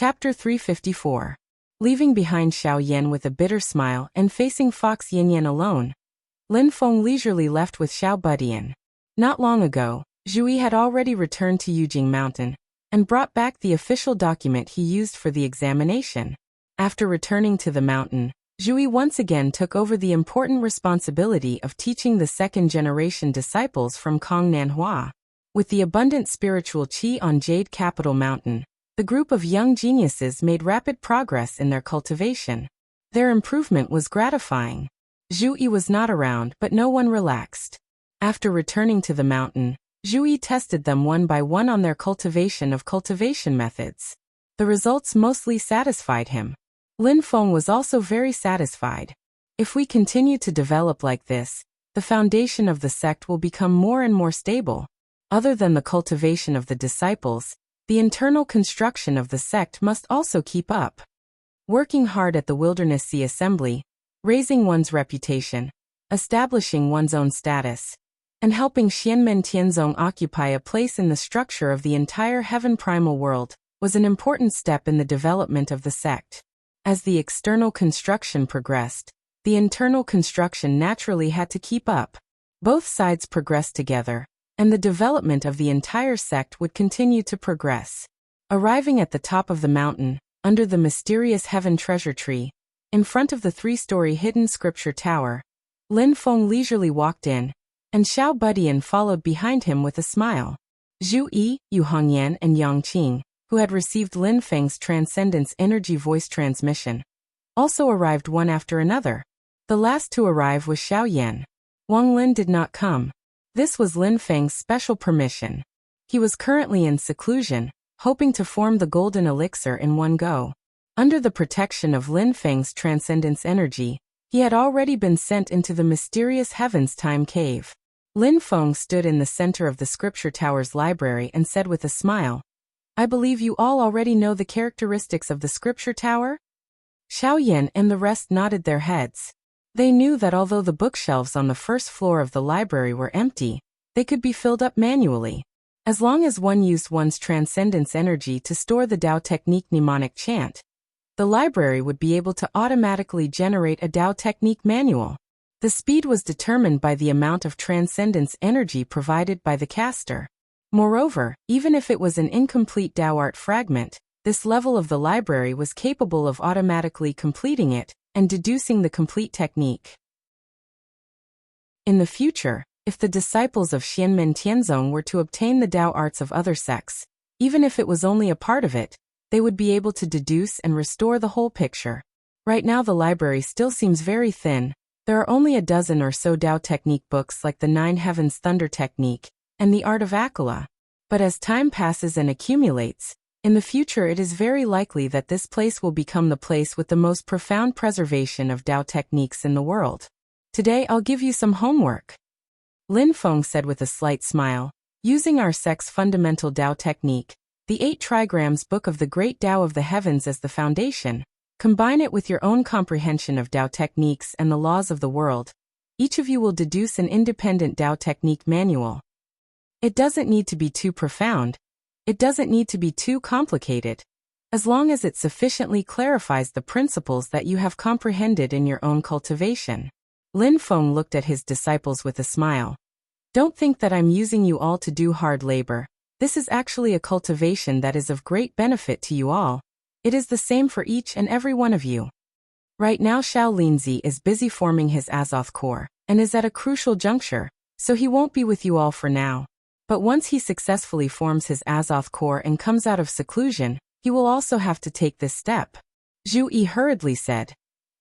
Chapter 354. Leaving behind Xiao Yan with a bitter smile and facing Fox Yinyan alone, Lin Feng leisurely left with Xiao Budian. Not long ago, Zhu Yi had already returned to Yujing Mountain and brought back the official document he used for the examination. After returning to the mountain, Zhu Yi once again took over the important responsibility of teaching the second-generation disciples from Kong Nanhua. With the abundant spiritual qi on Jade Capital Mountain, the group of young geniuses made rapid progress in their cultivation. Their improvement was gratifying. Zhu Yi was not around, but no one relaxed. After returning to the mountain, Zhu Yi tested them one by one on their cultivation methods. The results mostly satisfied him. Lin Feng was also very satisfied. If we continue to develop like this, the foundation of the sect will become more and more stable. Other than the cultivation of the disciples, the internal construction of the sect must also keep up. Working hard at the Wilderness Sea Assembly, raising one's reputation, establishing one's own status, and helping Xianmen Tianzong occupy a place in the structure of the entire heaven primal world was an important step in the development of the sect. As the external construction progressed, the internal construction naturally had to keep up. Both sides progressed together, and the development of the entire sect would continue to progress. Arriving at the top of the mountain, under the mysterious heaven treasure tree, in front of the 3-story hidden scripture tower, Lin Feng leisurely walked in, and Xiao Budian followed behind him with a smile. Zhu Yi, Yu Hongyan and Yang Qing, who had received Lin Feng's Transcendence Energy voice transmission, also arrived one after another. The last to arrive was Xiao Yan. Wang Lin did not come. This was Lin Feng's special permission. He was currently in seclusion, hoping to form the golden elixir in one go. Under the protection of Lin Feng's Transcendence Energy, he had already been sent into the mysterious Heaven's Time Cave. Lin Feng stood in the center of the Scripture Tower's library and said with a smile, "I believe you all already know the characteristics of the Scripture Tower?" Xiao Yan and the rest nodded their heads. They knew that although the bookshelves on the first floor of the library were empty, they could be filled up manually. As long as one used one's Transcendence Energy to store the Tao Technique mnemonic chant, the library would be able to automatically generate a Tao Technique manual. The speed was determined by the amount of Transcendence Energy provided by the caster. Moreover, even if it was an incomplete Tao art fragment, this level of the library was capable of automatically completing it and deducing the complete technique. In the future, if the disciples of Xianmen Tianzong were to obtain the Tao arts of other sects, even if it was only a part of it, they would be able to deduce and restore the whole picture. Right now the library still seems very thin. There are only a dozen or so Tao technique books like the 9 Heavens Thunder Technique and the Art of Akala. But as time passes and accumulates, in the future it is very likely that this place will become the place with the most profound preservation of Tao techniques in the world. Today I'll give you some homework. Lin Feng said with a slight smile, using our sect's fundamental Tao technique, the 8 trigrams book of the Great Tao of the Heavens as the foundation. Combine it with your own comprehension of Tao techniques and the laws of the world. Each of you will deduce an independent Tao technique manual. It doesn't need to be too profound. It doesn't need to be too complicated. As long as it sufficiently clarifies the principles that you have comprehended in your own cultivation. Lin Feng looked at his disciples with a smile. Don't think that I'm using you all to do hard labor. This is actually a cultivation that is of great benefit to you all. It is the same for each and every one of you. Right now Xiao Linzi is busy forming his Azoth core, and is at a crucial juncture, so he won't be with you all for now. But once he successfully forms his Azoth core and comes out of seclusion, he will also have to take this step. Zhu Yi hurriedly said.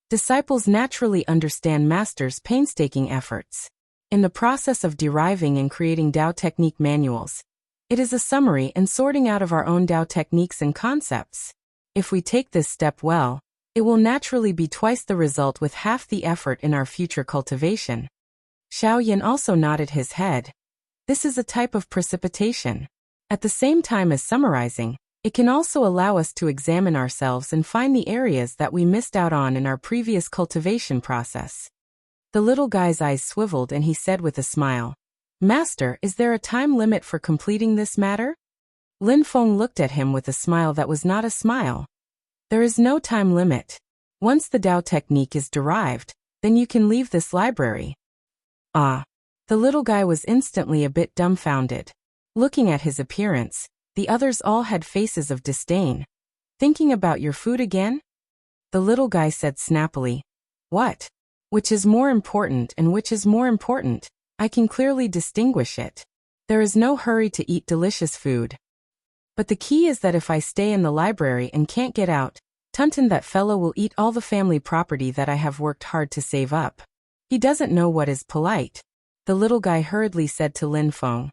Disciples naturally understand Master's painstaking efforts. In the process of deriving and creating Tao technique manuals, it is a summary and sorting out of our own Tao techniques and concepts. If we take this step well, it will naturally be twice the result with half the effort in our future cultivation. Xiao Yan also nodded his head. This is a type of precipitation. At the same time as summarizing, it can also allow us to examine ourselves and find the areas that we missed out on in our previous cultivation process. The little guy's eyes swiveled and he said with a smile, Master, is there a time limit for completing this matter? Lin Feng looked at him with a smile that was not a smile. There is no time limit. Once the Tao technique is derived, then you can leave this library. Ah. The little guy was instantly a bit dumbfounded. Looking at his appearance, the others all had faces of disdain. Thinking about your food again? The little guy said snappily. What? Which is more important and which is more important? I can clearly distinguish it. There is no hurry to eat delicious food. But the key is that if I stay in the library and can't get out, Tunton, that fellow, will eat all the family property that I have worked hard to save up. He doesn't know what is polite. The little guy hurriedly said to Lin Feng.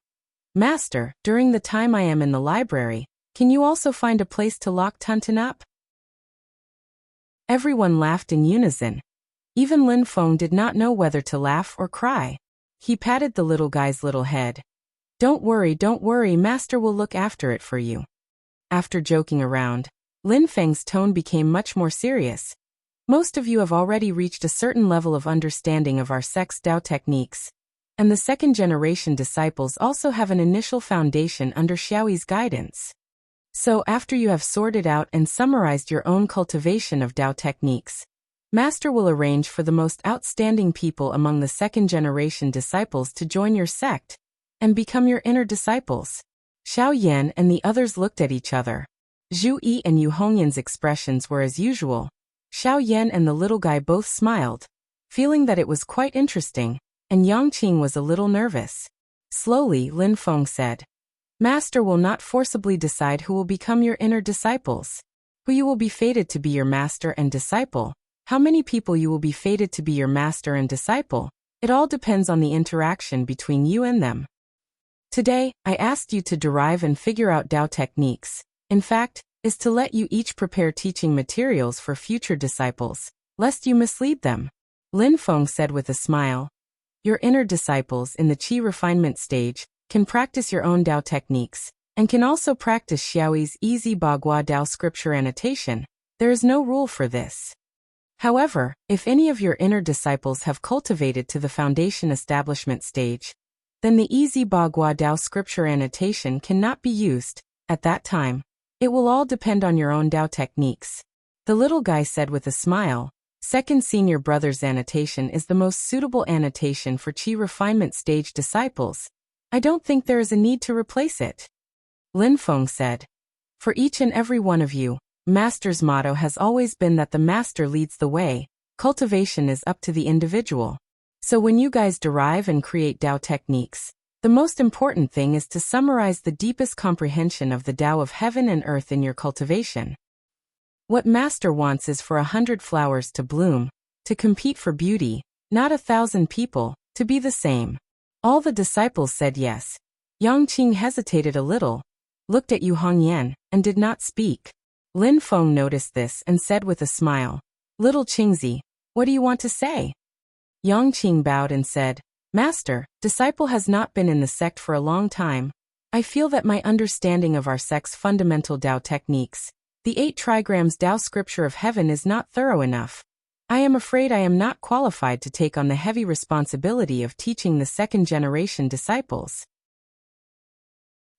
Master, during the time I am in the library, can you also find a place to lock Tunton up? Everyone laughed in unison. Even Lin Feng did not know whether to laugh or cry. He patted the little guy's little head. Don't worry, Master will look after it for you. After joking around, Lin Feng's tone became much more serious. Most of you have already reached a certain level of understanding of our sect's Tao techniques, and the second-generation disciples also have an initial foundation under Xiaoyi's guidance. So after you have sorted out and summarized your own cultivation of Tao techniques, Master will arrange for the most outstanding people among the second-generation disciples to join your sect and become your inner disciples. Xiao Yan and the others looked at each other. Zhu Yi and Yu Hongyan's expressions were as usual. Xiao Yan and the little guy both smiled, feeling that it was quite interesting, and Yang Qing was a little nervous. Slowly, Lin Feng said, Master will not forcibly decide who will become your inner disciples. Who you will be fated to be your master and disciple, how many people you will be fated to be your master and disciple, it all depends on the interaction between you and them. Today, I asked you to derive and figure out Tao techniques. In fact, is to let you each prepare teaching materials for future disciples, lest you mislead them. Lin Feng said with a smile. Your inner disciples in the Qi refinement stage can practice your own Tao techniques, and can also practice Xiaoyi's easy Bagua Tao scripture annotation. There is no rule for this. However, if any of your inner disciples have cultivated to the foundation establishment stage, then the easy Bagua Tao scripture annotation cannot be used at that time. It will all depend on your own Tao techniques. The little guy said with a smile. Second senior brother's annotation is the most suitable annotation for Qi refinement stage disciples. I don't think there is a need to replace it. Lin Feng said. For each and every one of you, Master's motto has always been that the Master leads the way. Cultivation is up to the individual. So when you guys derive and create Tao techniques, the most important thing is to summarize the deepest comprehension of the Tao of heaven and earth in your cultivation. What Master wants is for 100 flowers to bloom, to compete for beauty, not 1,000 people, to be the same. All the disciples said yes. Yang Qing hesitated a little, looked at Yu Hongyan, and did not speak. Lin Feng noticed this and said with a smile, Little Qingzi, what do you want to say? Yang Qing bowed and said, Master, disciple has not been in the sect for a long time. I feel that my understanding of our sect's fundamental Tao techniques, the 8 trigrams Tao scripture of heaven, is not thorough enough. I am afraid I am not qualified to take on the heavy responsibility of teaching the second-generation disciples.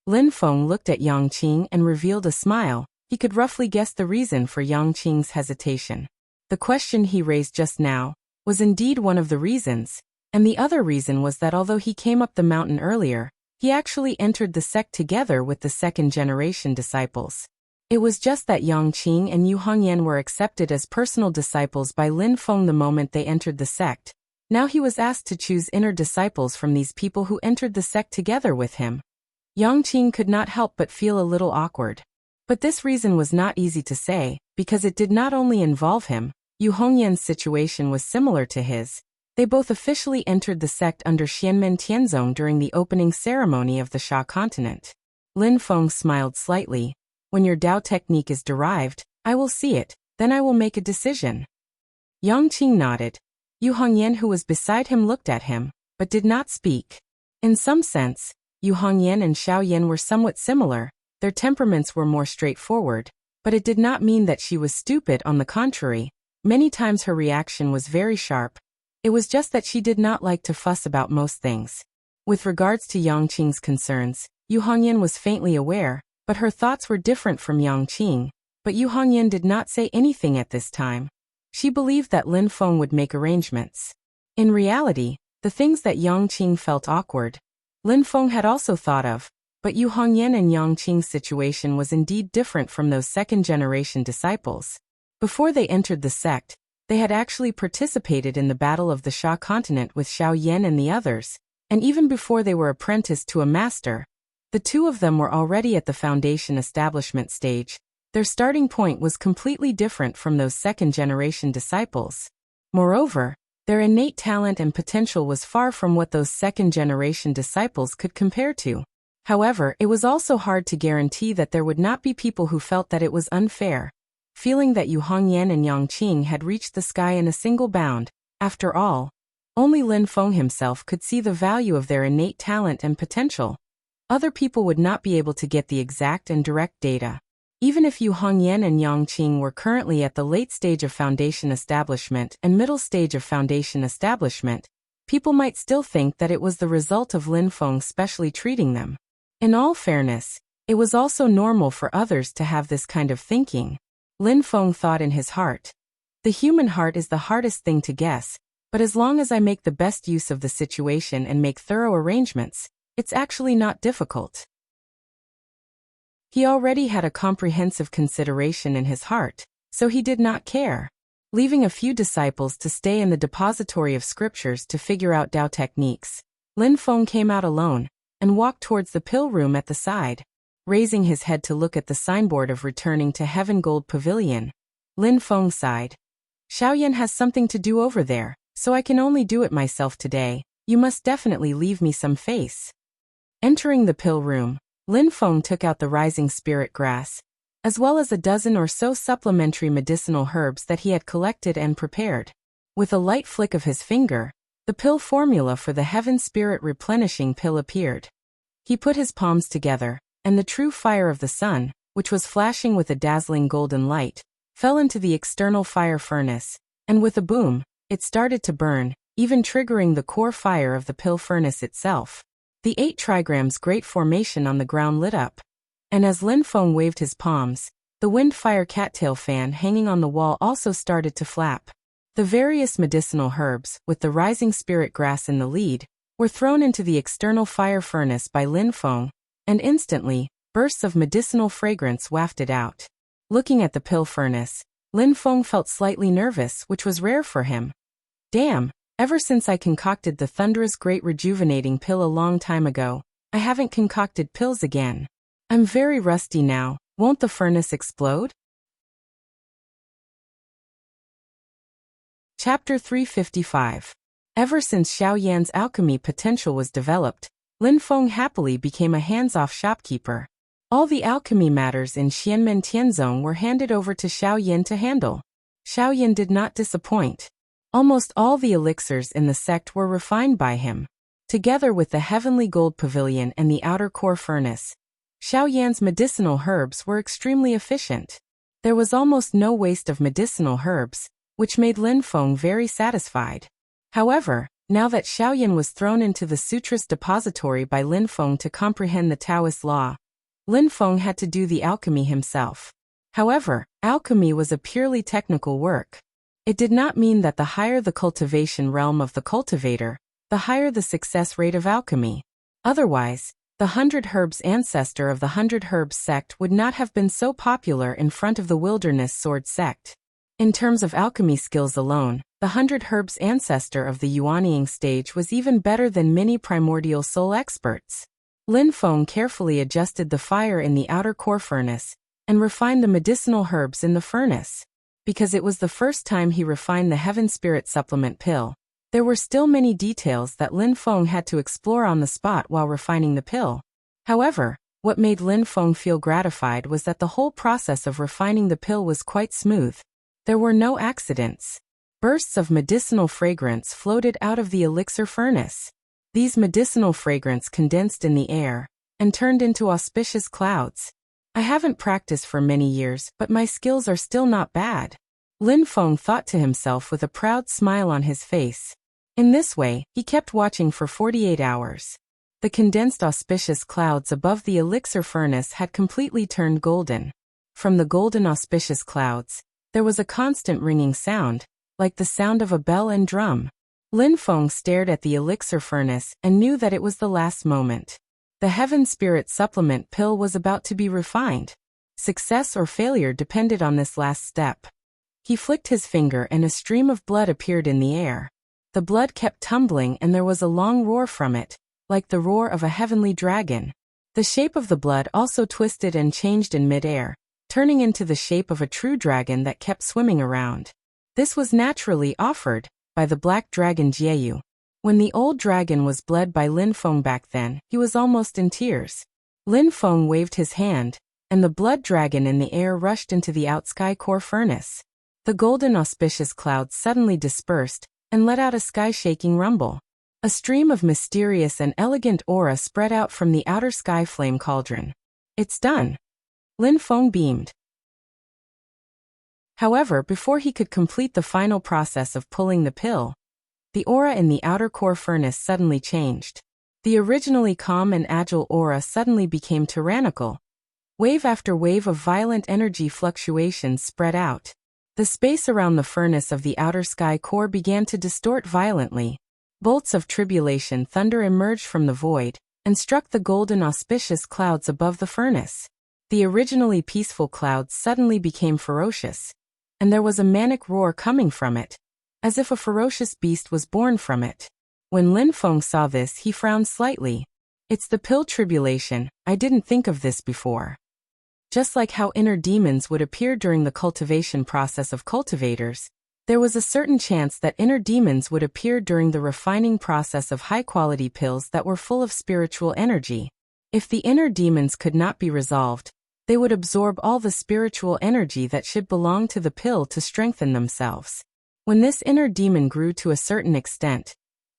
Lin Feng looked at Yang Qing and revealed a smile. He could roughly guess the reason for Yang Qing's hesitation. The question he raised just now was indeed one of the reasons. And the other reason was that although he came up the mountain earlier, he actually entered the sect together with the second-generation disciples. It was just that Yang Qing and Yu Hongyan were accepted as personal disciples by Lin Feng the moment they entered the sect. Now he was asked to choose inner disciples from these people who entered the sect together with him. Yang Qing could not help but feel a little awkward. But this reason was not easy to say, because it did not only involve him. Yu Hongyan's situation was similar to his. They both officially entered the sect under Xianmen Tianzong during the opening ceremony of the Sha continent. Lin Feng smiled slightly. When your Tao technique is derived, I will see it, then I will make a decision. Yang Qing nodded. Yu Hongyan, who was beside him, looked at him, but did not speak. In some sense, Yu Hongyan and Xiao Yan were somewhat similar. Their temperaments were more straightforward, but it did not mean that she was stupid. On the contrary, many times her reaction was very sharp. It was just that she did not like to fuss about most things. With regards to Yang Qing's concerns, Yu Hongyan was faintly aware, but her thoughts were different from Yang Qing. But Yu Hongyan did not say anything at this time. She believed that Lin Feng would make arrangements. In reality, the things that Yang Qing felt awkward, Lin Feng had also thought of, but Yu Hongyan and Yang Qing's situation was indeed different from those second-generation disciples. Before they entered the sect, they had actually participated in the Battle of the Sha continent with Xiao Yan and the others, and even before they were apprenticed to a master, the two of them were already at the foundation establishment stage. Their starting point was completely different from those second-generation disciples. Moreover, their innate talent and potential was far from what those second-generation disciples could compare to. However, it was also hard to guarantee that there would not be people who felt that it was unfair, feeling that Yu Hongyan and Yang Qing had reached the sky in a single bound. After all, only Lin Feng himself could see the value of their innate talent and potential. Other people would not be able to get the exact and direct data. Even if Yu Hongyan and Yang Qing were currently at the late stage of foundation establishment and middle stage of foundation establishment, people might still think that it was the result of Lin Feng specially treating them. In all fairness, it was also normal for others to have this kind of thinking. Lin Feng thought in his heart. The human heart is the hardest thing to guess, but as long as I make the best use of the situation and make thorough arrangements, it's actually not difficult. He already had a comprehensive consideration in his heart, so he did not care. Leaving a few disciples to stay in the depository of scriptures to figure out Dao techniques, Lin Feng came out alone and walked towards the pill room at the side. Raising his head to look at the signboard of returning to Heaven Gold Pavilion, Lin Feng sighed. Xiaoyan has something to do over there, so I can only do it myself today. You must definitely leave me some face. Entering the pill room, Lin Feng took out the rising spirit grass, as well as a dozen or so supplementary medicinal herbs that he had collected and prepared. With a light flick of his finger, the pill formula for the Heaven Spirit Replenishing Pill appeared. He put his palms together, and the true fire of the sun, which was flashing with a dazzling golden light, fell into the external fire furnace, and with a boom, it started to burn, even triggering the core fire of the pill furnace itself. The 8 trigrams great formation on the ground lit up, and as Lin Feng waved his palms, the wind-fire cattail fan hanging on the wall also started to flap. The various medicinal herbs, with the rising spirit grass in the lead, were thrown into the external fire furnace by Lin Feng, and instantly, bursts of medicinal fragrance wafted out. Looking at the pill furnace, Lin Feng felt slightly nervous, which was rare for him. Damn! Ever since I concocted the thunderous great rejuvenating pill a long time ago, I haven't concocted pills again. I'm very rusty now. Won't the furnace explode? Chapter 355. Ever since Xiao Yan's alchemy potential was developed, Lin Feng happily became a hands-off shopkeeper. All the alchemy matters in Xianmen Tianzong were handed over to Xiao Yan to handle. Xiao Yan did not disappoint. Almost all the elixirs in the sect were refined by him. Together with the heavenly gold pavilion and the outer core furnace, Xiao Yan's medicinal herbs were extremely efficient. There was almost no waste of medicinal herbs, which made Lin Feng very satisfied. However, now that Xiao Yan was thrown into the Sutras depository by Lin Feng to comprehend the Taoist law, Lin Feng had to do the alchemy himself. However, alchemy was a purely technical work. It did not mean that the higher the cultivation realm of the cultivator, the higher the success rate of alchemy. Otherwise, the 100 Herbs ancestor of the 100 Herbs sect would not have been so popular in front of the Wilderness Sword sect. In terms of alchemy skills alone, the 100 Herbs ancestor of the Yuanying stage was even better than many primordial soul experts. Lin Feng carefully adjusted the fire in the outer core furnace and refined the medicinal herbs in the furnace. Because it was the first time he refined the Heaven Spirit Supplement pill, there were still many details that Lin Feng had to explore on the spot while refining the pill. However, what made Lin Feng feel gratified was that the whole process of refining the pill was quite smooth. There were no accidents. Bursts of medicinal fragrance floated out of the elixir furnace. These medicinal fragrance condensed in the air and turned into auspicious clouds. I haven't practiced for many years, but my skills are still not bad. Lin Feng thought to himself with a proud smile on his face. In this way, he kept watching for 48 hours. The condensed auspicious clouds above the elixir furnace had completely turned golden. From the golden auspicious clouds, there was a constant ringing sound, like the sound of a bell and drum. Lin Feng stared at the elixir furnace and knew that it was the last moment. The Heaven Spirit Supplement pill was about to be refined. Success or failure depended on this last step. He flicked his finger and a stream of blood appeared in the air. The blood kept tumbling and there was a long roar from it, like the roar of a heavenly dragon. The shape of the blood also twisted and changed in mid-air, turning into the shape of a true dragon that kept swimming around. This was naturally offered by the black dragon Jieyu. When the old dragon was bled by Lin Feng back then, he was almost in tears. Lin Feng waved his hand, and the blood dragon in the air rushed into the outsky core furnace. The golden auspicious clouds suddenly dispersed and let out a sky-shaking rumble. A stream of mysterious and elegant aura spread out from the outer sky flame cauldron. It's done. Lin Feng beamed. However, before he could complete the final process of pulling the pill, the aura in the outer core furnace suddenly changed. The originally calm and agile aura suddenly became tyrannical. Wave after wave of violent energy fluctuations spread out. The space around the furnace of the outer sky core began to distort violently. Bolts of tribulation thunder emerged from the void and struck the golden auspicious clouds above the furnace. The originally peaceful clouds suddenly became ferocious, and there was a manic roar coming from it, as if a ferocious beast was born from it. When Lin Feng saw this, he frowned slightly. It's the pill tribulation. I didn't think of this before. Just like how inner demons would appear during the cultivation process of cultivators, there was a certain chance that inner demons would appear during the refining process of high-quality pills that were full of spiritual energy. If the inner demons could not be resolved, they would absorb all the spiritual energy that should belong to the pill to strengthen themselves. When this inner demon grew to a certain extent,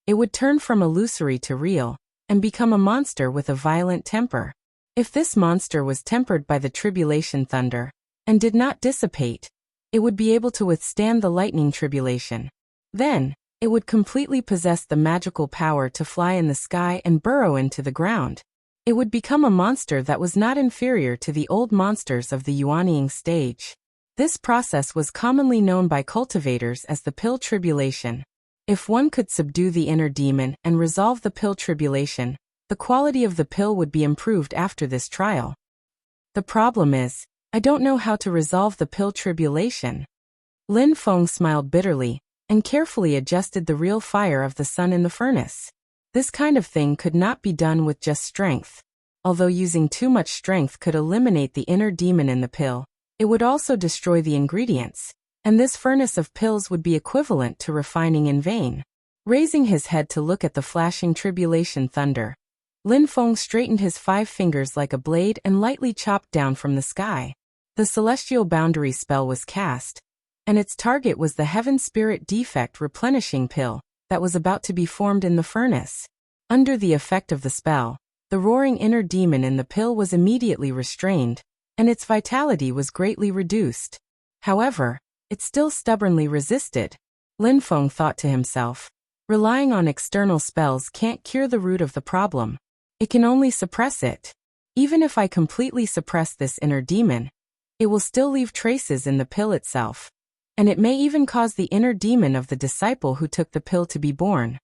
it would turn from illusory to real, and become a monster with a violent temper. If this monster was tempered by the tribulation thunder, and did not dissipate, it would be able to withstand the lightning tribulation. Then, it would completely possess the magical power to fly in the sky and burrow into the ground. It would become a monster that was not inferior to the old monsters of the Yuanying stage. This process was commonly known by cultivators as the pill tribulation. If one could subdue the inner demon and resolve the pill tribulation, the quality of the pill would be improved after this trial. The problem is, I don't know how to resolve the pill tribulation. Lin Feng smiled bitterly, and carefully adjusted the real fire of the sun in the furnace. This kind of thing could not be done with just strength. Although using too much strength could eliminate the inner demon in the pill, it would also destroy the ingredients, and this furnace of pills would be equivalent to refining in vain. Raising his head to look at the flashing tribulation thunder, Lin Feng straightened his 5 fingers like a blade and lightly chopped down from the sky. The celestial boundary spell was cast, and its target was the Heaven Spirit Defect replenishing pill that was about to be formed in the furnace. Under the effect of the spell, the roaring inner demon in the pill was immediately restrained, and its vitality was greatly reduced. However, it still stubbornly resisted. Lin Feng thought to himself, relying on external spells can't cure the root of the problem. It can only suppress it. Even if I completely suppress this inner demon, it will still leave traces in the pill itself, and it may even cause the inner demon of the disciple who took the pill to be born.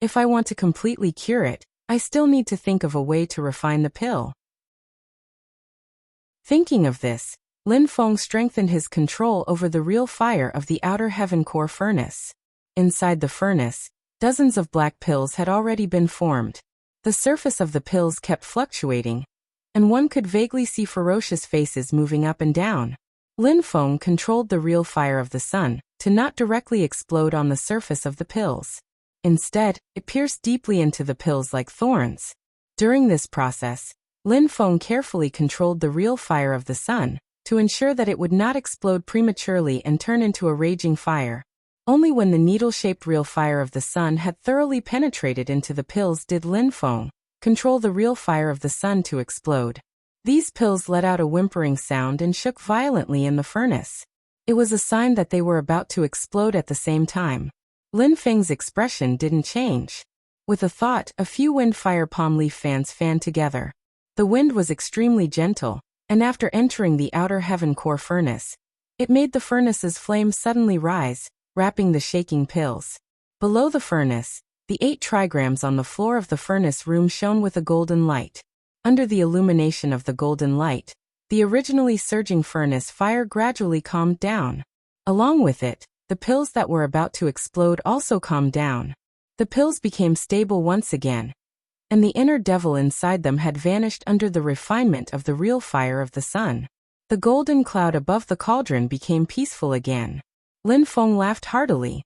If I want to completely cure it, I still need to think of a way to refine the pill. Thinking of this, Lin Feng strengthened his control over the real fire of the outer heaven core furnace. Inside the furnace, dozens of black pills had already been formed. The surface of the pills kept fluctuating, and one could vaguely see ferocious faces moving up and down. Lin Feng controlled the real fire of the sun to not directly explode on the surface of the pills. Instead, it pierced deeply into the pills like thorns. During this process, Lin Feng carefully controlled the real fire of the sun to ensure that it would not explode prematurely and turn into a raging fire. Only when the needle-shaped real fire of the sun had thoroughly penetrated into the pills did Lin Feng control the real fire of the sun to explode. These pills let out a whimpering sound and shook violently in the furnace. It was a sign that they were about to explode at the same time. Lin Feng's expression didn't change. With a thought, a few wind fire palm leaf fans fanned together. The wind was extremely gentle, and after entering the outer heaven core furnace, it made the furnace's flames suddenly rise, wrapping the shaking pills. Below the furnace, the 8 trigrams on the floor of the furnace room shone with a golden light. Under the illumination of the golden light, the originally surging furnace fire gradually calmed down. Along with it, the pills that were about to explode also calmed down. The pills became stable once again, and the inner devil inside them had vanished under the refinement of the real fire of the sun. The golden cloud above the cauldron became peaceful again. Lin Feng laughed heartily.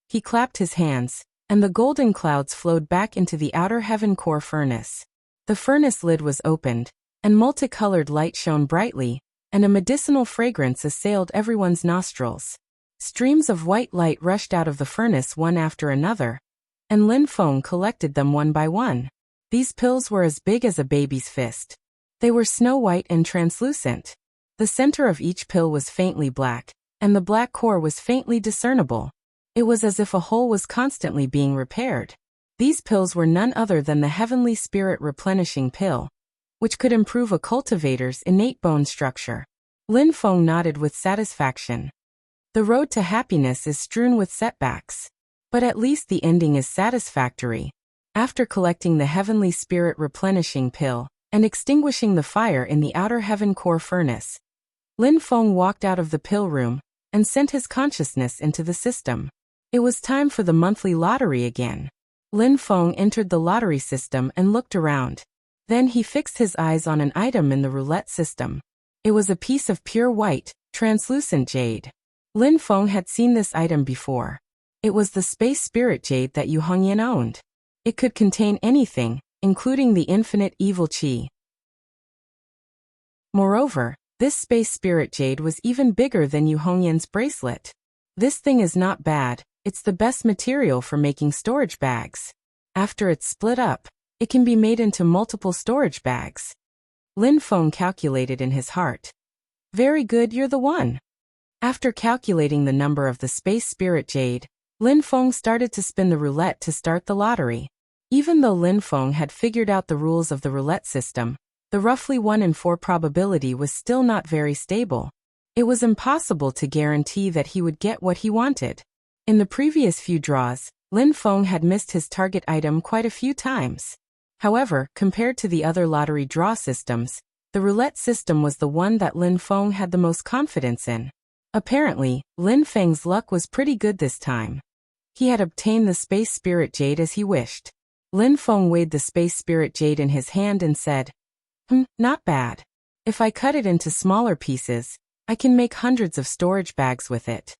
He clapped his hands, and the golden clouds flowed back into the outer heaven core furnace. The furnace lid was opened, and multicolored light shone brightly, and a medicinal fragrance assailed everyone's nostrils. Streams of white light rushed out of the furnace one after another, and Lin Feng collected them one by one. These pills were as big as a baby's fist. They were snow white and translucent. The center of each pill was faintly black, and the black core was faintly discernible. It was as if a hole was constantly being repaired. These pills were none other than the heavenly spirit replenishing pill, which could improve a cultivator's innate bone structure. Lin Feng nodded with satisfaction. The road to happiness is strewn with setbacks, but at least the ending is satisfactory. After collecting the heavenly spirit replenishing pill and extinguishing the fire in the outer heaven core furnace, Lin Feng walked out of the pill room and sent his consciousness into the system. It was time for the monthly lottery again. Lin Feng entered the lottery system and looked around. Then he fixed his eyes on an item in the roulette system. It was a piece of pure white, translucent jade. Lin Feng had seen this item before. It was the space spirit jade that Yu Hongyan owned. It could contain anything, including the infinite evil qi. Moreover, this space spirit jade was even bigger than Yu Hongyan's bracelet. This thing is not bad, it's the best material for making storage bags. After it's split up, it can be made into multiple storage bags. Lin Feng calculated in his heart. Very good, you're the one. After calculating the number of the space spirit jade, Lin Feng started to spin the roulette to start the lottery. Even though Lin Feng had figured out the rules of the roulette system, the roughly 1 in 4 probability was still not very stable. It was impossible to guarantee that he would get what he wanted. In the previous few draws, Lin Feng had missed his target item quite a few times. However, compared to the other lottery draw systems, the roulette system was the one that Lin Feng had the most confidence in. Apparently, Lin Feng's luck was pretty good this time. He had obtained the space spirit jade as he wished. Lin Feng weighed the space spirit jade in his hand and said, not bad. If I cut it into smaller pieces, I can make hundreds of storage bags with it.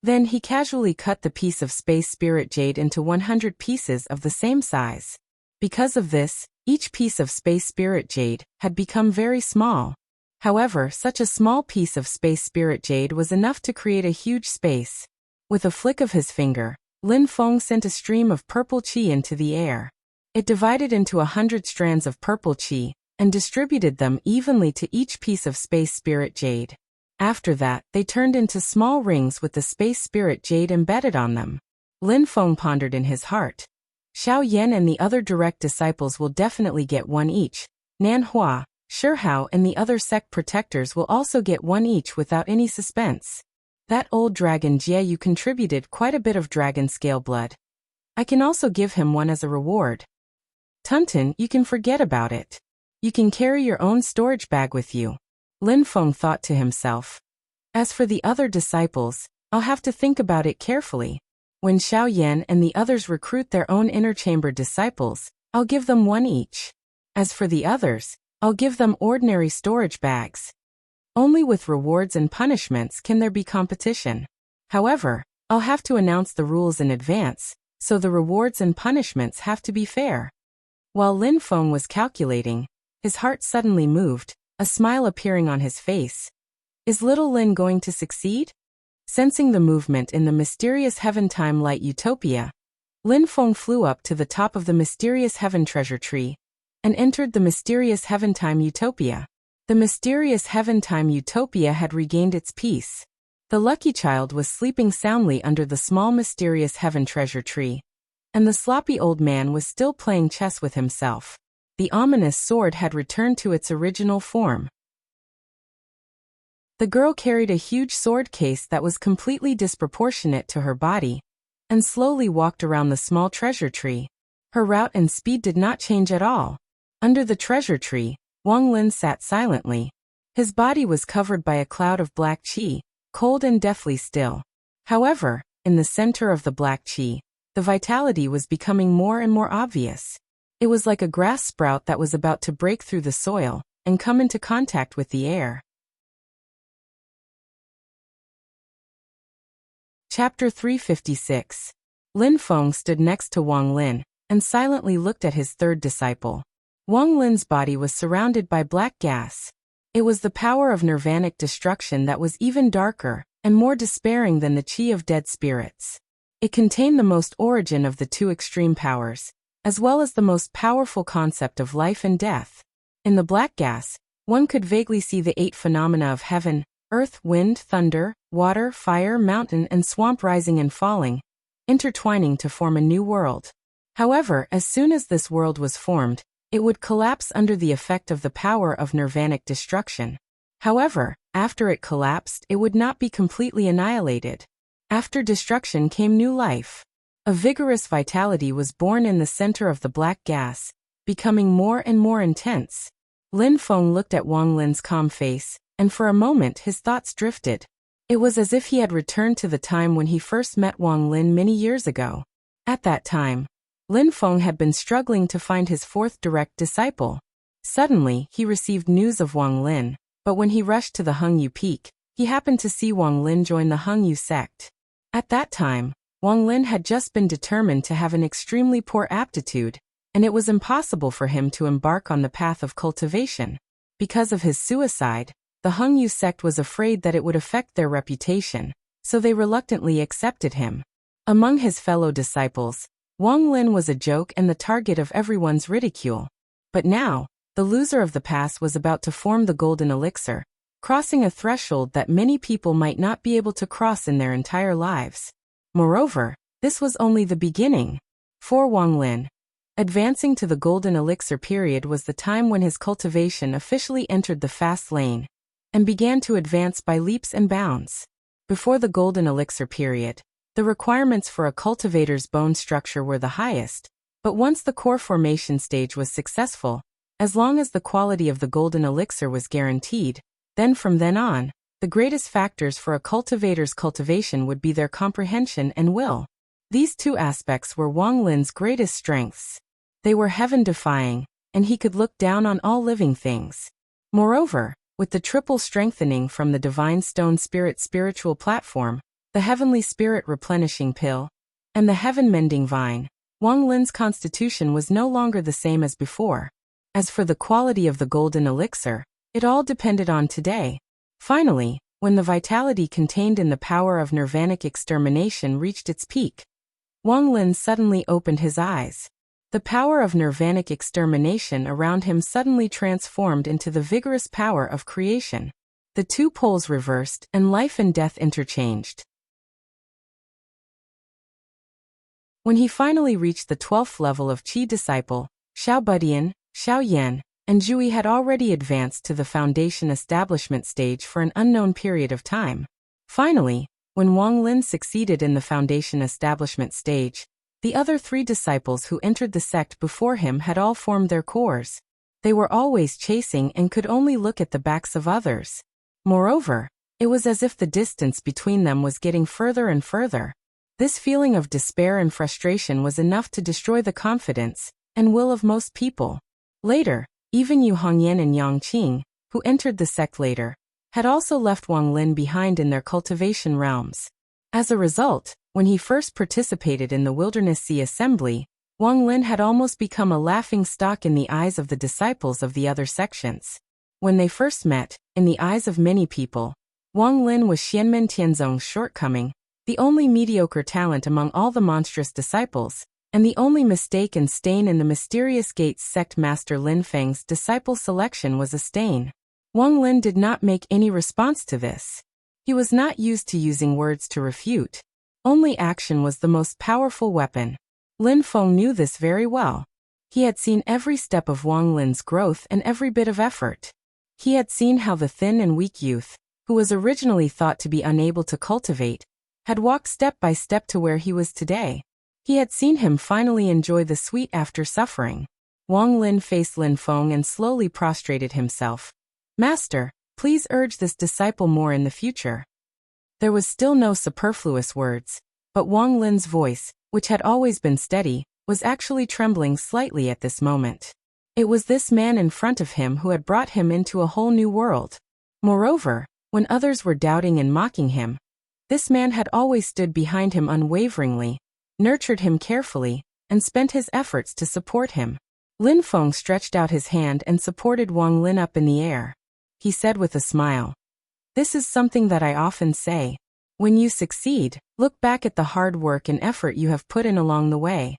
Then he casually cut the piece of space spirit jade into 100 pieces of the same size. Because of this, each piece of space spirit jade had become very small. However, such a small piece of space spirit jade was enough to create a huge space. With a flick of his finger, Lin Feng sent a stream of purple qi into the air. It divided into 100 strands of purple qi and distributed them evenly to each piece of space spirit jade. After that, they turned into small rings with the space spirit jade embedded on them. Lin Feng pondered in his heart. Xiao Yan and the other direct disciples will definitely get one each. Nan Hua, Shi Hao and the other sect protectors will also get one each without any suspense. That old dragon Jie Yu contributed quite a bit of dragon scale blood. I can also give him one as a reward. Tunton, you can forget about it. You can carry your own storage bag with you. Lin Feng thought to himself. As for the other disciples, I'll have to think about it carefully. When Xiao Yan and the others recruit their own inner chamber disciples, I'll give them one each. As for the others, I'll give them ordinary storage bags. Only with rewards and punishments can there be competition. However, I'll have to announce the rules in advance, so the rewards and punishments have to be fair. While Lin Feng was calculating, his heart suddenly moved, a smile appearing on his face. Is little Lin going to succeed? Sensing the movement in the mysterious heaven-time light utopia, Lin Feng flew up to the top of the mysterious heaven treasure tree and entered the mysterious heaven-time utopia. The mysterious heaven-time utopia had regained its peace. The lucky child was sleeping soundly under the small mysterious heaven treasure tree, and the sloppy old man was still playing chess with himself. The ominous sword had returned to its original form. The girl carried a huge sword case that was completely disproportionate to her body, and slowly walked around the small treasure tree. Her route and speed did not change at all. Under the treasure tree, Wang Lin sat silently. His body was covered by a cloud of black qi, cold and deathly still. However, in the center of the black qi, the vitality was becoming more and more obvious. It was like a grass sprout that was about to break through the soil and come into contact with the air. Chapter 356. Lin Feng stood next to Wang Lin and silently looked at his third disciple. Wang Lin's body was surrounded by black gas. It was the power of nirvanic destruction that was even darker and more despairing than the qi of dead spirits. It contained the most origin of the two extreme powers, as well as the most powerful concept of life and death. In the black gas, one could vaguely see the 8 phenomena of heaven, earth, wind, thunder, water, fire, mountain, and swamp rising and falling, intertwining to form a new world. However, as soon as this world was formed, it would collapse under the effect of the power of nirvanic destruction. However, after it collapsed, it would not be completely annihilated. After destruction came new life. A vigorous vitality was born in the center of the black gas, becoming more and more intense. Lin Feng looked at Wang Lin's calm face, and for a moment his thoughts drifted. It was as if he had returned to the time when he first met Wang Lin many years ago. At that time, Lin Feng had been struggling to find his fourth direct disciple. Suddenly, he received news of Wang Lin, but when he rushed to the Hengyu Peak, he happened to see Wang Lin join the Hengyu sect. At that time, Wang Lin had just been determined to have an extremely poor aptitude, and it was impossible for him to embark on the path of cultivation. Because of his suicide, the Hengyu sect was afraid that it would affect their reputation, so they reluctantly accepted him. Among his fellow disciples, Wang Lin was a joke and the target of everyone's ridicule. But now, the loser of the pass was about to form the golden elixir, crossing a threshold that many people might not be able to cross in their entire lives. Moreover, this was only the beginning. For Wang Lin, advancing to the golden elixir period was the time when his cultivation officially entered the fast lane and began to advance by leaps and bounds. Before the golden elixir period, the requirements for a cultivator's bone structure were the highest, but once the core formation stage was successful, as long as the quality of the golden elixir was guaranteed, then from then on, the greatest factors for a cultivator's cultivation would be their comprehension and will. These two aspects were Wang Lin's greatest strengths. They were heaven-defying, and he could look down on all living things. Moreover, with the triple strengthening from the Divine Stone Spirit spiritual platform, the Heavenly Spirit replenishing pill, and the Heaven-mending vine, Wang Lin's constitution was no longer the same as before. As for the quality of the golden elixir, it all depended on today. Finally, when the vitality contained in the power of nirvanic extermination reached its peak, Wang Lin suddenly opened his eyes. The power of nirvanic extermination around him suddenly transformed into the vigorous power of creation. The two poles reversed and life and death interchanged. When he finally reached the 12th level of Qi disciple, Xiao Budian, Xiao Yan, and Zhui had already advanced to the foundation establishment stage for an unknown period of time. Finally, when Wang Lin succeeded in the foundation establishment stage, the other 3 disciples who entered the sect before him had all formed their cores. They were always chasing and could only look at the backs of others. Moreover, it was as if the distance between them was getting further and further. This feeling of despair and frustration was enough to destroy the confidence and will of most people. Later, even Yu Hongyan and Yang Qing, who entered the sect later, had also left Wang Lin behind in their cultivation realms. As a result, when he first participated in the Wilderness Sea Assembly, Wang Lin had almost become a laughing stock in the eyes of the disciples of the other sections. When they first met, in the eyes of many people, Wang Lin was Xianmen Tianzong's shortcoming, the only mediocre talent among all the monstrous disciples, and the only mistake and stain in the mysterious Gates sect master Lin Feng's disciple selection was a stain. Wang Lin did not make any response to this. He was not used to using words to refute. Only action was the most powerful weapon. Lin Feng knew this very well. He had seen every step of Wang Lin's growth and every bit of effort. He had seen how the thin and weak youth, who was originally thought to be unable to cultivate, had walked step by step to where he was today. He had seen him finally enjoy the sweet after suffering. Wang Lin faced Lin Feng and slowly prostrated himself. Master, please urge this disciple more in the future. There was still no superfluous words, but Wang Lin's voice, which had always been steady, was actually trembling slightly at this moment. It was this man in front of him who had brought him into a whole new world. Moreover, when others were doubting and mocking him, this man had always stood behind him unwaveringly, nurtured him carefully, and spent his efforts to support him. Lin Feng stretched out his hand and supported Wang Lin up in the air. He said with a smile, "This is something that I often say. When you succeed, look back at the hard work and effort you have put in along the way.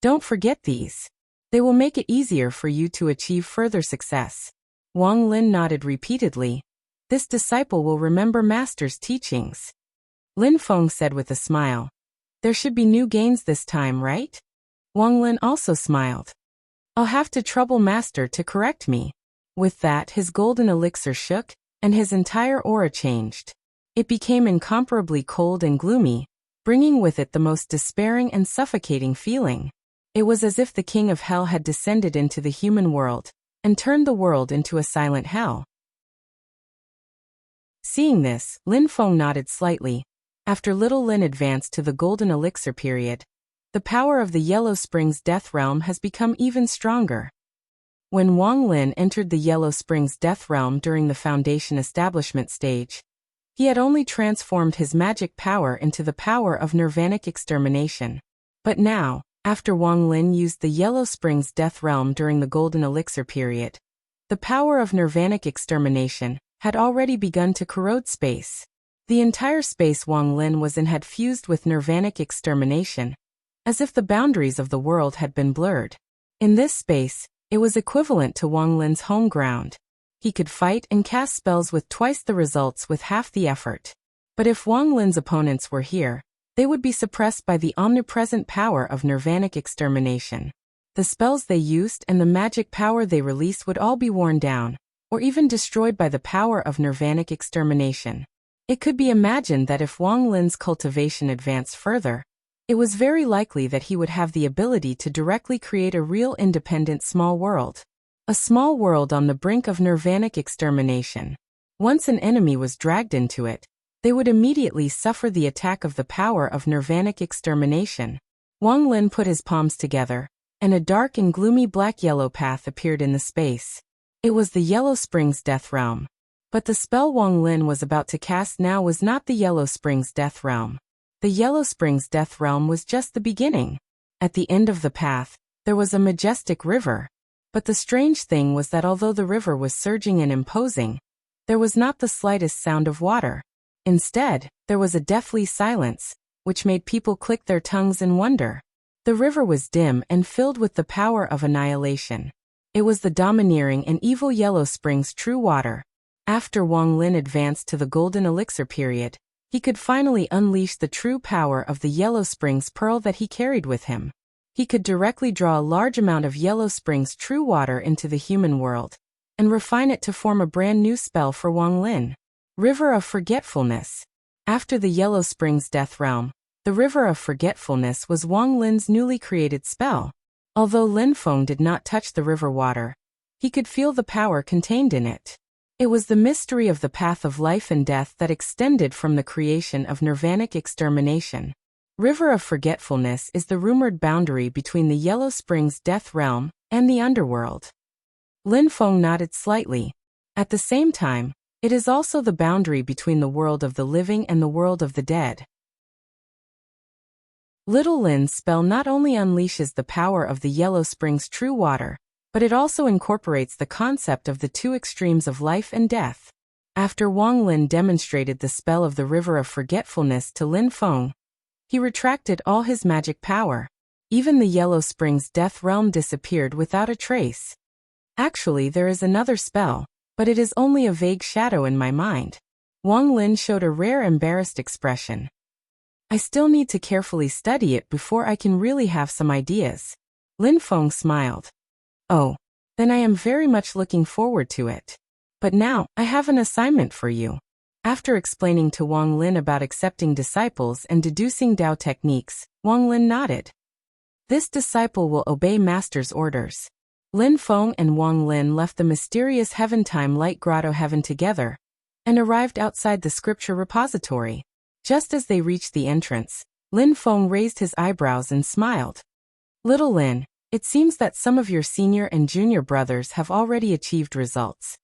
Don't forget these. They will make it easier for you to achieve further success." Wang Lin nodded repeatedly. This disciple will remember Master's teachings. Lin Feng said with a smile, "There should be new gains this time, right?" Wang Lin also smiled. "I'll have to trouble Master to correct me." With that, his golden elixir shook, and his entire aura changed. It became incomparably cold and gloomy, bringing with it the most despairing and suffocating feeling. It was as if the king of hell had descended into the human world, and turned the world into a silent hell. Seeing this, Lin Feng nodded slightly. After little Lin advanced to the golden elixir period, the power of the Yellow Springs Death Realm has become even stronger. When Wang Lin entered the Yellow Springs Death Realm during the Foundation establishment stage, he had only transformed his magic power into the power of nirvanic extermination. But now, after Wang Lin used the Yellow Springs Death Realm during the Golden Elixir period, the power of nirvanic extermination had already begun to corrode space. The entire space Wang Lin was in had fused with nirvanic extermination, as if the boundaries of the world had been blurred. In this space, it was equivalent to Wang Lin's home ground. He could fight and cast spells with twice the results with half the effort. But if Wang Lin's opponents were here, they would be suppressed by the omnipresent power of nirvanic extermination. The spells they used and the magic power they released would all be worn down, or even destroyed by the power of nirvanic extermination. It could be imagined that if Wang Lin's cultivation advanced further, it was very likely that he would have the ability to directly create a real independent small world. A small world on the brink of nirvanic extermination. Once an enemy was dragged into it, they would immediately suffer the attack of the power of nirvanic extermination. Wang Lin put his palms together, and a dark and gloomy black-yellow path appeared in the space. It was the Yellow Springs Death Realm. But the spell Wang Lin was about to cast now was not the Yellow Springs Death Realm. The Yellow Springs Death Realm was just the beginning. At the end of the path, there was a majestic river. But the strange thing was that although the river was surging and imposing, there was not the slightest sound of water. Instead, there was a deathly silence, which made people click their tongues in wonder. The river was dim and filled with the power of annihilation. It was the domineering and evil Yellow Springs true water. After Wang Lin advanced to the Golden Elixir period, he could finally unleash the true power of the Yellow Springs pearl that he carried with him. He could directly draw a large amount of Yellow Springs true water into the human world, and refine it to form a brand new spell for Wang Lin. River of Forgetfulness. After the Yellow Springs Death Realm, the River of Forgetfulness was Wang Lin's newly created spell. Although Lin Feng did not touch the river water, he could feel the power contained in it. It was the mystery of the path of life and death that extended from the creation of nirvanic extermination. River of Forgetfulness is the rumored boundary between the Yellow Springs Death Realm and the underworld. Lin Feng nodded slightly. At the same time, it is also the boundary between the world of the living and the world of the dead. Little Lin's spell not only unleashes the power of the Yellow Springs true water, but it also incorporates the concept of the two extremes of life and death. After Wang Lin demonstrated the spell of the River of Forgetfulness to Lin Feng, he retracted all his magic power. Even the Yellow Springs Death Realm disappeared without a trace. Actually, there is another spell, but it is only a vague shadow in my mind. Wang Lin showed a rare embarrassed expression. I still need to carefully study it before I can really have some ideas. Lin Feng smiled. Oh, then I am very much looking forward to it. But now, I have an assignment for you. After explaining to Wang Lin about accepting disciples and deducing Dao techniques, Wang Lin nodded. This disciple will obey master's orders. Lin Feng and Wang Lin left the mysterious Heaven-Time Light Grotto Heaven together and arrived outside the scripture repository. Just as they reached the entrance, Lin Feng raised his eyebrows and smiled. Little Lin, it seems that some of your senior and junior brothers have already achieved results.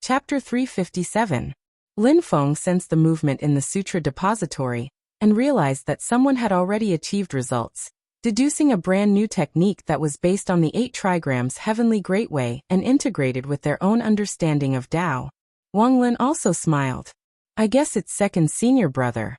Chapter 357. Lin Feng sensed the movement in the sutra depository and realized that someone had already achieved results, deducing a brand new technique that was based on the 8 trigrams Heavenly Great Way and integrated with their own understanding of Tao. Wang Lin also smiled. I guess it's second senior brother.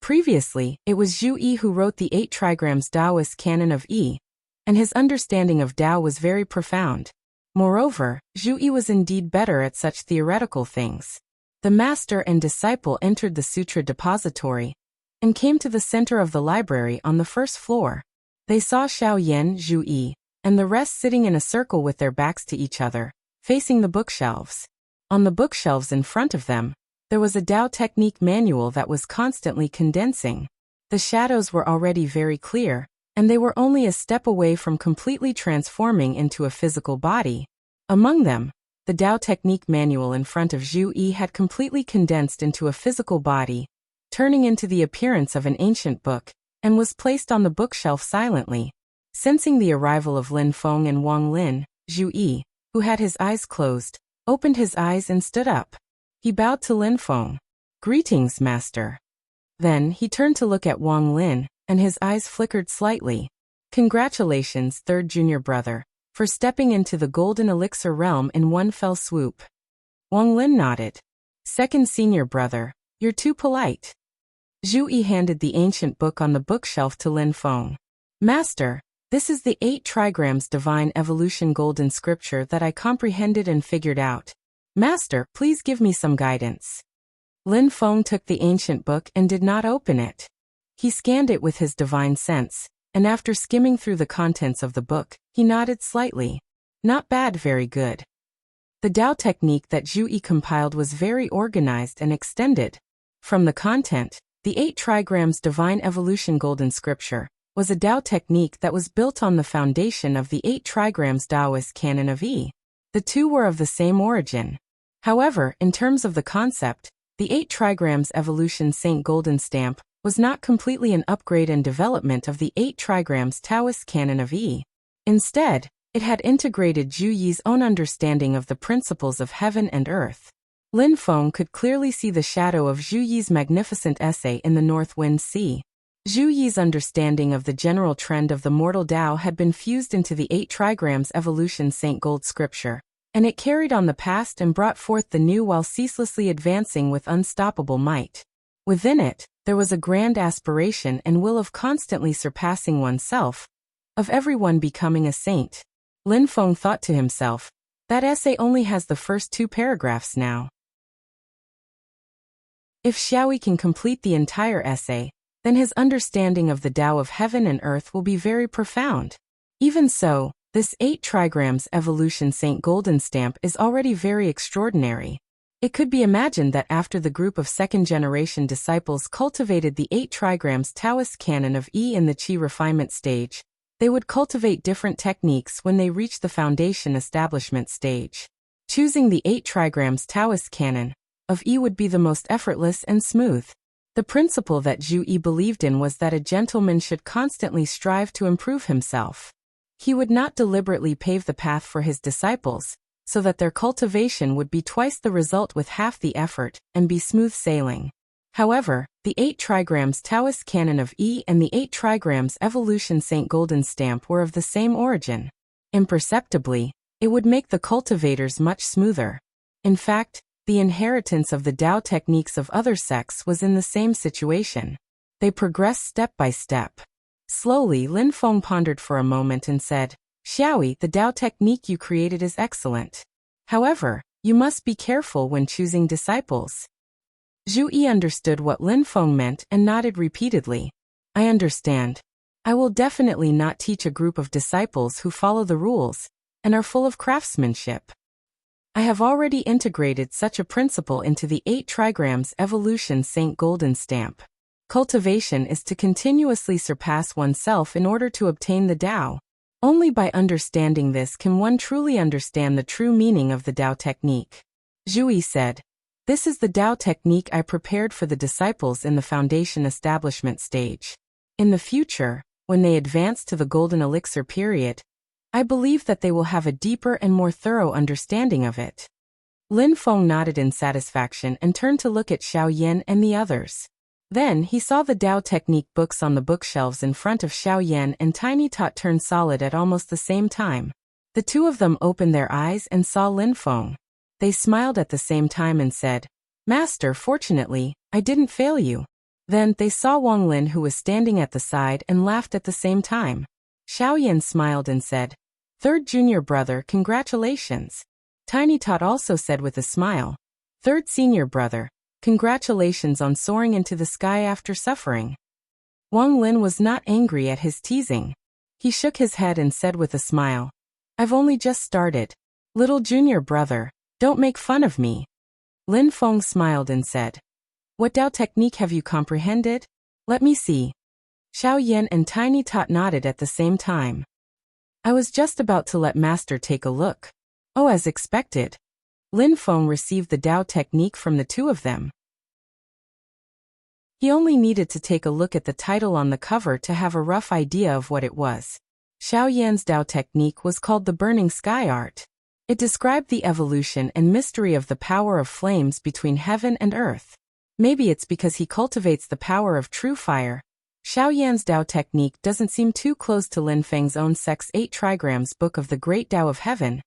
Previously, it was Zhu Yi who wrote the 8 trigrams Taoist canon of Yi, and his understanding of Tao was very profound. Moreover, Zhu Yi was indeed better at such theoretical things. The master and disciple entered the sutra depository and came to the center of the library on the first floor. They saw Xiao Yan, Zhu Yi, and the rest sitting in a circle with their backs to each other, facing the bookshelves. On the bookshelves in front of them, there was a Tao technique manual that was constantly condensing. The shadows were already very clear, and they were only a step away from completely transforming into a physical body. Among them, the Tao technique manual in front of Zhu Yi had completely condensed into a physical body, turning into the appearance of an ancient book, and was placed on the bookshelf silently. Sensing the arrival of Lin Feng and Wang Lin, Zhu Yi, who had his eyes closed, opened his eyes and stood up. He bowed to Lin Feng. Greetings, master. Then he turned to look at Wang Lin, and his eyes flickered slightly. Congratulations, third junior brother, for stepping into the golden elixir realm in one fell swoop. Wang Lin nodded. Second senior brother, you're too polite. Zhu Yi handed the ancient book on the bookshelf to Lin Feng. Master, this is the 8 trigrams Divine Evolution Golden Scripture that I comprehended and figured out. Master, please give me some guidance. Lin Feng took the ancient book and did not open it. He scanned it with his divine sense, and after skimming through the contents of the book, he nodded slightly. Not bad, very good. The Tao technique that Zhu Yi compiled was very organized and extended. From the content, the 8 trigrams Divine Evolution Golden Scripture was a Tao technique that was built on the foundation of the 8 trigrams Taoist canon of Yi. The two were of the same origin. However, in terms of the concept, the 8 trigrams Evolution Saint Golden Stamp was not completely an upgrade and development of the 8 trigrams Taoist canon of Yi. Instead, it had integrated Zhu Yi's own understanding of the principles of heaven and earth. Lin Feng could clearly see the shadow of Zhu Yi's magnificent essay in the North Wind Sea. Zhu Yi's understanding of the general trend of the mortal Tao had been fused into the 8 trigrams Evolution Saint Gold Scripture, and it carried on the past and brought forth the new while ceaselessly advancing with unstoppable might. Within it, there was a grand aspiration and will of constantly surpassing oneself, of everyone becoming a saint. Lin Feng thought to himself, that essay only has the first 2 paragraphs now. If Xiaoyi can complete the entire essay, then his understanding of the Tao of heaven and earth will be very profound. Even so, this 8 trigrams Evolution Saint Golden Stamp is already very extraordinary. It could be imagined that after the group of second-generation disciples cultivated the 8 trigrams Taoist canon of Yi in the Qi refinement stage, they would cultivate different techniques when they reach the foundation establishment stage. Choosing the 8 trigrams Taoist canon of Yi would be the most effortless and smooth. The principle that Zhu Yi believed in was that a gentleman should constantly strive to improve himself. He would not deliberately pave the path for his disciples, so that their cultivation would be twice the result with half the effort, and be smooth sailing. However, the 8 trigrams Taoist canon of Yi and the 8 trigrams Evolution Saint Golden Stamp were of the same origin. Imperceptibly, it would make the cultivators much smoother. In fact, the inheritance of the Tao techniques of other sects was in the same situation. They progressed step by step. Slowly, Lin Feng pondered for a moment and said, Xiaoyi, the Tao technique you created is excellent. However, you must be careful when choosing disciples. Zhu Yi understood what Lin Feng meant and nodded repeatedly. I understand. I will definitely not teach a group of disciples who follow the rules, and are full of craftsmanship. I have already integrated such a principle into the 8 trigrams evolution Saint Golden Stamp. Cultivation is to continuously surpass oneself in order to obtain the Tao. Only by understanding this can one truly understand the true meaning of the Tao technique. Zhu said, "This is the Tao technique I prepared for the disciples in the foundation establishment stage. In the future, when they advance to the golden elixir period, I believe that they will have a deeper and more thorough understanding of it." Lin Feng nodded in satisfaction and turned to look at Xiao Yan and the others. Then he saw the Tao technique books on the bookshelves in front of Xiao Yan and Tiny Tot turn solid at almost the same time. The two of them opened their eyes and saw Lin Feng. They smiled at the same time and said, "Master, fortunately, I didn't fail you." Then they saw Wang Lin, who was standing at the side, and laughed at the same time. Xiao Yan smiled and said, "Third junior brother, congratulations." Tiny Tot also said with a smile, "Third senior brother, congratulations on soaring into the sky after suffering." Wang Lin was not angry at his teasing. He shook his head and said with a smile, "I've only just started. Little junior brother, don't make fun of me." Lin Feng smiled and said, "What Tao technique have you comprehended? Let me see." Xiao Yan and Tiny Tot nodded at the same time. "I was just about to let Master take a look." "Oh, as expected." Lin Feng received the Tao technique from the two of them. He only needed to take a look at the title on the cover to have a rough idea of what it was. Xiao Yan's Tao technique was called the Burning Sky Art. It described the evolution and mystery of the power of flames between heaven and earth. Maybe it's because he cultivates the power of true fire. Xiao Yan's Tao technique doesn't seem too close to Lin Feng's own Sect's 8 trigrams book of the Great Tao of Heaven.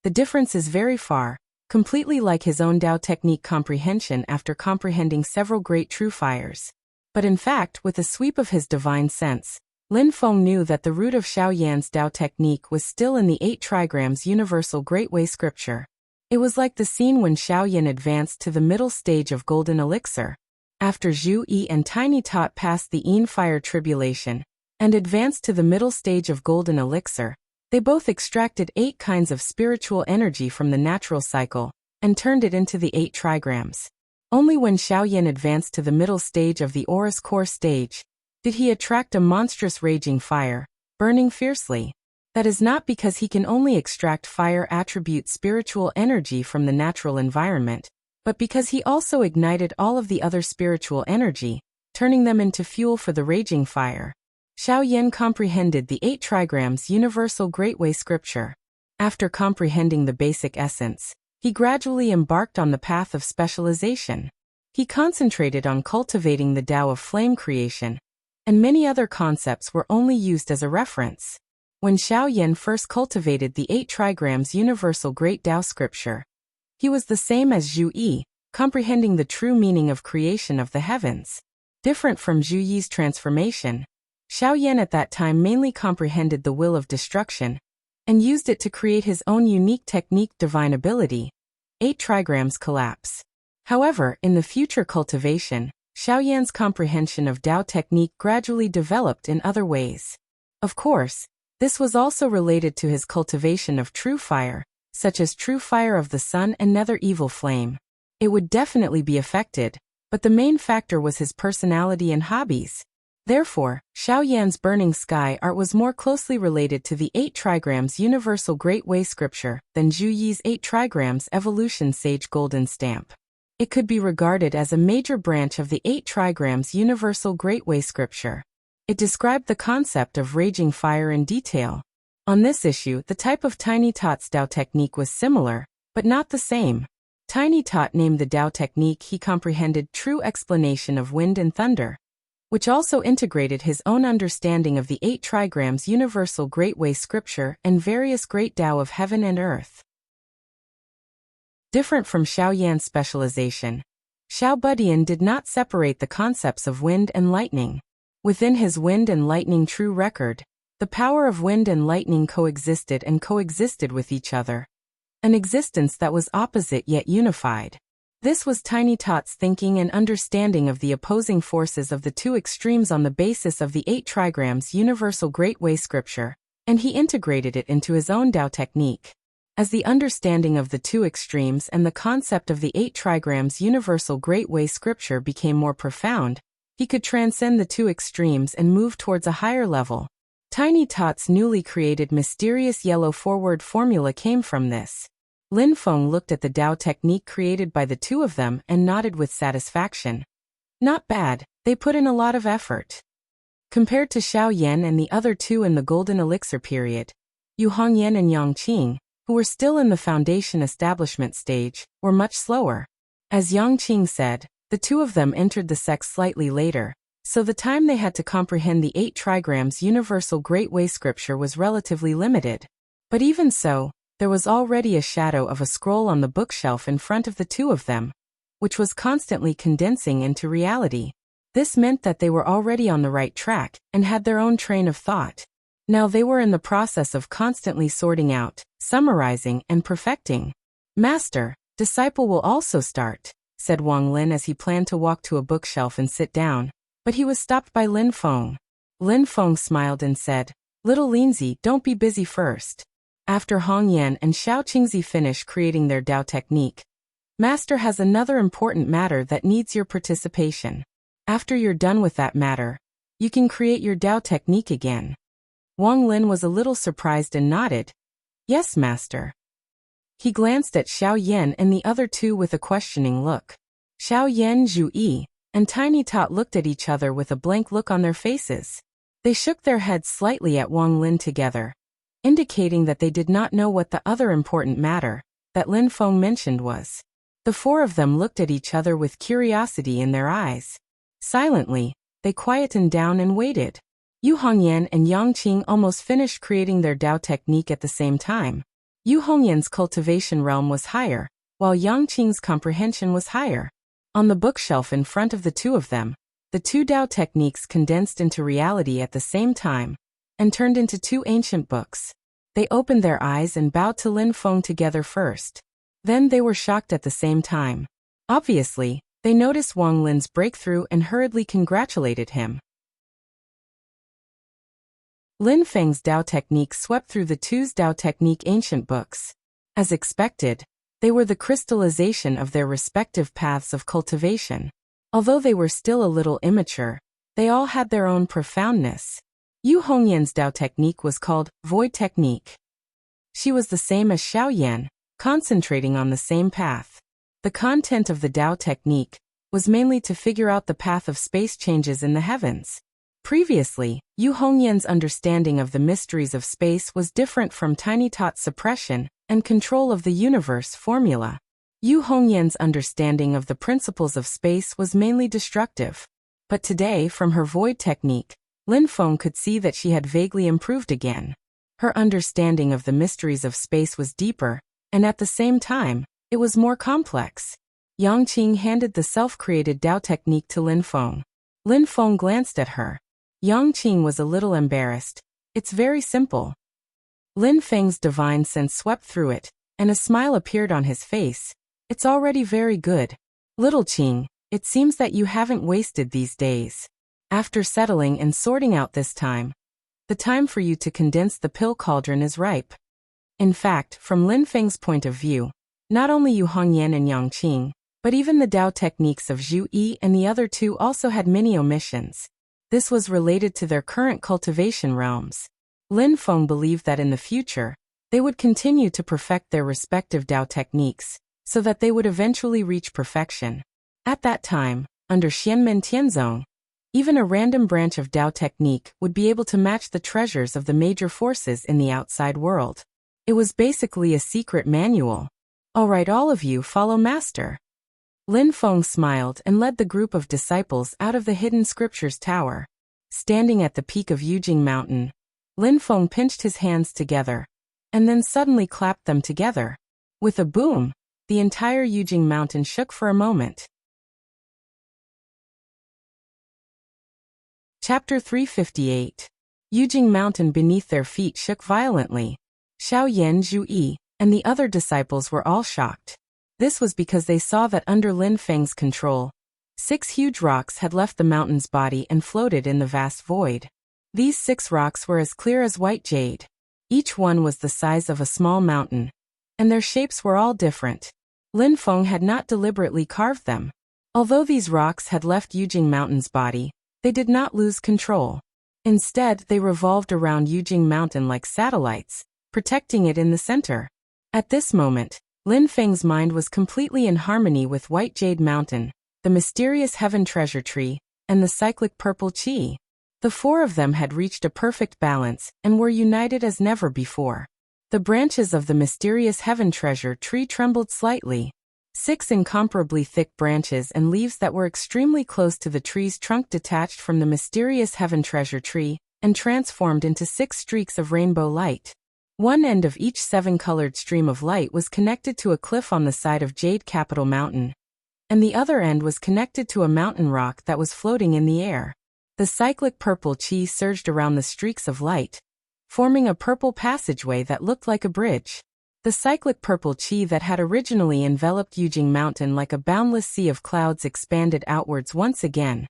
The difference is very far, completely like his own Tao technique comprehension after comprehending several great true fires. But in fact, with a sweep of his divine sense, Lin Feng knew that the root of Xiao Yan's Tao technique was still in the 8 trigrams Universal Great Way scripture. It was like the scene when Xiao Yan advanced to the middle stage of Golden Elixir. After Zhu Yi and Tiny Tot passed the Yin Fire Tribulation and advanced to the middle stage of Golden Elixir, they both extracted 8 kinds of spiritual energy from the natural cycle and turned it into the 8 trigrams. Only when Xiao Yan advanced to the middle stage of the Aurous Core stage did he attract a monstrous raging fire, burning fiercely. That is not because he can only extract fire attribute spiritual energy from the natural environment, but because he also ignited all of the other spiritual energy, turning them into fuel for the raging fire. Xiao Yan comprehended the 8 trigrams Universal Great Way scripture. After comprehending the basic essence, he gradually embarked on the path of specialization. He concentrated on cultivating the Tao of flame creation, and many other concepts were only used as a reference. When Xiao Yan first cultivated the 8 trigrams Universal Great Tao scripture, he was the same as Zhu Yi, comprehending the true meaning of creation of the heavens. Different from Zhu Yi's transformation, Xiao Yan at that time mainly comprehended the will of destruction and used it to create his own unique technique divine ability, 8 trigrams collapse. However, in the future cultivation, Xiao Yan's comprehension of Tao technique gradually developed in other ways. Of course, this was also related to his cultivation of true fire, such as true fire of the sun and nether evil flame. It would definitely be affected, but the main factor was his personality and hobbies. Therefore, Xiao Yan's Burning Sky Art was more closely related to the 8 trigrams Universal Great Way scripture than Zhu Yi's 8 trigrams Evolution Sage Golden Stamp. It could be regarded as a major branch of the 8 trigrams Universal Great Way scripture. It described the concept of raging fire in detail. On this issue, the type of Tiny Tot's Tao technique was similar, but not the same. Tiny Tot named the Tao technique he comprehended True Explanation of Wind and Thunder, which also integrated his own understanding of the 8 trigrams Universal Great Way scripture and various great Tao of heaven and earth. Different from Xiao Yan's specialization, Xiao Budian did not separate the concepts of wind and lightning. Within his wind and lightning true record, the power of wind and lightning coexisted with each other, an existence that was opposite yet unified. This was Tiny Tot's thinking and understanding of the opposing forces of the two extremes on the basis of the 8 trigrams Universal Great Way scripture, and he integrated it into his own Tao technique. As the understanding of the two extremes and the concept of the 8 trigrams universal Great Way scripture became more profound, he could transcend the two extremes and move towards a higher level. Tiny Tot's newly created mysterious yellow forward formula came from this. Lin Feng looked at the Tao technique created by the two of them and nodded with satisfaction. Not bad, they put in a lot of effort. Compared to Xiao Yan and the other two in the Golden Elixir period, Yu Hongyan and Yang Qing, who were still in the foundation establishment stage, were much slower. As Yang Qing said, the two of them entered the sect slightly later, so the time they had to comprehend the 8 trigrams universal Great Way scripture was relatively limited. But even so, there was already a shadow of a scroll on the bookshelf in front of the two of them, which was constantly condensing into reality. This meant that they were already on the right track and had their own train of thought. Now they were in the process of constantly sorting out, summarizing, and perfecting. Master, disciple will also start, said Wang Lin as he planned to walk to a bookshelf and sit down, but he was stopped by Lin Feng. Lin Feng smiled and said, Little Linzi, don't be busy first. After Hong Yan and Xiao Qingzi finish creating their Tao technique, Master has another important matter that needs your participation. After you're done with that matter, you can create your Tao technique again. Wang Lin was a little surprised and nodded. Yes, Master. He glanced at Xiao Yan and the other two with a questioning look. Xiao Yan, Zhu Yi, and Tiny Tot looked at each other with a blank look on their faces. They shook their heads slightly at Wang Lin together, indicating that they did not know what the other important matter that Lin Feng mentioned was. The four of them looked at each other with curiosity in their eyes. Silently, they quietened down and waited. Yu Hongyan and Yang Qing almost finished creating their Tao technique at the same time. Yu Hongyan's cultivation realm was higher, while Yang Qing's comprehension was higher. On the bookshelf in front of the two of them, the two Tao techniques condensed into reality at the same time and turned into 2 ancient books. They opened their eyes and bowed to Lin Feng together first. Then they were shocked at the same time. Obviously, they noticed Wang Lin's breakthrough and hurriedly congratulated him. Lin Feng's Tao technique swept through the two's Tao technique ancient books. As expected, they were the crystallization of their respective paths of cultivation. Although they were still a little immature, they all had their own profoundness. Yu Hongyan's Tao technique was called Void Technique. She was the same as Xiao Yan, concentrating on the same path. The content of the Tao technique was mainly to figure out the path of space changes in the heavens. Previously, Yu Hongyan's understanding of the mysteries of space was different from Tiny Tot's suppression and control of the universe formula. Yu Hongyan's understanding of the principles of space was mainly destructive. But today, from her void technique, Lin Feng could see that she had vaguely improved again. Her understanding of the mysteries of space was deeper, and at the same time, it was more complex. Yang Qing handed the self-created Tao technique to Lin Feng. Lin Feng glanced at her. Yang Qing was a little embarrassed. It's very simple. Lin Feng's divine sense swept through it, and a smile appeared on his face. It's already very good. Little Qing, it seems that you haven't wasted these days. After settling and sorting out this time, the time for you to condense the pill cauldron is ripe. In fact, from Lin Feng's point of view, not only Yu Hongyan and Yang Qing, but even the Tao techniques of Zhu Yi and the other two also had many omissions. This was related to their current cultivation realms. Lin Feng believed that in the future, they would continue to perfect their respective Tao techniques, so that they would eventually reach perfection. At that time, under Xianmen Tianzong, even a random branch of Tao technique would be able to match the treasures of the major forces in the outside world. It was basically a secret manual. Alright, all of you follow Master. Lin Feng smiled and led the group of disciples out of the hidden scriptures tower. Standing at the peak of Yujing Mountain, Lin Feng pinched his hands together, and then suddenly clapped them together. With a boom, the entire Yujing Mountain shook for a moment. Chapter 358. Yujing Mountain beneath their feet shook violently. Xiao Yan, Zhu Yi, and the other disciples were all shocked. This was because they saw that under Lin Feng's control, 6 huge rocks had left the mountain's body and floated in the vast void. These 6 rocks were as clear as white jade. Each one was the size of a small mountain, and their shapes were all different. Lin Feng had not deliberately carved them. Although these rocks had left Yujing Mountain's body, they did not lose control. Instead, they revolved around Yujing Mountain like satellites, protecting it in the center. At this moment, Lin Feng's mind was completely in harmony with White Jade Mountain, the mysterious Heaven Treasure Tree, and the cyclic Purple Qi. The four of them had reached a perfect balance and were united as never before. The branches of the mysterious Heaven Treasure Tree trembled slightly. 6 incomparably thick branches and leaves that were extremely close to the tree's trunk detached from the mysterious Heaven Treasure Tree and transformed into 6 streaks of rainbow light. One end of each 7-colored stream of light was connected to a cliff on the side of Jade Capital Mountain, and the other end was connected to a mountain rock that was floating in the air. The cyclic Purple Qi surged around the streaks of light, forming a purple passageway that looked like a bridge. The cyclic Purple Qi that had originally enveloped Yujing Mountain like a boundless sea of clouds expanded outwards once again,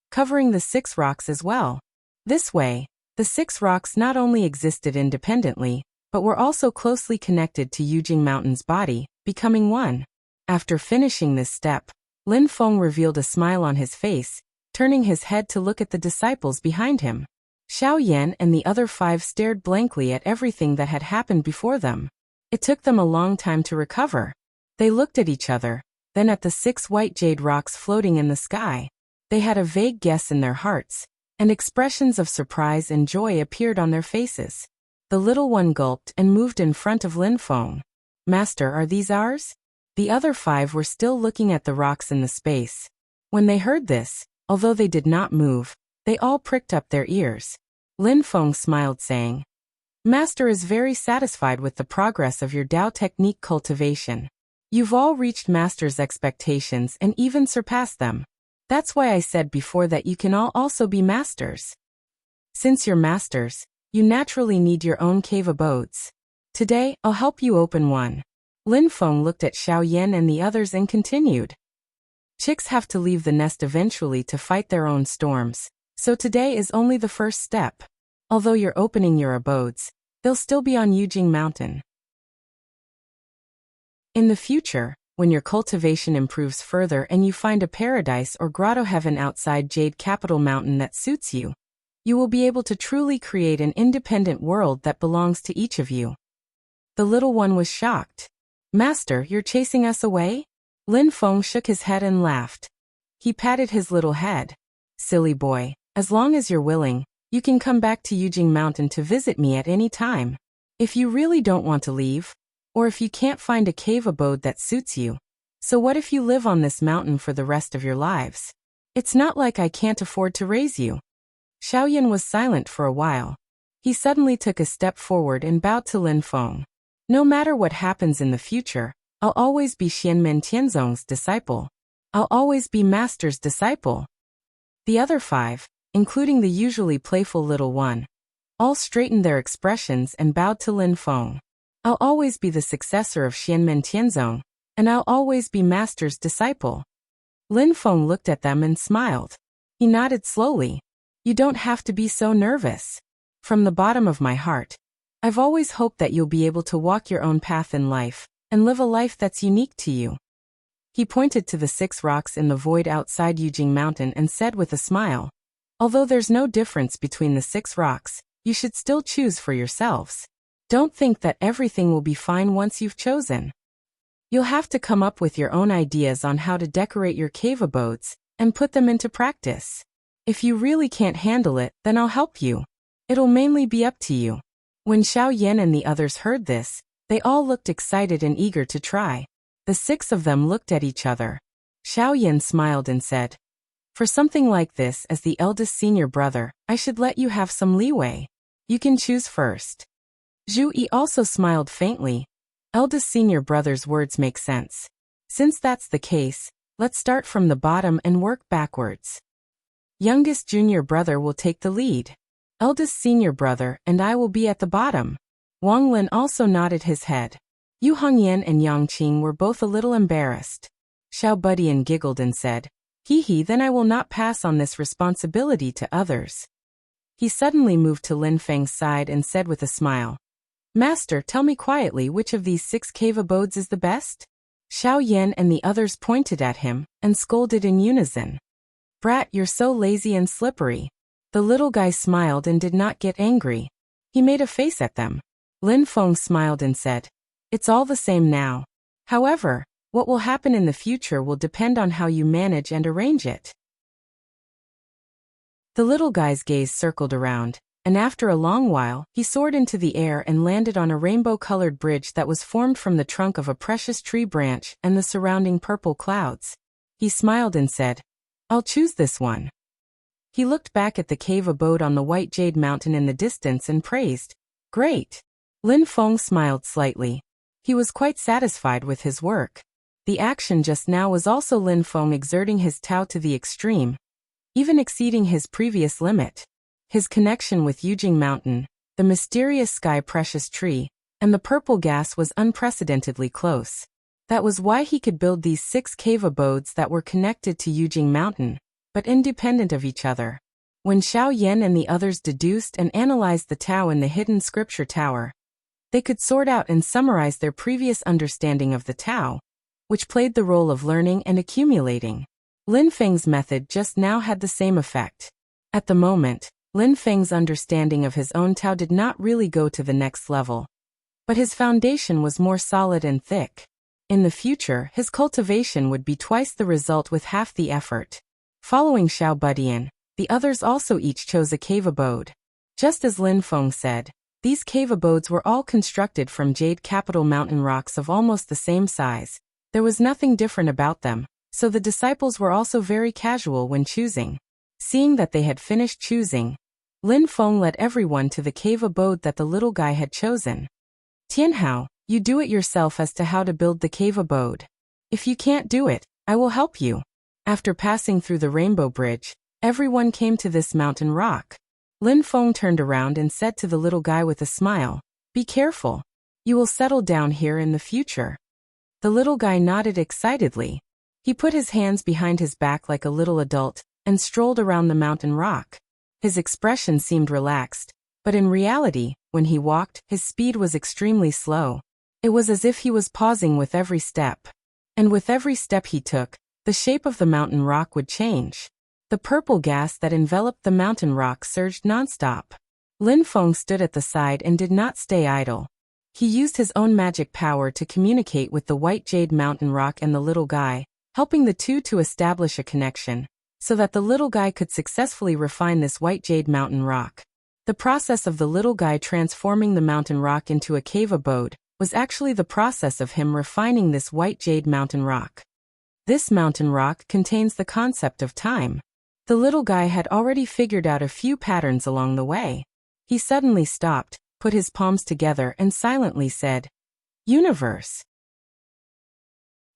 covering the 6 rocks as well. This way, the 6 rocks not only existed independently, but were also closely connected to Yujing Mountain's body, becoming one. After finishing this step, Lin Feng revealed a smile on his face, turning his head to look at the disciples behind him. Xiao Yan and the other 5 stared blankly at everything that had happened before them. It took them a long time to recover. They looked at each other, then at the 6 white jade rocks floating in the sky. They had a vague guess in their hearts, and expressions of surprise and joy appeared on their faces. The little one gulped and moved in front of Lin Feng. "Master, are these ours?" The other 5 were still looking at the rocks in the space. When they heard this, although they did not move, they all pricked up their ears. Lin Feng smiled, saying, "Master is very satisfied with the progress of your Dao technique cultivation. You've all reached Master's expectations and even surpassed them. That's why I said before that you can all also be masters. Since you're masters, you naturally need your own cave abodes. Today, I'll help you open one." Lin Feng looked at Xiao Yan and the others and continued. "Chicks have to leave the nest eventually to fight their own storms, so today is only the first step. Although you're opening your abodes, they'll still be on Yujing Mountain. In the future, when your cultivation improves further and you find a paradise or grotto heaven outside Jade Capital Mountain that suits you, you will be able to truly create an independent world that belongs to each of you." The little one was shocked. "Master, you're chasing us away?" Lin Feng shook his head and laughed. He patted his little head. "Silly boy, as long as you're willing, you can come back to Yujing Mountain to visit me at any time. If you really don't want to leave, or if you can't find a cave abode that suits you, so what if you live on this mountain for the rest of your lives? It's not like I can't afford to raise you." Xiao Yan was silent for a while. He suddenly took a step forward and bowed to Lin Feng. "No matter what happens in the future, I'll always be Xianmen Tianzong's disciple. I'll always be Master's disciple." The other 5, including the usually playful little one, all straightened their expressions and bowed to Lin Feng. "I'll always be the successor of Xianmen Tianzong, and I'll always be Master's disciple." Lin Feng looked at them and smiled. He nodded slowly. "You don't have to be so nervous. From the bottom of my heart, I've always hoped that you'll be able to walk your own path in life and live a life that's unique to you." He pointed to the 6 rocks in the void outside Yujing Mountain and said with a smile, "Although there's no difference between the 6 rocks, you should still choose for yourselves. Don't think that everything will be fine once you've chosen. You'll have to come up with your own ideas on how to decorate your cave abodes and put them into practice. If you really can't handle it, then I'll help you. It'll mainly be up to you." When Xiao Yan and the others heard this, they all looked excited and eager to try. The 6 of them looked at each other. Xiao Yan smiled and said, "For something like this, as the eldest senior brother, I should let you have some leeway. You can choose first." Zhu Yi also smiled faintly. Eldest senior brother's words make sense. Since that's the case, let's start from the bottom and work backwards. Youngest junior brother will take the lead. Eldest senior brother and I will be at the bottom. Wang Lin also nodded his head. Yu Hongyan and Yang Qing were both a little embarrassed. Xiao Budian giggled and said, "Hee, then I will not pass on this responsibility to others." He suddenly moved to Lin Feng's side and said with a smile, Master, tell me quietly which of these 6 cave abodes is the best? Xiao Yan and the others pointed at him and scolded in unison. Brat, you're so lazy and slippery. The little guy smiled and did not get angry. He made a face at them. Lin Feng smiled and said, it's all the same now. However, what will happen in the future will depend on how you manage and arrange it. The little guy's gaze circled around, and after a long while, he soared into the air and landed on a rainbow-colored bridge that was formed from the trunk of a precious tree branch and the surrounding purple clouds. He smiled and said, I'll choose this one. He looked back at the cave abode on the white jade mountain in the distance and praised, Great! Lin Feng smiled slightly. He was quite satisfied with his work. The action just now was also Lin Feng exerting his Tao to the extreme, even exceeding his previous limit. His connection with Yujing Mountain, the mysterious sky precious tree, and the purple gas was unprecedentedly close. That was why he could build these 6 cave abodes that were connected to Yujing Mountain, but independent of each other. When Xiao Yan and the others deduced and analyzed the Tao in the hidden scripture tower, they could sort out and summarize their previous understanding of the Tao, which played the role of learning and accumulating. Lin Feng's method just now had the same effect. At the moment, Lin Feng's understanding of his own Tao did not really go to the next level, but his foundation was more solid and thick. In the future, his cultivation would be twice the result with half the effort. Following Xiao Budian, the others also each chose a cave abode. Just as Lin Feng said, these cave abodes were all constructed from jade capital mountain rocks of almost the same size. There was nothing different about them, so the disciples were also very casual when choosing. Seeing that they had finished choosing, Lin Feng led everyone to the cave abode that the little guy had chosen. Tianhao, you do it yourself as to how to build the cave abode. If you can't do it, I will help you. After passing through the rainbow bridge, everyone came to this mountain rock. Lin Feng turned around and said to the little guy with a smile, Be careful. You will settle down here in the future. The little guy nodded excitedly. He put his hands behind his back like a little adult and strolled around the mountain rock. His expression seemed relaxed, but in reality, when he walked, his speed was extremely slow. It was as if he was pausing with every step. And with every step he took, the shape of the mountain rock would change. The purple gas that enveloped the mountain rock surged nonstop. Lin Feng stood at the side and did not stay idle. He used his own magic power to communicate with the white jade mountain rock and the little guy, helping the two to establish a connection, so that the little guy could successfully refine this white jade mountain rock. The process of the little guy transforming the mountain rock into a cave abode was actually the process of him refining this white jade mountain rock. This mountain rock contains the concept of time. The little guy had already figured out a few patterns along the way. He suddenly stopped, put his palms together and silently said, Universe.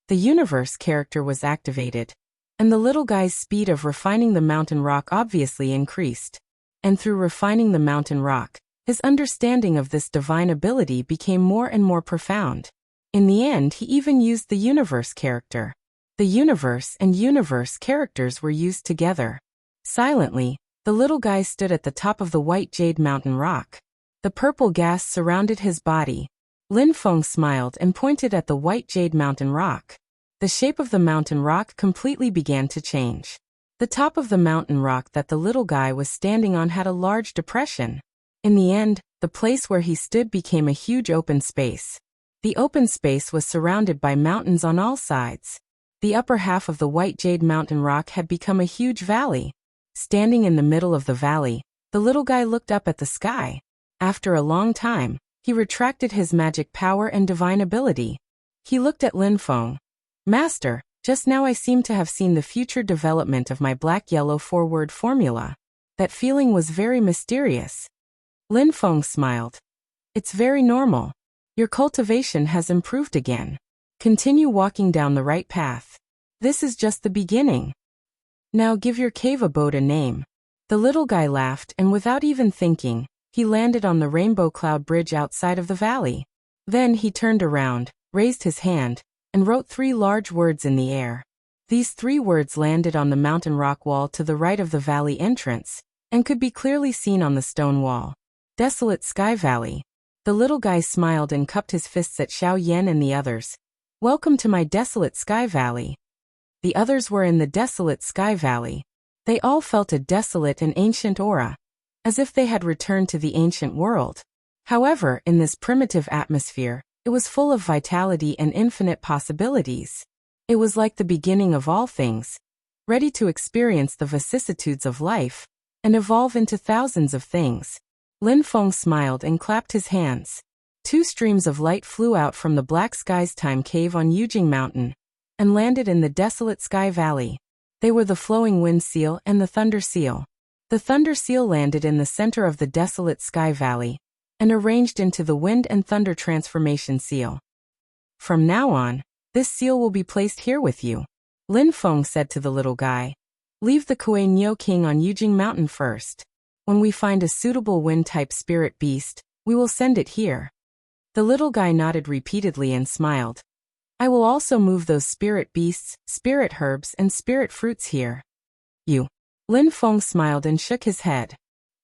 The universe character was activated, and the little guy's speed of refining the mountain rock obviously increased. And through refining the mountain rock, his understanding of this divine ability became more and more profound. In the end, he even used the universe character. The universe and universe characters were used together. Silently, the little guy stood at the top of the white jade mountain rock. The purple gas surrounded his body. Lin Feng smiled and pointed at the white jade mountain rock. The shape of the mountain rock completely began to change. The top of the mountain rock that the little guy was standing on had a large depression. In the end, the place where he stood became a huge open space. The open space was surrounded by mountains on all sides. The upper half of the white jade mountain rock had become a huge valley. Standing in the middle of the valley, the little guy looked up at the sky. After a long time, he retracted his magic power and divine ability. He looked at Lin Feng. Master, just now I seem to have seen the future development of my black-yellow four-word formula. That feeling was very mysterious. Lin Feng smiled. It's very normal. Your cultivation has improved again. Continue walking down the right path. This is just the beginning. Now give your cave abode a name. The little guy laughed and without even thinking, he landed on the rainbow cloud bridge outside of the valley. Then he turned around, raised his hand, and wrote 3 large words in the air. These 3 words landed on the mountain rock wall to the right of the valley entrance, and could be clearly seen on the stone wall. Desolate Sky Valley. The little guy smiled and cupped his fists at Xiao Yan and the others. Welcome to my desolate sky valley. The others were in the desolate sky valley. They all felt a desolate and ancient aura, as if they had returned to the ancient world. However, in this primitive atmosphere, it was full of vitality and infinite possibilities. It was like the beginning of all things, ready to experience the vicissitudes of life and evolve into thousands of things. Lin Feng smiled and clapped his hands. 2 streams of light flew out from the Black Sky's Time Cave on Yujing Mountain and landed in the desolate sky valley. They were the Flowing Wind Seal and the Thunder Seal. The Thunder Seal landed in the center of the desolate sky valley and arranged into the Wind and Thunder Transformation Seal. From now on, this seal will be placed here with you, Lin Feng said to the little guy. Leave the Kuei Nyo King on Yujing Mountain first. When we find a suitable wind-type spirit beast, we will send it here. The little guy nodded repeatedly and smiled. I will also move those spirit beasts, spirit herbs, and spirit fruits here. You. Lin Feng smiled and shook his head.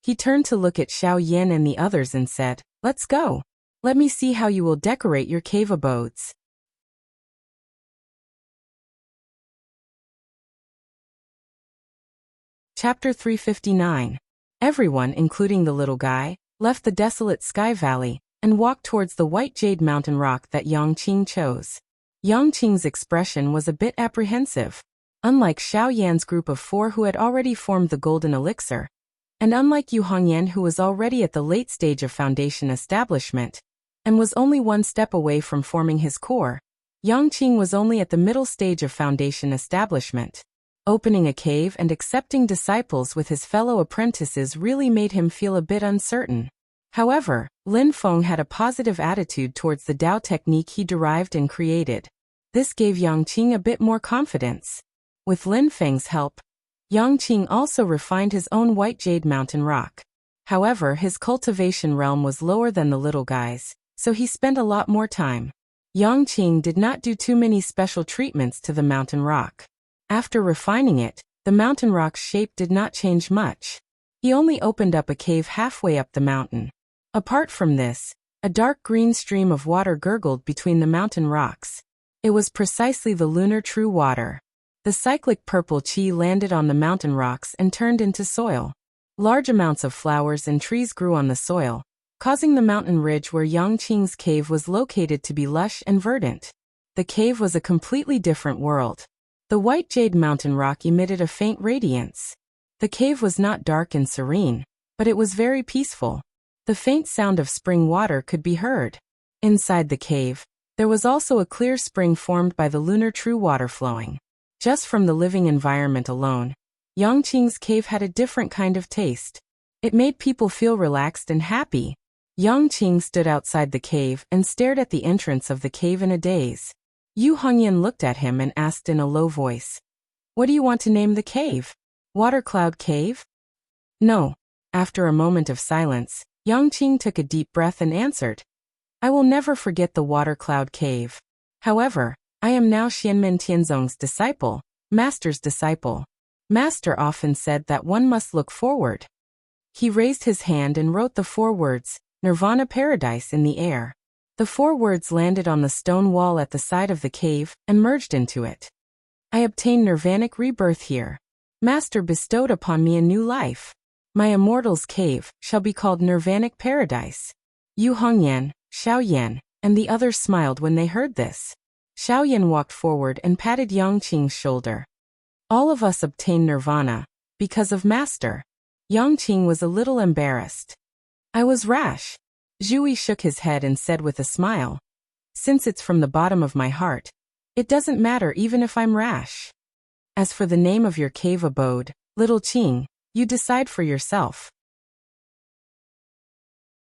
He turned to look at Xiao Yan and the others and said, Let's go. Let me see how you will decorate your cave abodes. Chapter 359. Everyone, including the little guy, left the desolate sky valley and walked towards the white jade mountain rock that Yang Qing chose. Yang Qing's expression was a bit apprehensive. Unlike Xiao Yan's group of 4 who had already formed the golden elixir, and unlike Yu Hongyan who was already at the late stage of foundation establishment, and was only 1 step away from forming his core, Yang Qing was only at the middle stage of foundation establishment. Opening a cave and accepting disciples with his fellow apprentices really made him feel a bit uncertain. However, Lin Feng had a positive attitude towards the Dao technique he derived and created. This gave Yang Qing a bit more confidence. With Lin Feng's help, Yang Qing also refined his own white jade mountain rock. However, his cultivation realm was lower than the little guy's, so he spent a lot more time. Yang Qing did not do too many special treatments to the mountain rock. After refining it, the mountain rock's shape did not change much. He only opened up a cave halfway up the mountain. Apart from this, a dark green stream of water gurgled between the mountain rocks. It was precisely the lunar true water. The cyclic purple qi landed on the mountain rocks and turned into soil. Large amounts of flowers and trees grew on the soil, causing the mountain ridge where Yang Qing's cave was located to be lush and verdant. The cave was a completely different world. The white jade mountain rock emitted a faint radiance. The cave was not dark and serene, but it was very peaceful. The faint sound of spring water could be heard. Inside the cave, there was also a clear spring formed by the lunar true water flowing. Just from the living environment alone, Yang Qing's cave had a different kind of taste. It made people feel relaxed and happy. Yang Qing stood outside the cave and stared at the entrance of the cave in a daze. Yu Hongyan looked at him and asked in a low voice, What do you want to name the cave? Water Cloud Cave? No. After a moment of silence, Yang Qing took a deep breath and answered, I will never forget the Water Cloud Cave. However, I am now Xianmen Tianzong's disciple, Master's disciple. Master often said that one must look forward. He raised his hand and wrote the 4 words, Nirvana Paradise, in the air. The 4 words landed on the stone wall at the side of the cave and merged into it. I obtained nirvanic rebirth here. Master bestowed upon me a new life. My immortal's cave shall be called Nirvanic Paradise. Yu Hongyan, Xiao Yan, and the others smiled when they heard this. Xiao Yan walked forward and patted Yang Qing's shoulder. All of us obtained nirvana, because of Master. Yang Qing was a little embarrassed. I was rash. Zhui shook his head and said with a smile, Since it's from the bottom of my heart, it doesn't matter even if I'm rash. As for the name of your cave abode, little Qing, you decide for yourself.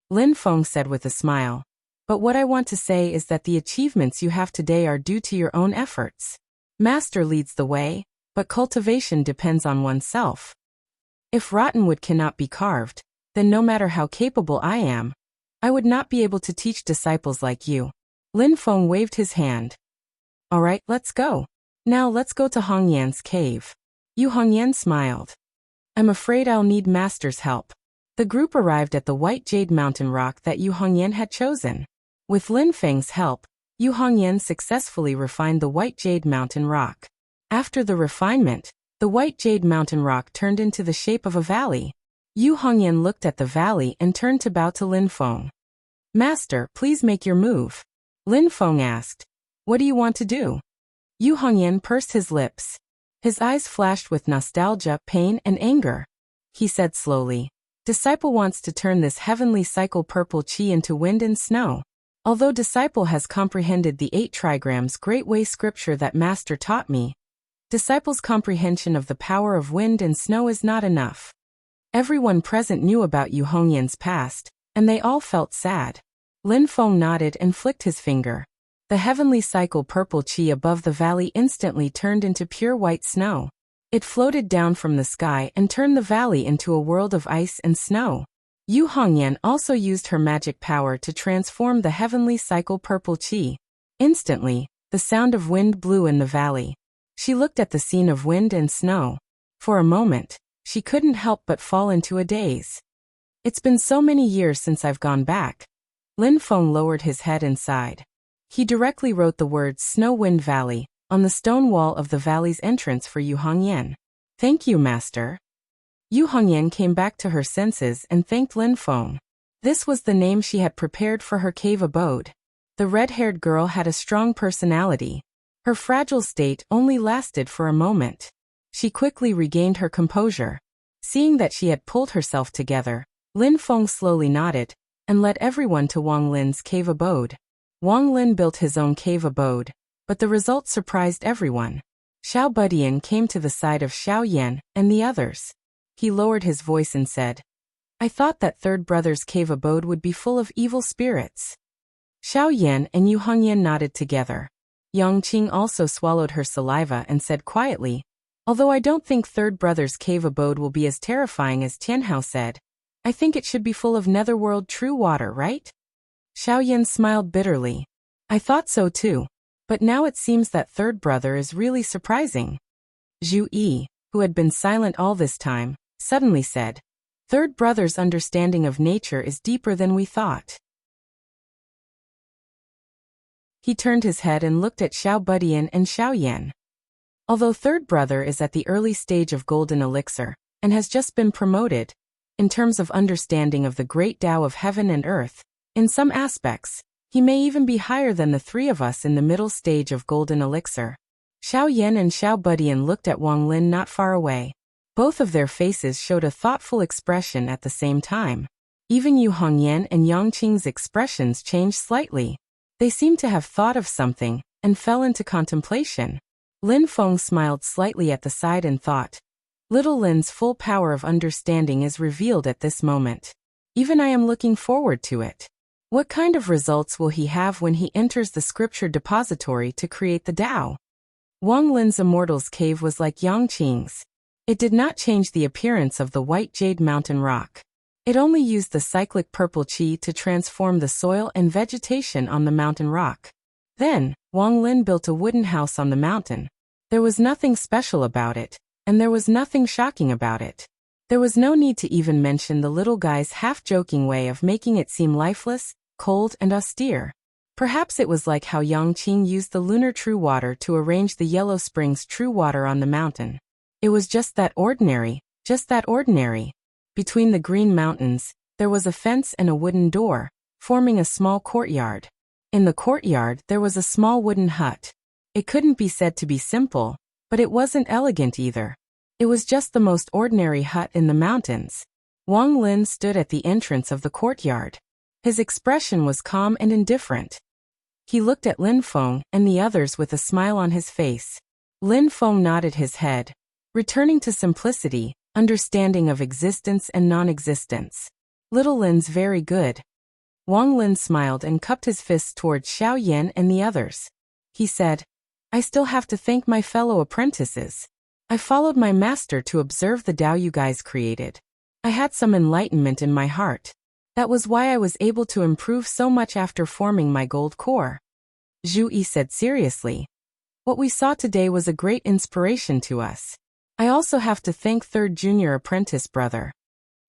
Lin Feng said with a smile, But what I want to say is that the achievements you have today are due to your own efforts. Master leads the way, but cultivation depends on oneself. If rottenwood cannot be carved, then no matter how capable I am, I would not be able to teach disciples like you. Lin Feng waved his hand. All right, let's go. Now let's go to Hongyan's cave. Yu Hongyan smiled. I'm afraid I'll need Master's help. The group arrived at the white jade mountain rock that Yu Hongyan had chosen. With Lin Feng's help, Yu Hongyan successfully refined the white jade mountain rock. After the refinement, the white jade mountain rock turned into the shape of a valley. Yu Hongyan looked at the valley and turned to bow to Lin Feng. "Master, please make your move." Lin Feng asked. "What do you want to do?" Yu Hongyan pursed his lips. His eyes flashed with nostalgia, pain, and anger. He said slowly, "Disciple wants to turn this heavenly cycle purple qi into wind and snow. Although Disciple has comprehended the 8 trigrams Great Way scripture that Master taught me, Disciple's comprehension of the power of wind and snow is not enough." Everyone present knew about Yu Hongyan's past, and they all felt sad. Lin Feng nodded and flicked his finger. The heavenly cycle purple qi above the valley instantly turned into pure white snow. It floated down from the sky and turned the valley into a world of ice and snow. Yu Hongyan also used her magic power to transform the heavenly cycle purple qi. Instantly, the sound of wind blew in the valley. She looked at the scene of wind and snow. For a moment, she couldn't help but fall into a daze. "It's been so many years since I've gone back." Lin Feng lowered his head and sighed. He directly wrote the words Snow Wind Valley on the stone wall of the valley's entrance for Yu Hongyan. "Thank you, Master." Yu Hongyan came back to her senses and thanked Lin Feng. This was the name she had prepared for her cave abode. The red-haired girl had a strong personality. Her fragile state only lasted for a moment. She quickly regained her composure. Seeing that she had pulled herself together, Lin Feng slowly nodded and led everyone to Wang Lin's cave abode. Wang Lin built his own cave abode, but the result surprised everyone. Xiao Budian came to the side of Xiao Yan and the others. He lowered his voice and said, "I thought that third brother's cave abode would be full of evil spirits." Xiao Yan and Yu Hongyan nodded together. Yang Qing also swallowed her saliva and said quietly, "Although I don't think third brother's cave abode will be as terrifying as Tianhao said, I think it should be full of netherworld true water, right?" Xiao Yan smiled bitterly. "I thought so too. But now it seems that third brother is really surprising." Zhu Yi, who had been silent all this time, suddenly said, "Third brother's understanding of nature is deeper than we thought." He turned his head and looked at Xiao Budian and Xiao Yan. Although third brother is at the early stage of golden elixir, and has just been promoted, in terms of understanding of the great Tao of heaven and earth, in some aspects, he may even be higher than the 3 of us in the middle stage of golden elixir. Xiao Yan and Xiao Budian looked at Wang Lin not far away. Both of their faces showed a thoughtful expression at the same time. Even Yu Hongyan and Yang Qing's expressions changed slightly. They seemed to have thought of something, and fell into contemplation. Lin Feng smiled slightly at the side and thought, "Little Lin's full power of understanding is revealed at this moment. Even I am looking forward to it. What kind of results will he have when he enters the scripture depository to create the Tao?" Wang Lin's immortal's cave was like Yang Qing's. It did not change the appearance of the white jade mountain rock. It only used the cyclic purple qi to transform the soil and vegetation on the mountain rock. Then, Wang Lin built a wooden house on the mountain. There was nothing special about it, and there was nothing shocking about it. There was no need to even mention the little guy's half-joking way of making it seem lifeless, cold, and austere. Perhaps it was like how Yang Qing used the lunar true water to arrange the Yellow Springs true water on the mountain. It was just that ordinary, just that ordinary. Between the green mountains, there was a fence and a wooden door, forming a small courtyard. In the courtyard there was a small wooden hut. It couldn't be said to be simple, but it wasn't elegant either. It was just the most ordinary hut in the mountains. Wang Lin stood at the entrance of the courtyard. His expression was calm and indifferent. He looked at Lin Feng and the others with a smile on his face. Lin Feng nodded his head, returning to simplicity, understanding of existence and non-existence. Little Lin's very good. Wang Lin smiled and cupped his fists towards Xiao Yan and the others. He said, "I still have to thank my fellow apprentices. I followed my master to observe the Tao you guys created. I had some enlightenment in my heart. That was why I was able to improve so much after forming my gold core." Zhu Yi said seriously, "What we saw today was a great inspiration to us. I also have to thank third junior apprentice brother."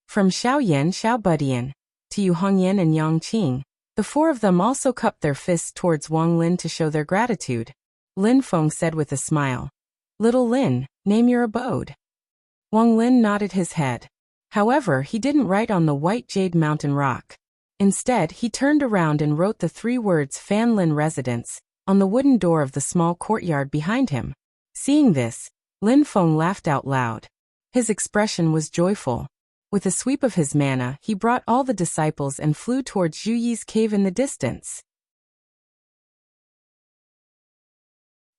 From Xiao Yan, Xiao Budian, to Yu Hongyan and Yang Qing, the four of them also cupped their fists towards Wang Lin to show their gratitude. Lin Feng said with a smile, "Little Lin, name your abode." Wang Lin nodded his head. However, he didn't write on the white jade mountain rock. Instead, he turned around and wrote the 3 words Fan Lin Residence on the wooden door of the small courtyard behind him. Seeing this, Lin Feng laughed out loud. His expression was joyful. With a sweep of his mana, he brought all the disciples and flew towards Zhu Yi's cave in the distance.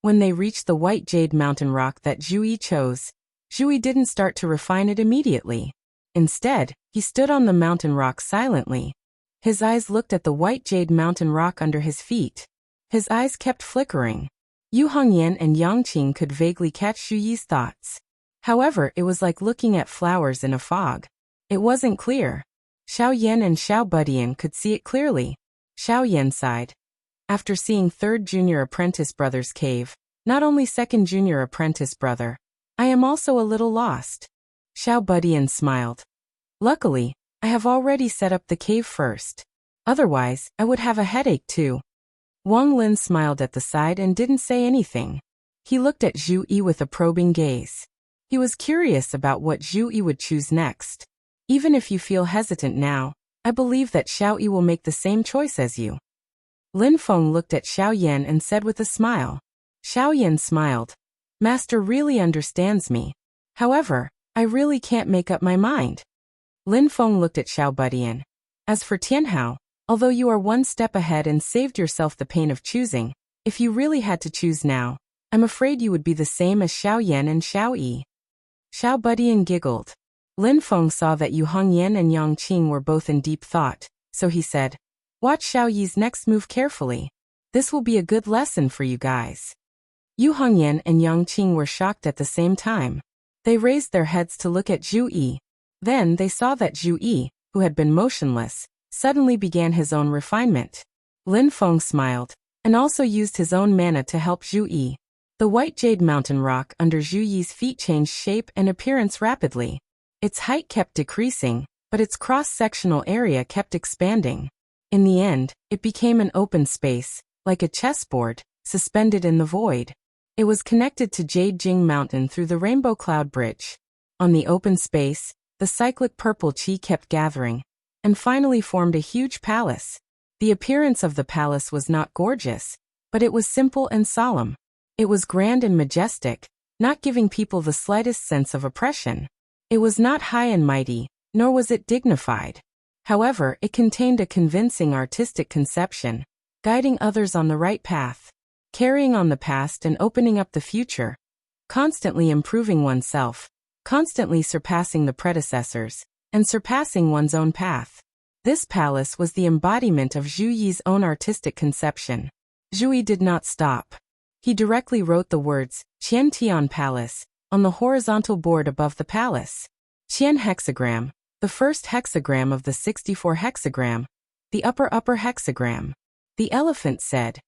When they reached the white jade mountain rock that Zhu Yi chose, Zhu Yi didn't start to refine it immediately. Instead, he stood on the mountain rock silently. His eyes looked at the white jade mountain rock under his feet. His eyes kept flickering. Yu Hongyan and Yang Qing could vaguely catch Zhu Yi's thoughts. However, it was like looking at flowers in a fog. It wasn't clear. Xiao Yan and Xiao Budian could see it clearly. Xiao Yan sighed. After seeing 3rd junior apprentice brother's cave, not only 2nd junior apprentice brother, I am also a little lost. Xiao Budian smiled. Luckily, I have already set up the cave first. Otherwise, I would have a headache too. Wang Lin smiled at the side and didn't say anything. He looked at Zhu Yi with a probing gaze. He was curious about what Zhu Yi would choose next. Even if you feel hesitant now, I believe that Xiao Yi will make the same choice as you. Lin Feng looked at Xiao Yan and said with a smile. Xiao Yan smiled. Master really understands me. However, I really can't make up my mind. Lin Feng looked at Xiao Budian. As for Tianhao, although you are 1 step ahead and saved yourself the pain of choosing, if you really had to choose now, I'm afraid you would be the same as Xiao Yan and Xiao Yi. Xiao Budian giggled. Lin Feng saw that Yu Hongyan and Yang Qing were both in deep thought, so he said, "Watch Xiao Yi's next move carefully. This will be a good lesson for you guys." Yu Hongyan and Yang Qing were shocked at the same time. They raised their heads to look at Zhu Yi. Then they saw that Zhu Yi, who had been motionless, suddenly began his own refinement. Lin Feng smiled, and also used his own mana to help Zhu Yi. The white jade mountain rock under Zhu Yi's feet changed shape and appearance rapidly. Its height kept decreasing, but its cross-sectional area kept expanding. In the end, it became an open space, like a chessboard, suspended in the void. It was connected to Jade Jing Mountain through the Rainbow Cloud Bridge. On the open space, the cyclic purple qi kept gathering, and finally formed a huge palace. The appearance of the palace was not gorgeous, but it was simple and solemn. It was grand and majestic, not giving people the slightest sense of oppression. It was not high and mighty, nor was it dignified. However, it contained a convincing artistic conception, guiding others on the right path, carrying on the past and opening up the future, constantly improving oneself, constantly surpassing the predecessors, and surpassing one's own path. This palace was the embodiment of Zhu Yi's own artistic conception. Zhu Yi did not stop. He directly wrote the words, Qian Tian Palace, on the horizontal board above the palace. Qian hexagram, the first hexagram of the 64 hexagram, the upper hexagram. The elephant said,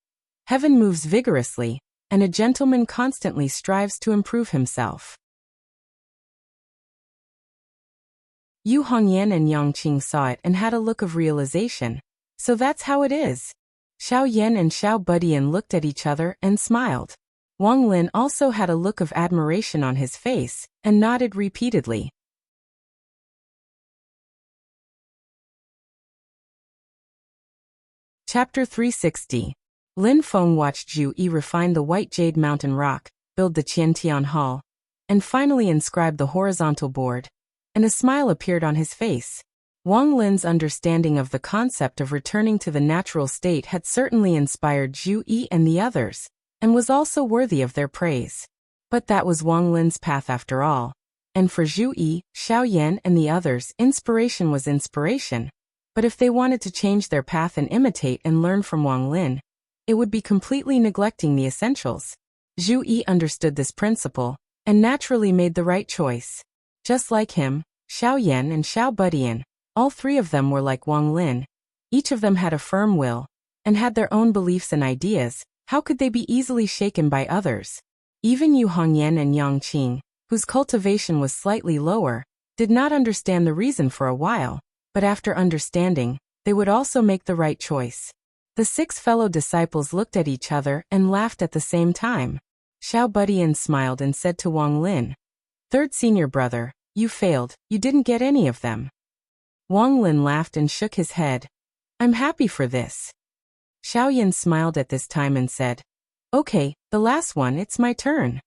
"Heaven moves vigorously, and a gentleman constantly strives to improve himself." Yu Hongyan and Yang Qing saw it and had a look of realization. So that's how it is. Xiao Yan and Xiao Budian looked at each other and smiled. Wang Lin also had a look of admiration on his face, and nodded repeatedly. Chapter 360. Lin Feng watched Zhu Yi refine the white jade mountain rock, build the Qiantian Hall, and finally inscribe the horizontal board, and a smile appeared on his face. Wang Lin's understanding of the concept of returning to the natural state had certainly inspired Zhu Yi and the others, and was also worthy of their praise. But that was Wang Lin's path after all. And for Zhu Yi, Xiao Yan and the others, inspiration was inspiration. But if they wanted to change their path and imitate and learn from Wang Lin, it would be completely neglecting the essentials. Zhu Yi understood this principle, and naturally made the right choice. Just like him, Xiao Yan and Xiao Budian, all 3 of them were like Wang Lin. Each of them had a firm will, and had their own beliefs and ideas. How could they be easily shaken by others? Even Yu Hongyan and Yang Qing, whose cultivation was slightly lower, did not understand the reason for a while, but after understanding, they would also make the right choice. The 6 fellow disciples looked at each other and laughed at the same time. Xiao Budian smiled and said to Wang Lin, "Third senior brother, you failed, you didn't get any of them." Wang Lin laughed and shook his head. "I'm happy for this." Xiao Yan smiled at this time and said, "Okay, the last one, it's my turn."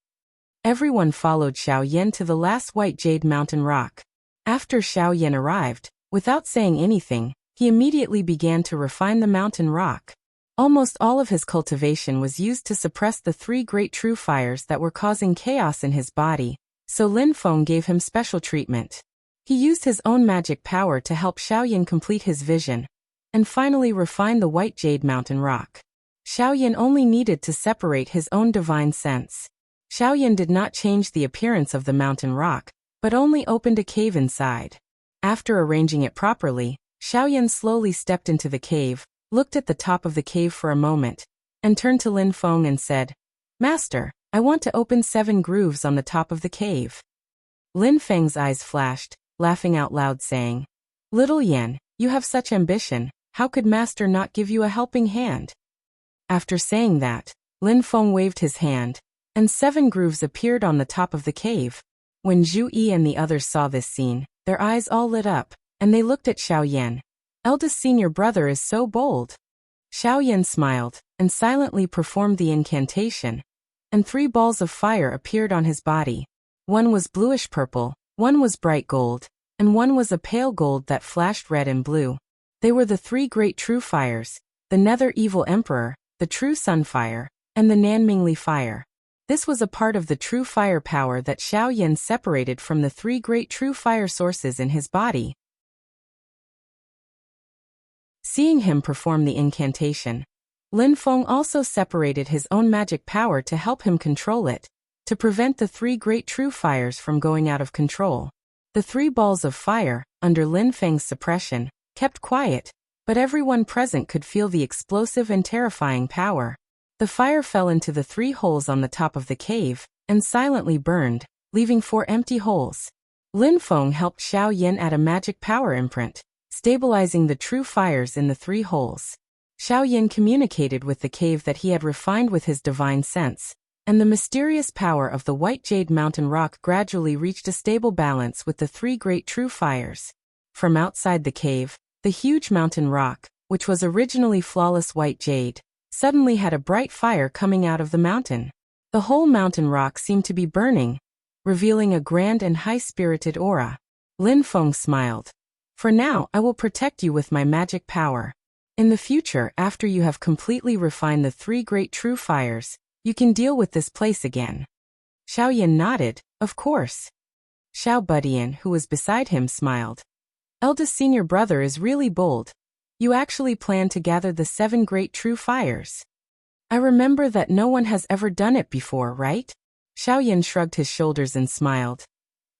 Everyone followed Xiao Yan to the last white jade mountain rock. After Xiao Yan arrived, without saying anything, he immediately began to refine the mountain rock. Almost all of his cultivation was used to suppress the 3 great true fires that were causing chaos in his body, so Lin Feng gave him special treatment. He used his own magic power to help Xiao Yan complete his vision, and finally refine the white jade mountain rock. Xiao Yan only needed to separate his own divine sense. Xiao Yan did not change the appearance of the mountain rock, but only opened a cave inside. After arranging it properly, Xiao Yan slowly stepped into the cave, looked at the top of the cave for a moment, and turned to Lin Feng and said, "Master, I want to open 7 grooves on the top of the cave." Lin Feng's eyes flashed, laughing out loud saying, "Little Yan, you have such ambition, how could Master not give you a helping hand?" After saying that, Lin Feng waved his hand, and 7 grooves appeared on the top of the cave. When Zhu Yi and the others saw this scene, their eyes all lit up, and they looked at Xiao Yan. Eldest senior brother is so bold. Xiao Yan smiled, and silently performed the incantation, and 3 balls of fire appeared on his body. One was bluish-purple, one was bright gold, and one was a pale gold that flashed red and blue. They were the 3 great true fires, the Nether Evil Emperor, the True Sunfire, and the Nanmingli Fire. This was a part of the true fire power that Xiao Yan separated from the 3 great true fire sources in his body. Seeing him perform the incantation, Lin Feng also separated his own magic power to help him control it, to prevent the 3 great true fires from going out of control. The 3 balls of fire, under Lin Feng's suppression, kept quiet, but everyone present could feel the explosive and terrifying power. The fire fell into the 3 holes on the top of the cave, and silently burned, leaving 4 empty holes. Lin Feng helped Xiao Yan add a magic power imprint, stabilizing the true fires in the 3 holes. Xiao Yan communicated with the cave that he had refined with his divine sense, and the mysterious power of the white jade mountain rock gradually reached a stable balance with the 3 great true fires. From outside the cave, the huge mountain rock, which was originally flawless white jade, suddenly had a bright fire coming out of the mountain. The whole mountain rock seemed to be burning, revealing a grand and high-spirited aura. Lin Feng smiled. "For now, I will protect you with my magic power. In the future, after you have completely refined the 3 great true fires, you can deal with this place again." Xiao Yan nodded, "Of course." Xiao Budian, who was beside him, smiled. "Eldest senior brother is really bold. You actually plan to gather the 7 great true fires. I remember that no one has ever done it before, right?" Xiao Yan shrugged his shoulders and smiled.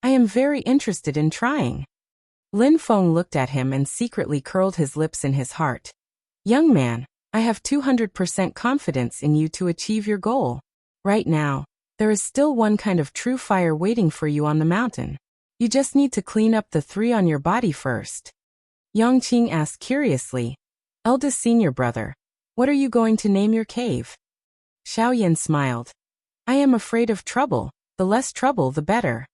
"I am very interested in trying." Lin Feng looked at him and secretly curled his lips in his heart. "Young man, I have 200% confidence in you to achieve your goal. Right now, there is still one kind of true fire waiting for you on the mountain. You just need to clean up the 3 on your body first." Yongqing asked curiously, "Eldest senior brother, what are you going to name your cave?" Xiao Yan smiled. "I am afraid of trouble, the less trouble the better."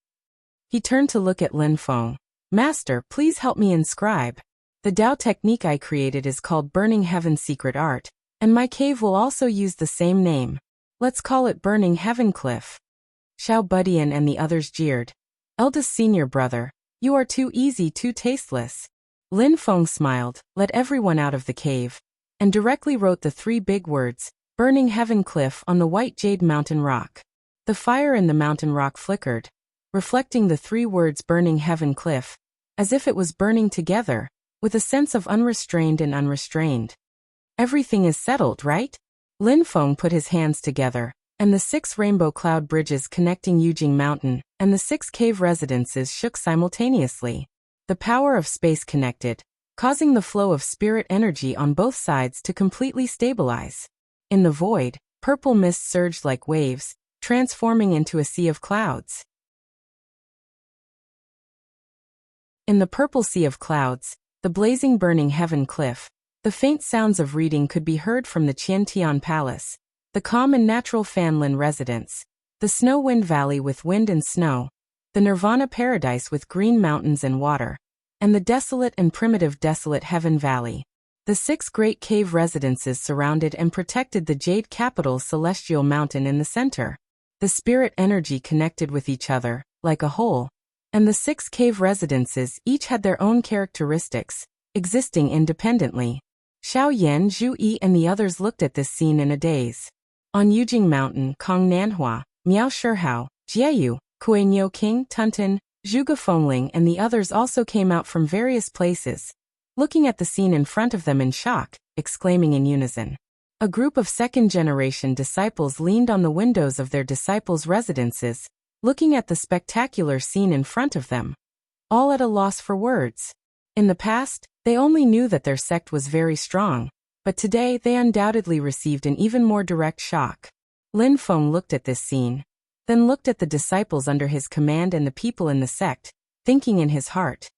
He turned to look at Lin Feng. "Master, please help me inscribe. The Dao technique I created is called Burning Heaven's Secret Art, and my cave will also use the same name. Let's call it Burning Heaven Cliff." Xiao Budian and the others jeered. "Eldest senior brother, you are too easy, too tasteless." Lin Feng smiled, let everyone out of the cave, and directly wrote the 3 big words, Burning Heaven Cliff, on the white jade mountain rock. The fire in the mountain rock flickered, reflecting the 3 words Burning Heaven Cliff, as if it was burning together, with a sense of unrestrained and unrestrained. "Everything is settled, right?" Lin Feng put his hands together, and the 6 rainbow cloud bridges connecting Yujing Mountain and the 6 cave residences shook simultaneously. The power of space connected, causing the flow of spirit energy on both sides to completely stabilize. In the void, purple mist surged like waves, transforming into a sea of clouds. In the purple sea of clouds, the blazing burning heaven cliff, the faint sounds of reading could be heard from the Qiantian Palace, the calm and natural Fanlin residence, the snow-wind valley with wind and snow, the Nirvana paradise with green mountains and water, and the desolate and primitive desolate heaven valley. The 6 great cave residences surrounded and protected the jade capital's celestial mountain in the center. The spirit energy connected with each other, like a whole, and the 6 cave residences each had their own characteristics, existing independently. Xiao Yan, Zhu Yi and the others looked at this scene in a daze. On Yujing Mountain, Kong Nanhua, Miao Shihao, Jieyu, Kui Niu King, Tunten, Zhuge Fengling and the others also came out from various places, looking at the scene in front of them in shock, exclaiming in unison. A group of second-generation disciples leaned on the windows of their disciples' residences, looking at the spectacular scene in front of them, all at a loss for words. In the past, they only knew that their sect was very strong, but today they undoubtedly received an even more direct shock. Lin Feng looked at this scene, then looked at the disciples under his command and the people in the sect, thinking in his heart,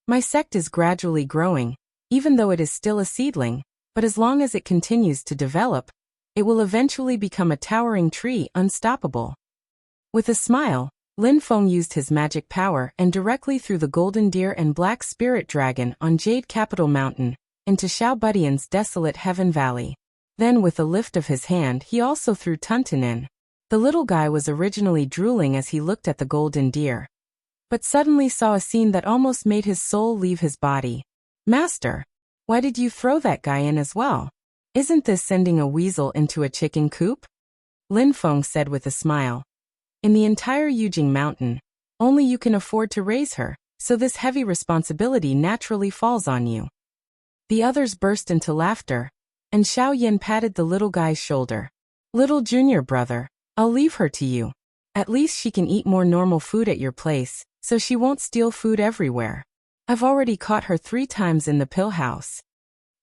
"My sect is gradually growing, even though it is still a seedling, but as long as it continues to develop, it will eventually become a towering tree, unstoppable." With a smile, Lin Feng used his magic power and directly threw the golden deer and black spirit dragon on Jade Capital Mountain into Xiao Budian's desolate heaven valley. Then with a lift of his hand he also threw Tunten in. The little guy was originally drooling as he looked at the golden deer, but suddenly saw a scene that almost made his soul leave his body. "Master, why did you throw that guy in as well? Isn't this sending a weasel into a chicken coop?" Lin Feng said with a smile. "In the entire Yujing Mountain, only you can afford to raise her, so this heavy responsibility naturally falls on you." The others burst into laughter, and Xiao Yan patted the little guy's shoulder. "Little junior brother, I'll leave her to you. At least she can eat more normal food at your place, so she won't steal food everywhere. I've already caught her 3 times in the pill house."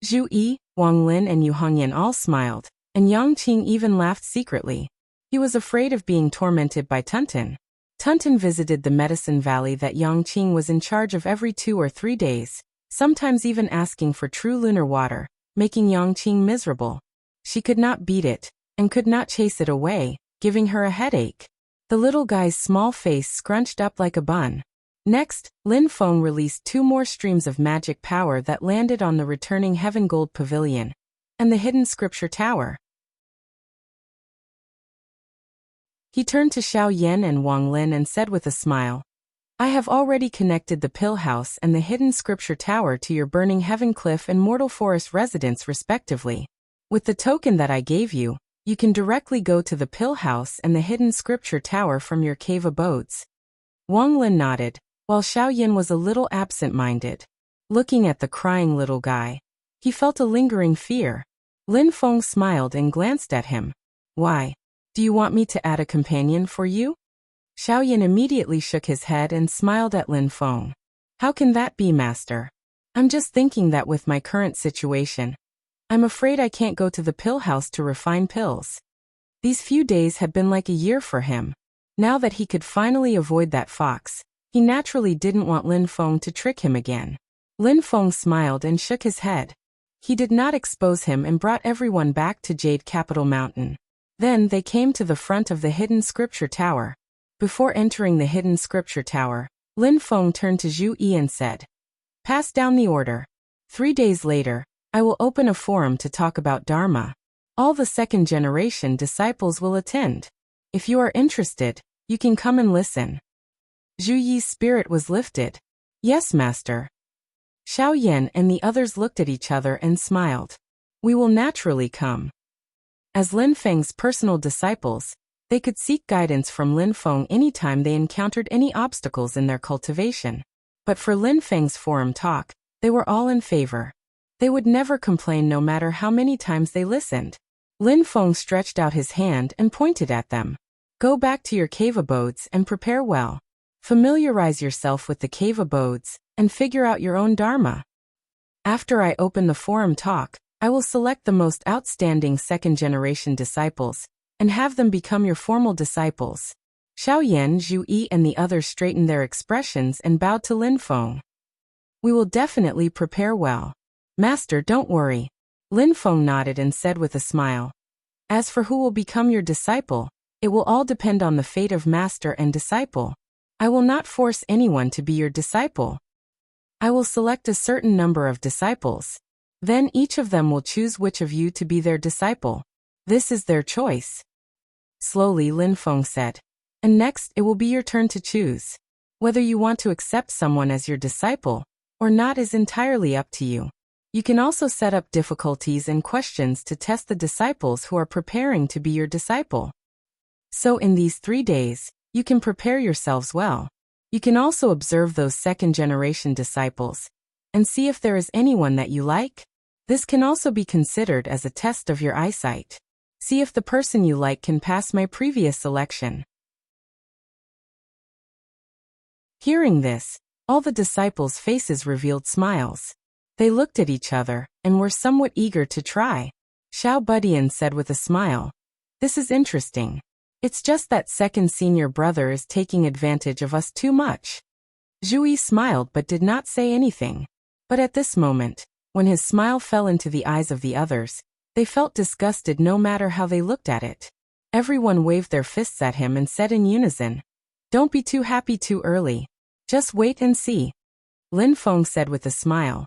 Zhu Yi, Wang Lin and Yu Hongyan all smiled, and Yang Qing even laughed secretly. He was afraid of being tormented by Tunten. Tunten visited the medicine valley that Yang Qing was in charge of every 2 or 3 days, sometimes even asking for true lunar water, making Yang Qing miserable. She could not beat it, and could not chase it away, giving her a headache. The little guy's small face scrunched up like a bun. Next, Lin Feng released 2 more streams of magic power that landed on the returning Heaven Gold Pavilion and the hidden scripture tower. He turned to Xiao Yan and Wang Lin and said with a smile, "I have already connected the pill house and the hidden scripture tower to your burning heaven cliff and mortal forest residence respectively. With the token that I gave you, you can directly go to the pill house and the hidden scripture tower from your cave abodes." Wang Lin nodded, while Xiao Yan was a little absent-minded. Looking at the crying little guy, he felt a lingering fear. Lin Feng smiled and glanced at him. "Why? Do you want me to add a companion for you?" Xiao Yan immediately shook his head and smiled at Lin Feng. "How can that be, master? I'm just thinking that with my current situation, I'm afraid I can't go to the pill house to refine pills." These few days had been like a year for him. Now that he could finally avoid that fox, he naturally didn't want Lin Feng to trick him again. Lin Feng smiled and shook his head. He did not expose him and brought everyone back to Jade Capital Mountain. Then they came to the front of the hidden scripture tower. Before entering the hidden scripture tower, Lin Feng turned to Zhu Yi and said, "Pass down the order. 3 days later, I will open a forum to talk about Dharma. All the second-generation disciples will attend. If you are interested, you can come and listen." Zhu Yi's spirit was lifted. "Yes, master." Xiao Yan and the others looked at each other and smiled. "We will naturally come." As Lin Feng's personal disciples, they could seek guidance from Lin Feng anytime they encountered any obstacles in their cultivation. But for Lin Feng's forum talk, they were all in favor. They would never complain no matter how many times they listened. Lin Feng stretched out his hand and pointed at them. "Go back to your cave abodes and prepare well. Familiarize yourself with the cave abodes and figure out your own Dharma. After I open the forum talk, I will select the most outstanding second-generation disciples and have them become your formal disciples." Xiao Yan, Zhu Yi and the others straightened their expressions and bowed to Lin Feng. We will definitely prepare well. Master, don't worry. Lin Feng nodded and said with a smile. As for who will become your disciple, it will all depend on the fate of master and disciple. I will not force anyone to be your disciple. I will select a certain number of disciples. Then each of them will choose which of you to be their disciple. This is their choice. Slowly Lin Feng said. And next it will be your turn to choose. Whether you want to accept someone as your disciple or not is entirely up to you. You can also set up difficulties and questions to test the disciples who are preparing to be your disciple. So in these 3 days, you can prepare yourselves well. You can also observe those second-generation disciples and see if there is anyone that you like. This can also be considered as a test of your eyesight. See if the person you like can pass my previous selection. Hearing this, all the disciples' faces revealed smiles. They looked at each other and were somewhat eager to try. Xiao Budian said with a smile, "This is interesting. It's just that second senior brother is taking advantage of us too much." Zhu smiled but did not say anything. But at this moment, when his smile fell into the eyes of the others, they felt disgusted no matter how they looked at it. Everyone waved their fists at him and said in unison, "Don't be too happy too early. Just wait and see." Lin Feng said with a smile,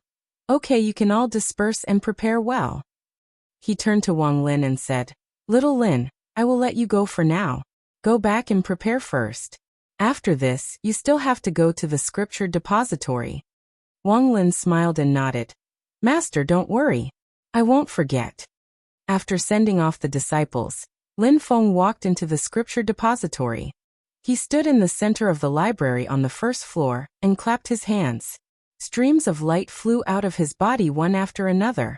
"Okay, you can all disperse and prepare well." He turned to Wang Lin and said, "Little Lin, I will let you go for now. Go back and prepare first. After this, you still have to go to the scripture depository." Wang Lin smiled and nodded. "Master, don't worry. I won't forget." After sending off the disciples, Lin Feng walked into the scripture depository. He stood in the center of the library on the first floor and clapped his hands. Streams of light flew out of his body one after another.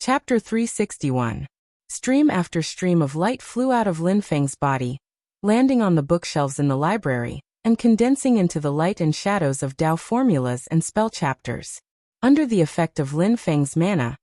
Chapter 361. Stream after stream of light flew out of Lin Feng's body, landing on the bookshelves in the library, and condensing into the light and shadows of Tao formulas and spell chapters. Under the effect of Lin Feng's mana,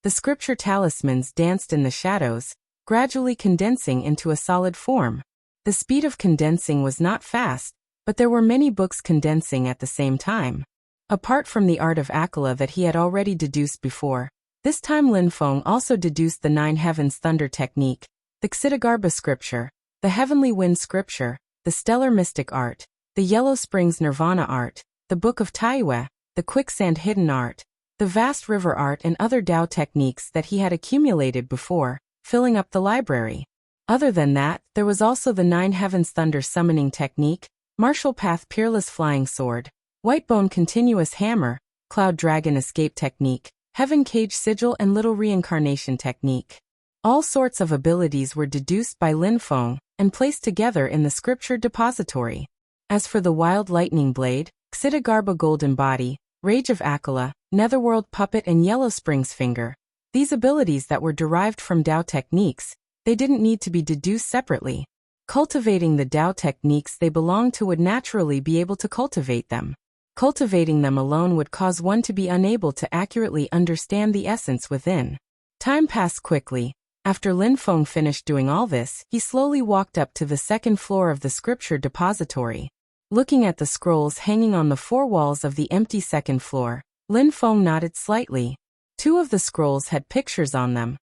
the scripture talismans danced in the shadows, gradually condensing into a solid form. The speed of condensing was not fast, but there were many books condensing at the same time. Apart from the art of Akala that he had already deduced before, this time Lin Feng also deduced the 9 Heavens Thunder technique, the Ksitigarbha scripture, the Heavenly Wind scripture, the Stellar Mystic art, the Yellow Springs Nirvana art, the Book of Taiwe, the Quicksand Hidden art, the Vast River art and other Tao techniques that he had accumulated before, filling up the library. Other than that, there was also the 9 Heavens Thunder summoning technique, Martial Path Peerless Flying Sword, Whitebone Continuous Hammer, Cloud Dragon Escape technique, Heaven Cage Sigil and Little Reincarnation technique. All sorts of abilities were deduced by Lin Feng and placed together in the scripture depository. As for the Wild Lightning Blade, Ksitigarbha Golden Body, Rage of Akala, Netherworld Puppet and Yellow Springs Finger, these abilities that were derived from Tao techniques, they didn't need to be deduced separately. Cultivating the Tao techniques they belonged to would naturally be able to cultivate them. Cultivating them alone would cause one to be unable to accurately understand the essence within. Time passed quickly. After Lin Feng finished doing all this, he slowly walked up to the second floor of the scripture depository. Looking at the scrolls hanging on the 4 walls of the empty second floor, Lin Feng nodded slightly. 2 of the scrolls had pictures on them.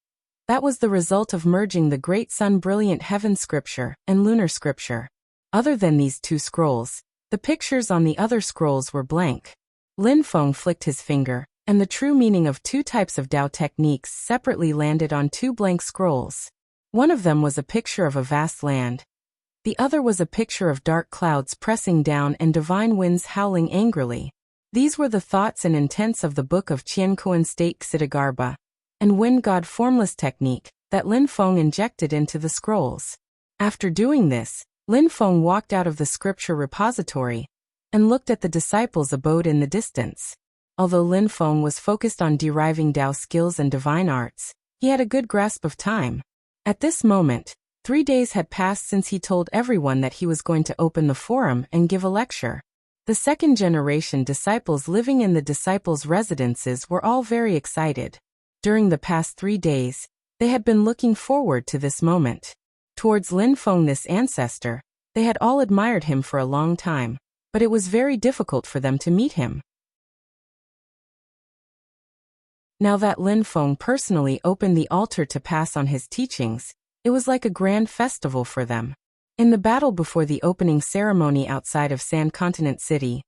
That was the result of merging the Great Sun Brilliant Heaven scripture and Lunar scripture. Other than these 2 scrolls, the pictures on the other scrolls were blank. Lin Feng flicked his finger, and the true meaning of 2 types of Tao techniques separately landed on 2 blank scrolls. One of them was a picture of a vast land. The other was a picture of dark clouds pressing down and divine winds howling angrily. These were the thoughts and intents of the book of Qian Kuan State Ksitigarbha and Wind God Formless technique that Lin Feng injected into the scrolls. After doing this, Lin Feng walked out of the scripture repository and looked at the disciples' abode in the distance. Although Lin Feng was focused on deriving Tao skills and divine arts, he had a good grasp of time. At this moment, 3 days had passed since he told everyone that he was going to open the forum and give a lecture. The second-generation disciples living in the disciples' residences were all very excited. During the past 3 days, they had been looking forward to this moment. Towards Lin Feng, this ancestor, they had all admired him for a long time, but it was very difficult for them to meet him. Now that Lin Feng personally opened the altar to pass on his teachings, it was like a grand festival for them. In the battle before the opening ceremony outside of Sand Continent City,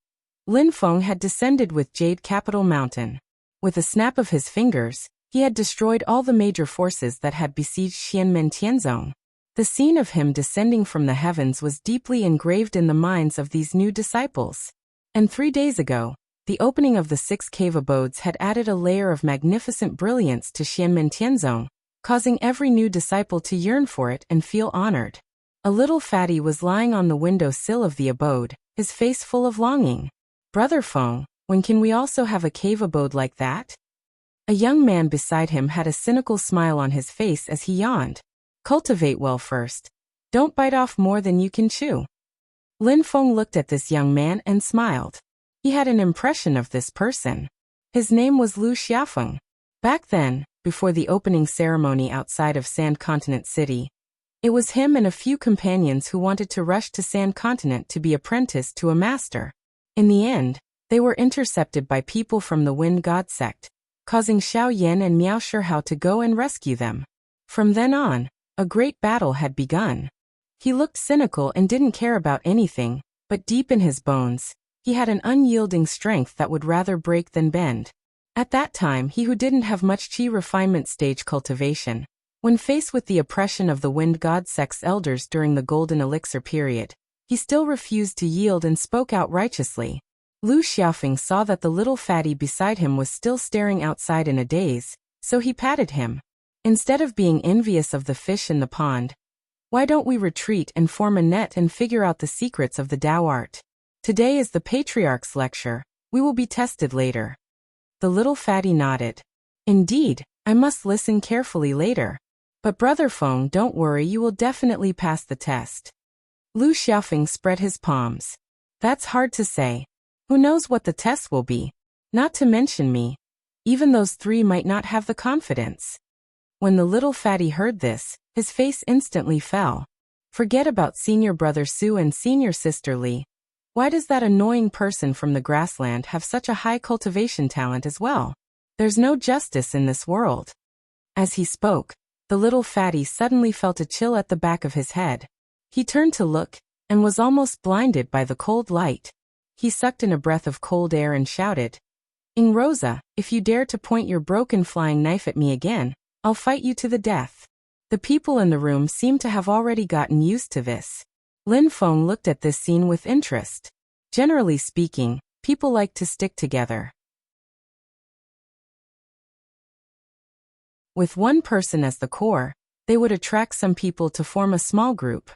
Lin Feng had descended with Jade Capital Mountain. With a snap of his fingers, he had destroyed all the major forces that had besieged Xianmen Tianzong. The scene of him descending from the heavens was deeply engraved in the minds of these new disciples. And 3 days ago, the opening of the 6 cave abodes had added a layer of magnificent brilliance to Xianmen Tianzong, causing every new disciple to yearn for it and feel honored. A little fatty was lying on the window sill of the abode, his face full of longing. "Brother Feng, when can we also have a cave abode like that?" A young man beside him had a cynical smile on his face as he yawned. "Cultivate well first. Don't bite off more than you can chew." Lin Feng looked at this young man and smiled. He had an impression of this person. His name was Lu Xiafeng. Back then, before the opening ceremony outside of Sand Continent City, it was him and a few companions who wanted to rush to Sand Continent to be apprenticed to a master. In the end, they were intercepted by people from the Wind God sect, causing Xiao Yan and Miao Shihao to go and rescue them. From then on, a great battle had begun. He looked cynical and didn't care about anything, but deep in his bones, he had an unyielding strength that would rather break than bend. At that time, he who didn't have much chi refinement stage cultivation, when faced with the oppression of the Wind God sect's elders during the Golden Elixir period, he still refused to yield and spoke out righteously. Lu Xiaofeng saw that the little fatty beside him was still staring outside in a daze, so he patted him. Instead of being envious of the fish in the pond, "Why don't we retreat and form a net and figure out the secrets of the Tao art? Today is the Patriarch's lecture, we will be tested later." The little fatty nodded. "Indeed, I must listen carefully later. But Brother Feng, don't worry, you will definitely pass the test." Lu Xiaofeng spread his palms. "That's hard to say. Who knows what the test will be? Not to mention me. Even those 3 might not have the confidence." When the little fatty heard this, his face instantly fell. "Forget about senior brother Su and senior sister Li. Why does that annoying person from the grassland have such a high cultivation talent as well? There's no justice in this world." As he spoke, the little fatty suddenly felt a chill at the back of his head. He turned to look, and was almost blinded by the cold light. He sucked in a breath of cold air and shouted, "Ing Rosa, if you dare to point your broken flying knife at me again, I'll fight you to the death." The people in the room seemed to have already gotten used to this. Lin Feng looked at this scene with interest. Generally speaking, people like to stick together. With one person as the core, they would attract some people to form a small group.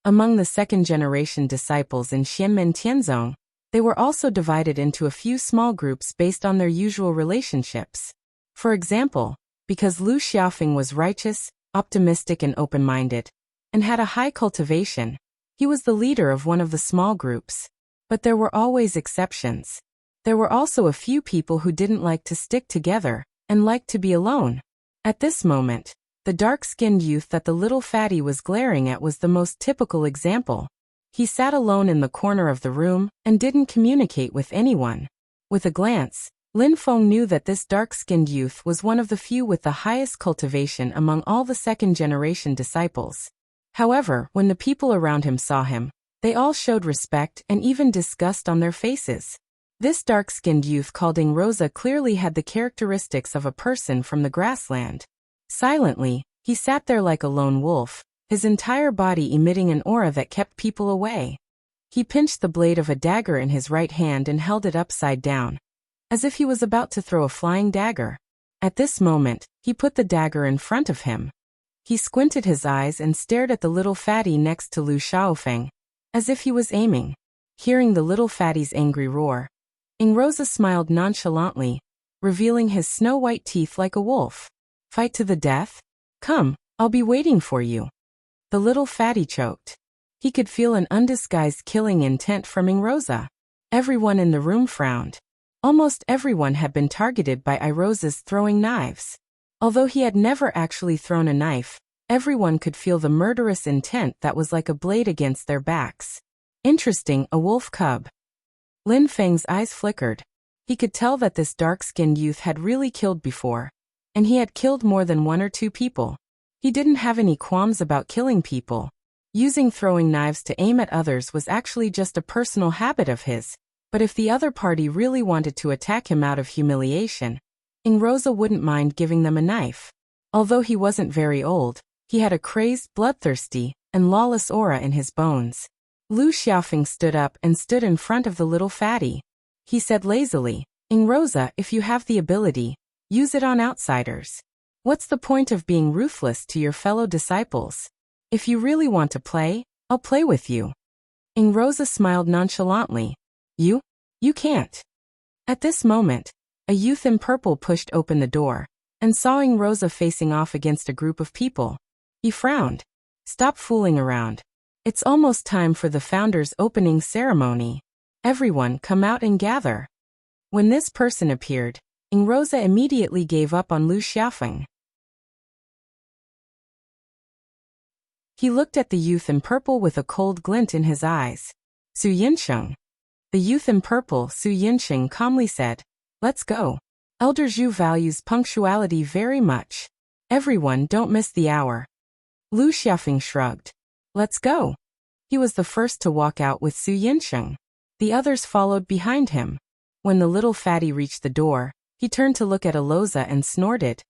Among the second-generation disciples in Xianmen Tianzong, they were also divided into a few small groups based on their usual relationships. For example, because Lu Xiaofeng was righteous, optimistic and open-minded, and had a high cultivation, he was the leader of one of the small groups. But there were always exceptions. There were also a few people who didn't like to stick together, and liked to be alone. At this moment, the dark-skinned youth that the little fatty was glaring at was the most typical example. He sat alone in the corner of the room, and didn't communicate with anyone. With a glance, Lin Feng knew that this dark-skinned youth was one of the few with the highest cultivation among all the second-generation disciples. However, when the people around him saw him, they all showed respect and even disgust on their faces. This dark-skinned youth called Ing Rosa clearly had the characteristics of a person from the grassland. Silently, he sat there like a lone wolf, his entire body emitting an aura that kept people away. He pinched the blade of a dagger in his right hand and held it upside down, as if he was about to throw a flying dagger. At this moment, he put the dagger in front of him. He squinted his eyes and stared at the little fatty next to Lu Xiaofeng, as if he was aiming. Hearing the little fatty's angry roar, Ing Rosa smiled nonchalantly, revealing his snow-white teeth like a wolf. "Fight to the death? Come, I'll be waiting for you." The little fatty choked. He could feel an undisguised killing intent from Ing Rosa. Everyone in the room frowned. Almost everyone had been targeted by Rosa's throwing knives. Although he had never actually thrown a knife, Everyone could feel the murderous intent that was like a blade against their backs. Interesting, a wolf cub. Lin Feng's eyes flickered. He could tell that this dark-skinned youth had really killed before, and he had killed more than 1 or 2 people. He didn't have any qualms about killing people. Using throwing knives to aim at others was actually just a personal habit of his, but if the other party really wanted to attack him out of humiliation, Rosa wouldn't mind giving them a knife. Although he wasn't very old, he had a crazed, bloodthirsty, and lawless aura in his bones. Lu Xiaofeng stood up and stood in front of the little fatty. He said lazily, Rosa, if you have the ability, use it on outsiders. What's the point of being ruthless to your fellow disciples? If you really want to play, I'll play with you. Rosa smiled nonchalantly. You can't. At this moment, a youth in purple pushed open the door, and saw Rosa facing off against a group of people. He frowned. Stop fooling around. It's almost time for the founder's opening ceremony. Everyone come out and gather. When this person appeared, Rosa immediately gave up on Lu Xiaofeng. He looked at the youth in purple with a cold glint in his eyes. Su Yinsheng. The youth in purple, Su Yinsheng, calmly said, Let's go. Elder Zhu values punctuality very much. Everyone don't miss the hour. Lu Xiaofeng shrugged. Let's go. He was the first to walk out with Su Yinsheng. The others followed behind him. When the little fatty reached the door, he turned to look at Eloza and snorted.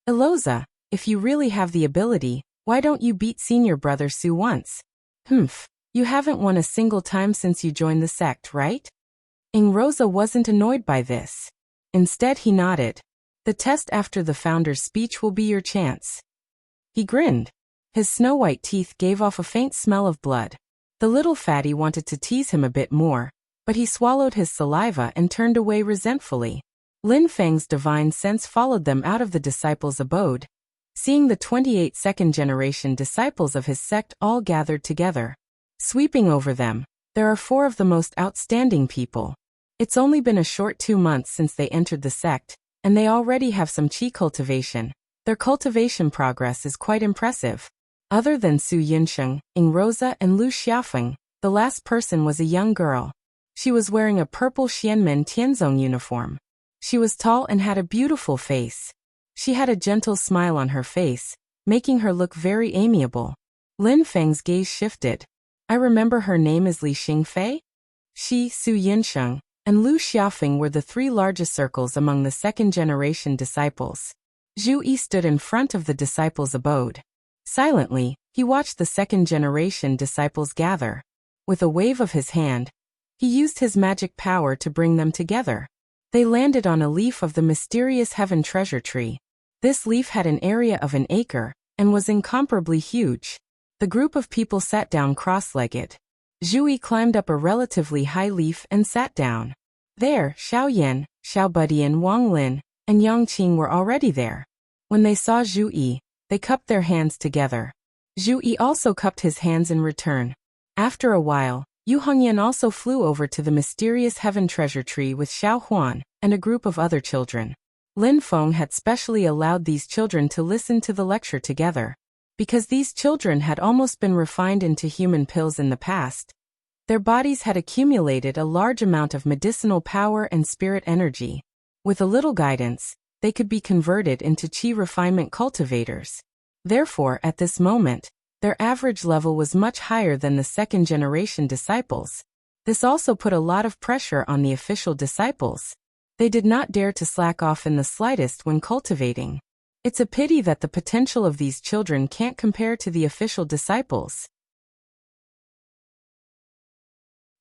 Eloza, if you really have the ability, why don't you beat senior brother Su once? Humph, you haven't won a single time since you joined the sect, right? Rosa wasn't annoyed by this. Instead he nodded. The test after the founder's speech will be your chance. He grinned. His snow-white teeth gave off a faint smell of blood. The little fatty wanted to tease him a bit more, but he swallowed his saliva and turned away resentfully. Lin Feng's divine sense followed them out of the disciples' abode. Seeing the 28 second-generation disciples of his sect all gathered together. Sweeping over them, there are 4 of the most outstanding people. It's only been a short 2 months since they entered the sect, and they already have some qi cultivation. Their cultivation progress is quite impressive. Other than Su Yinsheng, Rosa, and Lu Xiaofeng, the last person was a young girl. She was wearing a purple Xianmen Tianzong uniform. She was tall and had a beautiful face. She had a gentle smile on her face, making her look very amiable. Lin Feng's gaze shifted. I remember her name is Li Xingfei? She, Su Yinsheng, and Lu Xiaofeng were the 3 largest circles among the second-generation disciples. Zhu Yi stood in front of the disciples' abode. Silently, he watched the second-generation disciples gather. With a wave of his hand, he used his magic power to bring them together. They landed on a leaf of the mysterious heaven treasure tree. This leaf had an area of an acre, and was incomparably huge. The group of people sat down cross-legged. Zhu Yi climbed up a relatively high leaf and sat down. There, Xiao Yan, Xiao Budian, Wang Lin, and Yang Qing were already there. When they saw Zhu Yi, they cupped their hands together. Zhu Yi also cupped his hands in return. After a while, Yu Hongyan also flew over to the mysterious heaven treasure tree with Xiao Huan and a group of other children. Lin Feng had specially allowed these children to listen to the lecture together. Because these children had almost been refined into human pills in the past, their bodies had accumulated a large amount of medicinal power and spirit energy. With a little guidance, they could be converted into qi refinement cultivators. Therefore, at this moment, their average level was much higher than the second-generation disciples. This also put a lot of pressure on the official disciples. They did not dare to slack off in the slightest when cultivating. It's a pity that the potential of these children can't compare to the official disciples.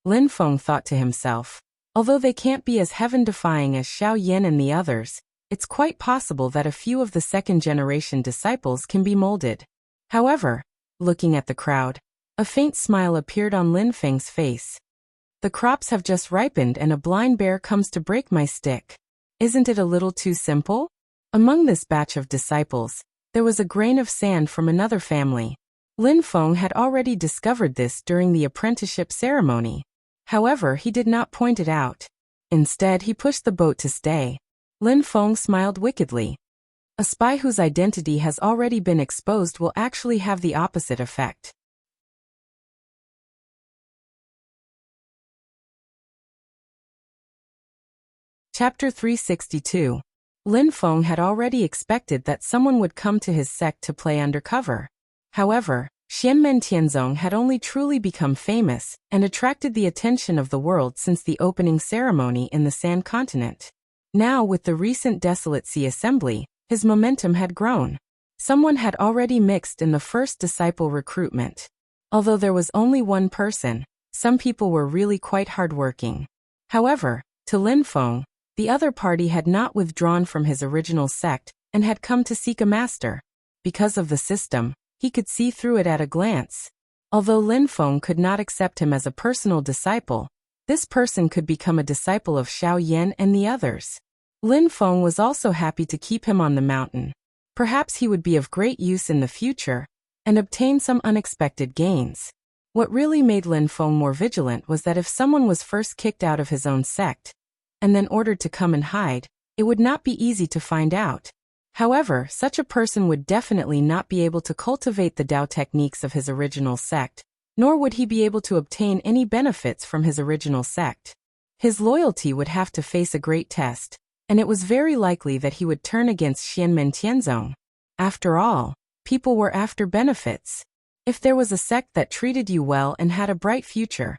Lin Feng thought to himself, although they can't be as heaven-defying as Xiao Yan and the others, it's quite possible that a few of the second-generation disciples can be molded. However, looking at the crowd, a faint smile appeared on Lin Feng's face. The crops have just ripened and a blind bear comes to break my stick. Isn't it a little too simple? Among this batch of disciples, there was a grain of sand from another family. Lin Feng had already discovered this during the apprenticeship ceremony. However, he did not point it out. Instead, he pushed the boat to stay. Lin Feng smiled wickedly. A spy whose identity has already been exposed will actually have the opposite effect. Chapter 362. Lin Feng had already expected that someone would come to his sect to play undercover. However, Xianmen Tianzong had only truly become famous and attracted the attention of the world since the opening ceremony in the Sand Continent. Now, with the recent Desolate Sea Assembly, his momentum had grown. Someone had already mixed in the first disciple recruitment. Although there was only one person, some people were really quite hardworking. However, to Lin Feng, the other party had not withdrawn from his original sect and had come to seek a master. Because of the system, he could see through it at a glance. Although Lin Feng could not accept him as a personal disciple, this person could become a disciple of Xiao Yan and the others. Lin Feng was also happy to keep him on the mountain. Perhaps he would be of great use in the future and obtain some unexpected gains. What really made Lin Feng more vigilant was that if someone was first kicked out of his own sect and then ordered to come and hide, it would not be easy to find out. However, such a person would definitely not be able to cultivate the Dao techniques of his original sect, nor would he be able to obtain any benefits from his original sect. His loyalty would have to face a great test, and it was very likely that he would turn against Xianmen Tianzong. After all, people were after benefits. If there was a sect that treated you well and had a bright future,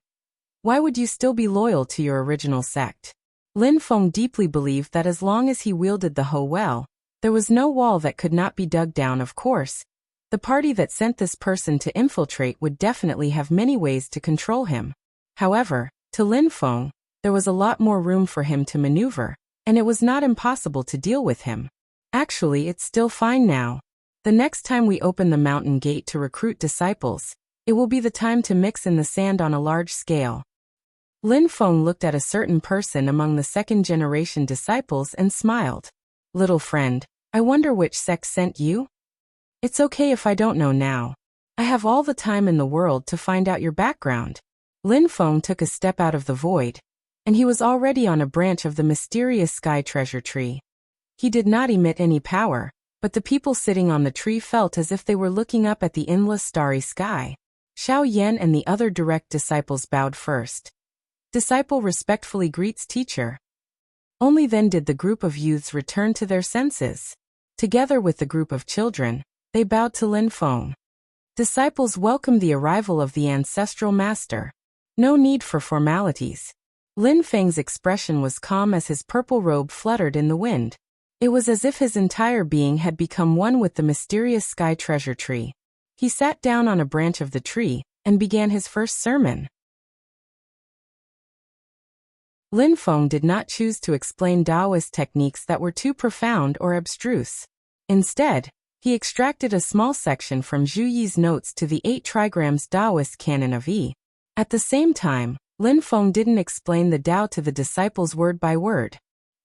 why would you still be loyal to your original sect? Lin Feng deeply believed that as long as he wielded the hoe well, there was no wall that could not be dug down. Of course, the party that sent this person to infiltrate would definitely have many ways to control him. However, to Lin Feng, there was a lot more room for him to maneuver, and it was not impossible to deal with him. Actually, it's still fine now. The next time we open the mountain gate to recruit disciples, it will be the time to mix in the sand on a large scale. Lin Feng looked at a certain person among the second-generation disciples and smiled. Little friend, I wonder which sect sent you? It's okay if I don't know now. I have all the time in the world to find out your background. Lin Feng took a step out of the void, and he was already on a branch of the mysterious sky treasure tree. He did not emit any power, but the people sitting on the tree felt as if they were looking up at the endless starry sky. Xiao Yan and the other direct disciples bowed first. Disciple respectfully greets teacher. Only then did the group of youths return to their senses. Together with the group of children, they bowed to Lin Feng. Disciples welcomed the arrival of the ancestral master. No need for formalities. Lin Feng's expression was calm as his purple robe fluttered in the wind. It was as if his entire being had become one with the mysterious sky treasure tree. He sat down on a branch of the tree and began his first sermon. Lin Feng did not choose to explain Taoist techniques that were too profound or abstruse. Instead, he extracted a small section from Zhu Yi's notes to the 8 trigrams Taoist canon of Yi. At the same time, Lin Feng didn't explain the Tao to the disciples word by word.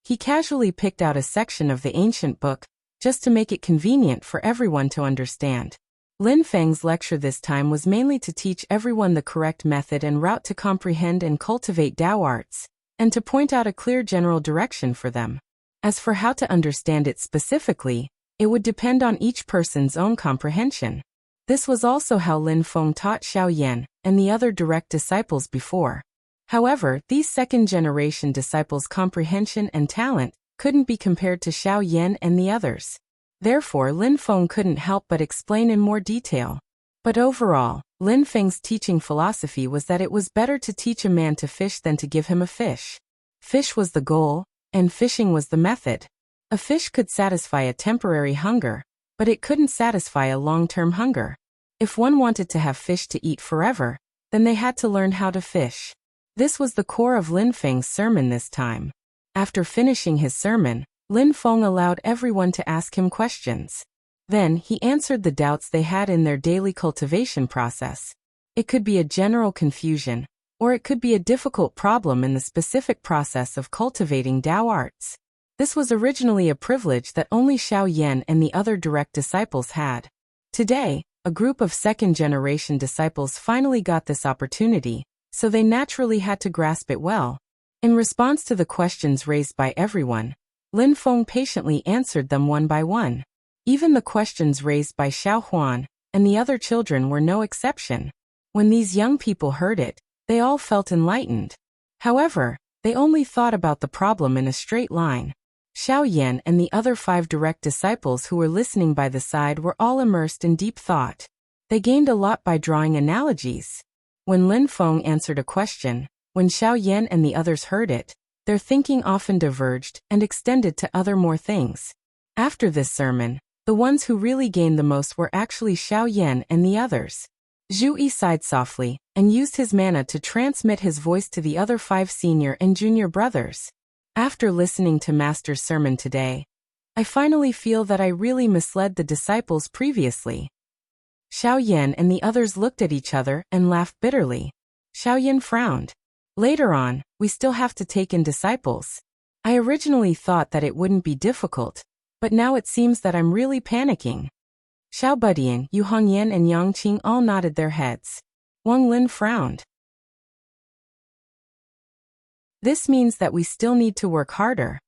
He casually picked out a section of the ancient book, just to make it convenient for everyone to understand. Lin Feng's lecture this time was mainly to teach everyone the correct method and route to comprehend and cultivate Tao arts, and to point out a clear general direction for them. As for how to understand it specifically, it would depend on each person's own comprehension. This was also how Lin Feng taught Xiao Yan and the other direct disciples before. However, these second-generation disciples' comprehension and talent couldn't be compared to Xiao Yan and the others. Therefore, Lin Feng couldn't help but explain in more detail. But overall, Lin Feng's teaching philosophy was that it was better to teach a man to fish than to give him a fish. Fish was the goal, and fishing was the method. A fish could satisfy a temporary hunger, but it couldn't satisfy a long-term hunger. If one wanted to have fish to eat forever, then they had to learn how to fish. This was the core of Lin Feng's sermon this time. After finishing his sermon, Lin Feng allowed everyone to ask him questions. Then, he answered the doubts they had in their daily cultivation process. It could be a general confusion, or it could be a difficult problem in the specific process of cultivating Tao arts. This was originally a privilege that only Xiao Yan and the other direct disciples had. Today, a group of second-generation disciples finally got this opportunity, so they naturally had to grasp it well. In response to the questions raised by everyone, Lin Feng patiently answered them one by one. Even the questions raised by Xiao Huan and the other children were no exception. When these young people heard it, they all felt enlightened. However, they only thought about the problem in a straight line. Xiao Yan and the other 5 direct disciples who were listening by the side were all immersed in deep thought. They gained a lot by drawing analogies. When Lin Feng answered a question, when Xiao Yan and the others heard it, their thinking often diverged and extended to other more things. After this sermon, the ones who really gained the most were actually Xiao Yan and the others. Zhu Yi sighed softly and used his mana to transmit his voice to the other 5 senior and junior brothers. After listening to Master's sermon today, I finally feel that I really misled the disciples previously. Xiao Yan and the others looked at each other and laughed bitterly. Xiao Yan frowned. Later on, we still have to take in disciples. I originally thought that it wouldn't be difficult, but now it seems that I'm really panicking. Xiao Budian, Yu Hongyan and Yang Qing all nodded their heads. Wang Lin frowned. This means that we still need to work harder.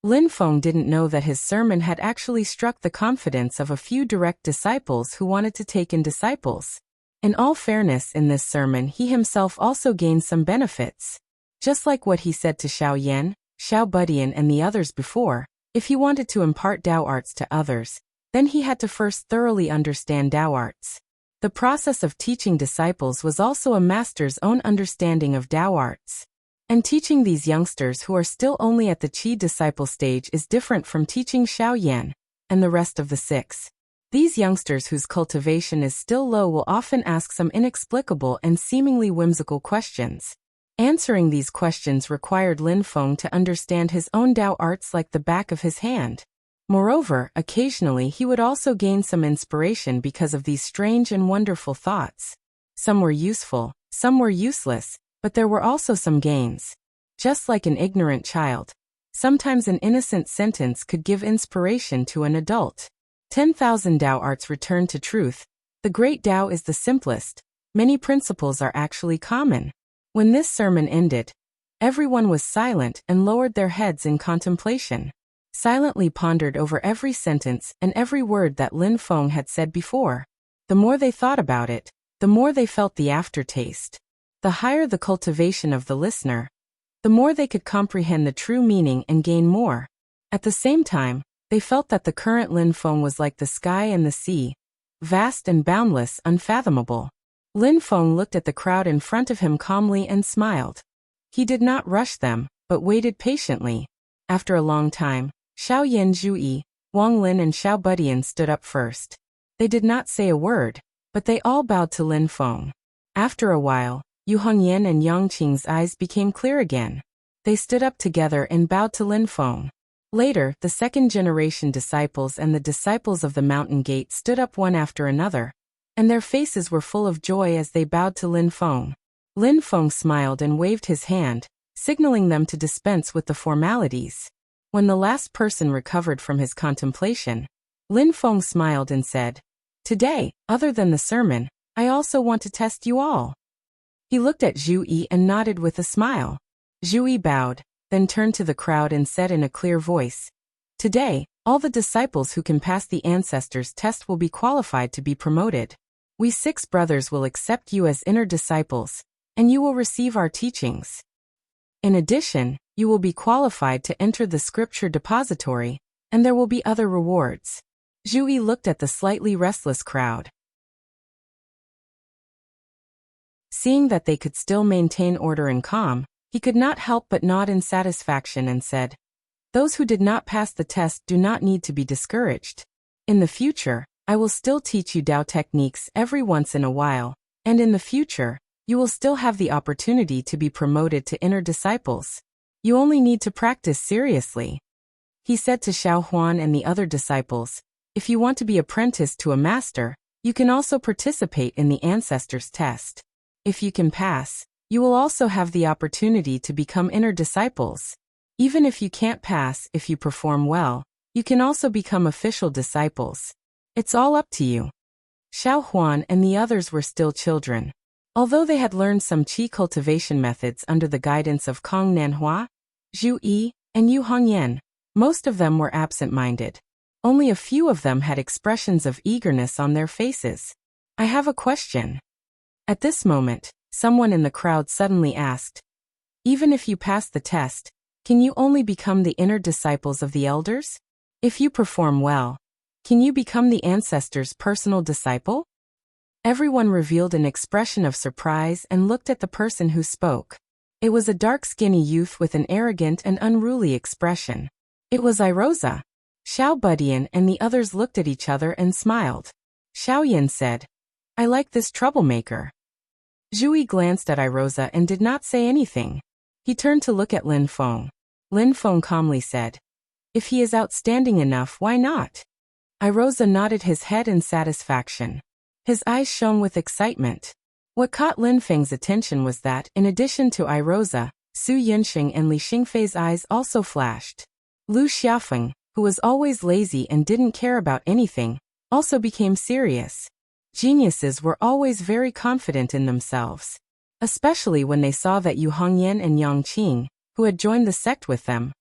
Lin Feng didn't know that his sermon had actually struck the confidence of a few direct disciples who wanted to take in disciples. In all fairness, in this sermon he himself also gained some benefits. Just like what he said to Xiao Yan, Xiao Budian and the others before, if he wanted to impart Dao arts to others, then he had to first thoroughly understand Dao arts. The process of teaching disciples was also a master's own understanding of Dao arts. And teaching these youngsters who are still only at the Qi disciple stage is different from teaching Xiao Yan and the rest of the 6. These youngsters whose cultivation is still low will often ask some inexplicable and seemingly whimsical questions. Answering these questions required Lin Feng to understand his own Dao arts like the back of his hand. Moreover, occasionally he would also gain some inspiration because of these strange and wonderful thoughts. Some were useful, some were useless, but there were also some gains. Just like an ignorant child, sometimes an innocent sentence could give inspiration to an adult. 10,000 Dao arts return to truth. The great Dao is the simplest. Many principles are actually common. When this sermon ended, everyone was silent and lowered their heads in contemplation. Silently pondered over every sentence and every word that Lin Feng had said before. The more they thought about it, the more they felt the aftertaste. The higher the cultivation of the listener, the more they could comprehend the true meaning and gain more. At the same time, they felt that the current Lin Feng was like the sky and the sea, vast and boundless, unfathomable. Lin Feng looked at the crowd in front of him calmly and smiled. He did not rush them, but waited patiently. After a long time, Xiao Yan, Zhu Yi, Wang Lin and Xiao Budian stood up first. They did not say a word, but they all bowed to Lin Feng. After a while, Yu Hongyan and Yang Qing's eyes became clear again. They stood up together and bowed to Lin Feng. Later, the second-generation disciples and the disciples of the mountain gate stood up one after another, and their faces were full of joy as they bowed to Lin Feng. Lin Feng smiled and waved his hand, signaling them to dispense with the formalities. When the last person recovered from his contemplation, Lin Feng smiled and said, "Today, other than the sermon, I also want to test you all." He looked at Zhu Yi and nodded with a smile. Zhu Yi bowed, then turned to the crowd and said in a clear voice, "Today, all the disciples who can pass the ancestors' test will be qualified to be promoted. We 6 brothers will accept you as inner disciples, and you will receive our teachings. In addition, you will be qualified to enter the scripture depository, and there will be other rewards." Zhu Yi looked at the slightly restless crowd. Seeing that they could still maintain order and calm, he could not help but nod in satisfaction and said, "Those who did not pass the test do not need to be discouraged. In the future, I will still teach you Dao techniques every once in a while, and in the future, you will still have the opportunity to be promoted to inner disciples. You only need to practice seriously." He said to Xiao Huan and the other disciples, "If you want to be apprenticed to a master, you can also participate in the ancestors' test. If you can pass, you will also have the opportunity to become inner disciples. Even if you can't pass, if you perform well, you can also become official disciples. It's all up to you." Xiao Huan and the others were still children. Although they had learned some qi cultivation methods under the guidance of Kong Nanhua, Zhu Yi, and Yu Hongyan, Most of them were absent-minded. Only a few of them had expressions of eagerness on their faces. I have a question. At this moment, someone in the crowd suddenly asked, even if you pass the test, can you only become the inner disciples of the elders? If you perform well, can you become the ancestors' personal disciple? Everyone revealed an expression of surprise and looked at the person who spoke. It was a dark skinny youth with an arrogant and unruly expression. It was Irosa. Xiao Budian and the others looked at each other and smiled. Xiao Yan said, I like this troublemaker. Zhui glanced at Irosa and did not say anything. He turned to look at Lin Feng. Lin Feng calmly said, if he is outstanding enough, why not? Irosa nodded his head in satisfaction. His eyes shone with excitement. What caught Lin Feng's attention was that, in addition to Irosa, Su Yunxing and Li Xingfei's eyes also flashed. Lu Xiaofeng, who was always lazy and didn't care about anything, also became serious. Geniuses were always very confident in themselves. Especially when they saw that Yu Hongyan and Yang Qing, who had joined the sect with them,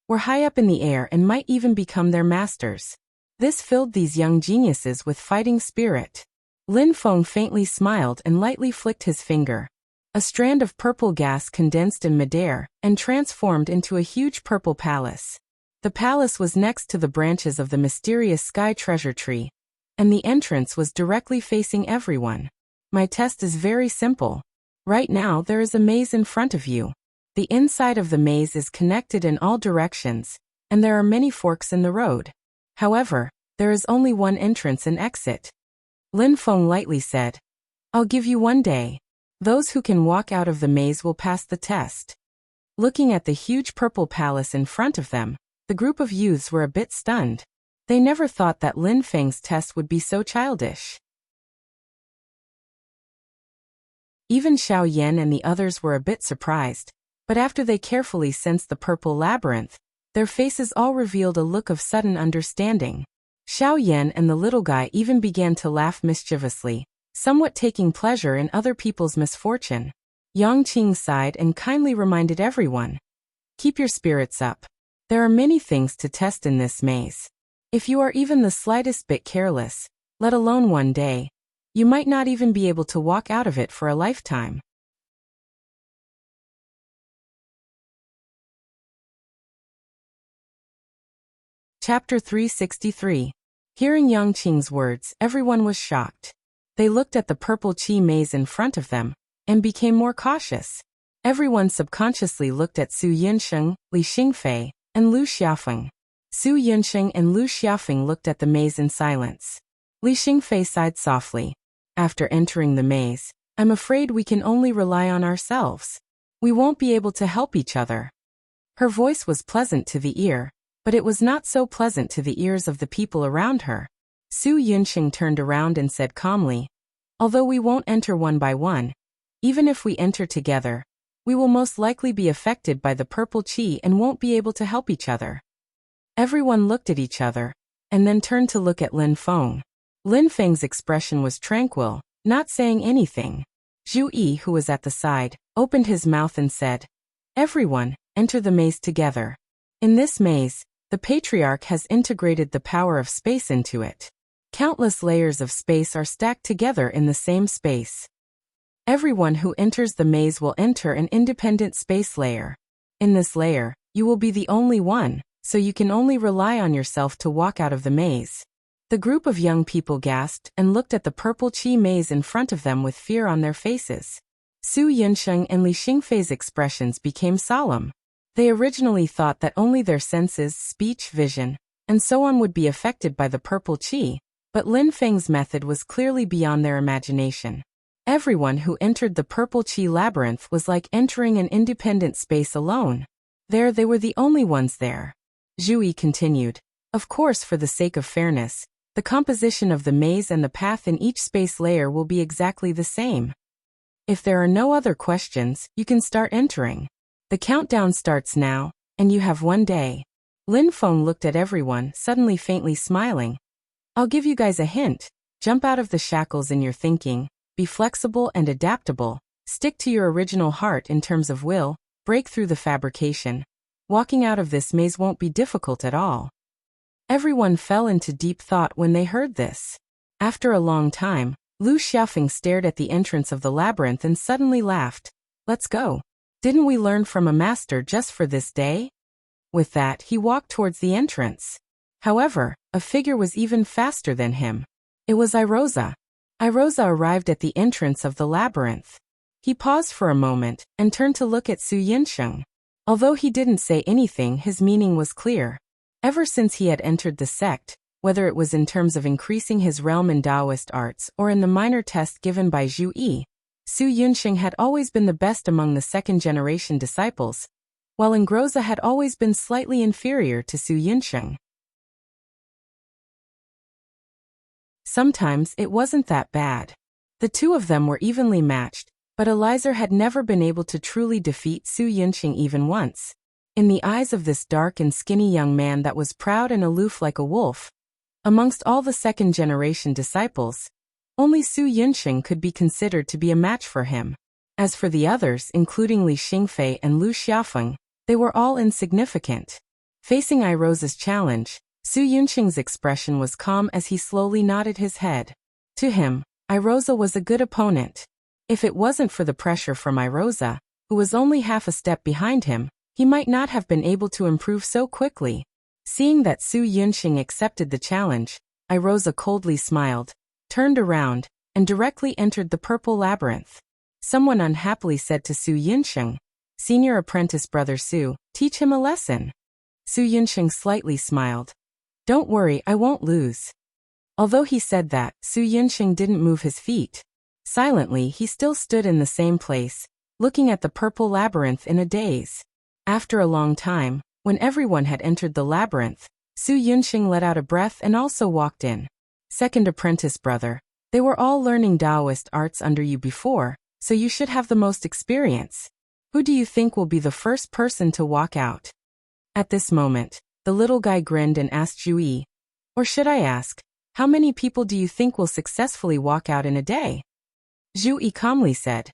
were high up in the air and might even become their masters. This filled these young geniuses with fighting spirit. Lin Feng faintly smiled and lightly flicked his finger. A strand of purple gas condensed in midair and transformed into a huge purple palace. The palace was next to the branches of the mysterious sky treasure tree, and the entrance was directly facing everyone. My test is very simple. Right now there is a maze in front of you. The inside of the maze is connected in all directions, and there are many forks in the road. However, there is only one entrance and exit. Lin Feng lightly said, I'll give you 1 day. Those who can walk out of the maze will pass the test. Looking at the huge purple palace in front of them, the group of youths were a bit stunned. They never thought that Lin Feng's test would be so childish. Even Xiao Yan and the others were a bit surprised, but after they carefully sensed the purple labyrinth, their faces all revealed a look of sudden understanding. Xiao Yan and the little guy even began to laugh mischievously, somewhat taking pleasure in other people's misfortune. Yang Qing sighed and kindly reminded everyone, keep your spirits up. There are many things to test in this maze. If you are even the slightest bit careless, let alone 1 day, you might not even be able to walk out of it for a lifetime. Chapter 363. Hearing Yang Qing's words, everyone was shocked. They looked at the purple chi maze in front of them, and became more cautious. Everyone subconsciously looked at Su Yunsheng, Li Xingfei, and Lu Xiaofeng. Su Yunsheng and Lu Xiaofeng looked at the maze in silence. Li Xingfei sighed softly. After entering the maze, I'm afraid we can only rely on ourselves. We won't be able to help each other. Her voice was pleasant to the ear, but it was not so pleasant to the ears of the people around her. Su Yunxing turned around and said calmly, although we won't enter one by one, even if we enter together, we will most likely be affected by the purple chi and won't be able to help each other. Everyone looked at each other, and then turned to look at Lin Feng. Lin Feng's expression was tranquil, not saying anything. Zhu Yi, who was at the side, opened his mouth and said, everyone, enter the maze together. In this maze, the patriarch has integrated the power of space into it. Countless layers of space are stacked together in the same space. Everyone who enters the maze will enter an independent space layer. In this layer, you will be the only one, so you can only rely on yourself to walk out of the maze. The group of young people gasped and looked at the purple chi maze in front of them with fear on their faces. Su Yunsheng and Li Xingfei's expressions became solemn. They originally thought that only their senses, speech, vision, and so on would be affected by the purple chi, but Lin Feng's method was clearly beyond their imagination. Everyone who entered the purple chi labyrinth was like entering an independent space alone. There they were the only ones there. Zhu Yi continued, of course, for the sake of fairness, the composition of the maze and the path in each space layer will be exactly the same. If there are no other questions, you can start entering. The countdown starts now, and you have 1 day. Lin Feng looked at everyone, suddenly faintly smiling. I'll give you guys a hint. Jump out of the shackles in your thinking, be flexible and adaptable, stick to your original heart in terms of will, break through the fabrication. Walking out of this maze won't be difficult at all. Everyone fell into deep thought when they heard this. After a long time, Lu Xiaofeng stared at the entrance of the labyrinth and suddenly laughed. Let's go. Didn't we learn from a master just for this day? With that, he walked towards the entrance. However, a figure was even faster than him. It was Iroza. Iroza arrived at the entrance of the labyrinth. He paused for a moment and turned to look at Su Yinsheng. Although he didn't say anything, his meaning was clear. Ever since he had entered the sect, whether it was in terms of increasing his realm in Taoist arts or in the minor test given by Zhu Yi, Su Yunxing had always been the best among the second-generation disciples, while Engroza had always been slightly inferior to Su Yunxing. Sometimes it wasn't that bad. The two of them were evenly matched, but Eliezer had never been able to truly defeat Su Yunxing even once. In the eyes of this dark and skinny young man that was proud and aloof like a wolf, amongst all the second-generation disciples, only Su Yunxing could be considered to be a match for him. As for the others, including Li Xingfei and Lu Xiaofeng, they were all insignificant. Facing Iroza's challenge, Su Yunxing's expression was calm as he slowly nodded his head. To him, Iroza was a good opponent. If it wasn't for the pressure from Iroza, who was only half a step behind him, he might not have been able to improve so quickly. Seeing that Su Yunxing accepted the challenge, Iroza coldly smiled, turned around, and directly entered the purple labyrinth. Someone unhappily said to Su Yunxing, "Senior apprentice brother Su, teach him a lesson." Su Yunxing slightly smiled. "Don't worry, I won't lose." Although he said that, Su Yunxing didn't move his feet. Silently, he still stood in the same place, looking at the purple labyrinth in a daze. After a long time, when everyone had entered the labyrinth, Su Yunxing let out a breath and also walked in. "Second apprentice brother, they were all learning Taoist arts under you before, so you should have the most experience. Who do you think will be the first person to walk out?" At this moment, the little guy grinned and asked Zhu Yi, "Or should I ask, how many people do you think will successfully walk out in a day?" Zhu Yi calmly said,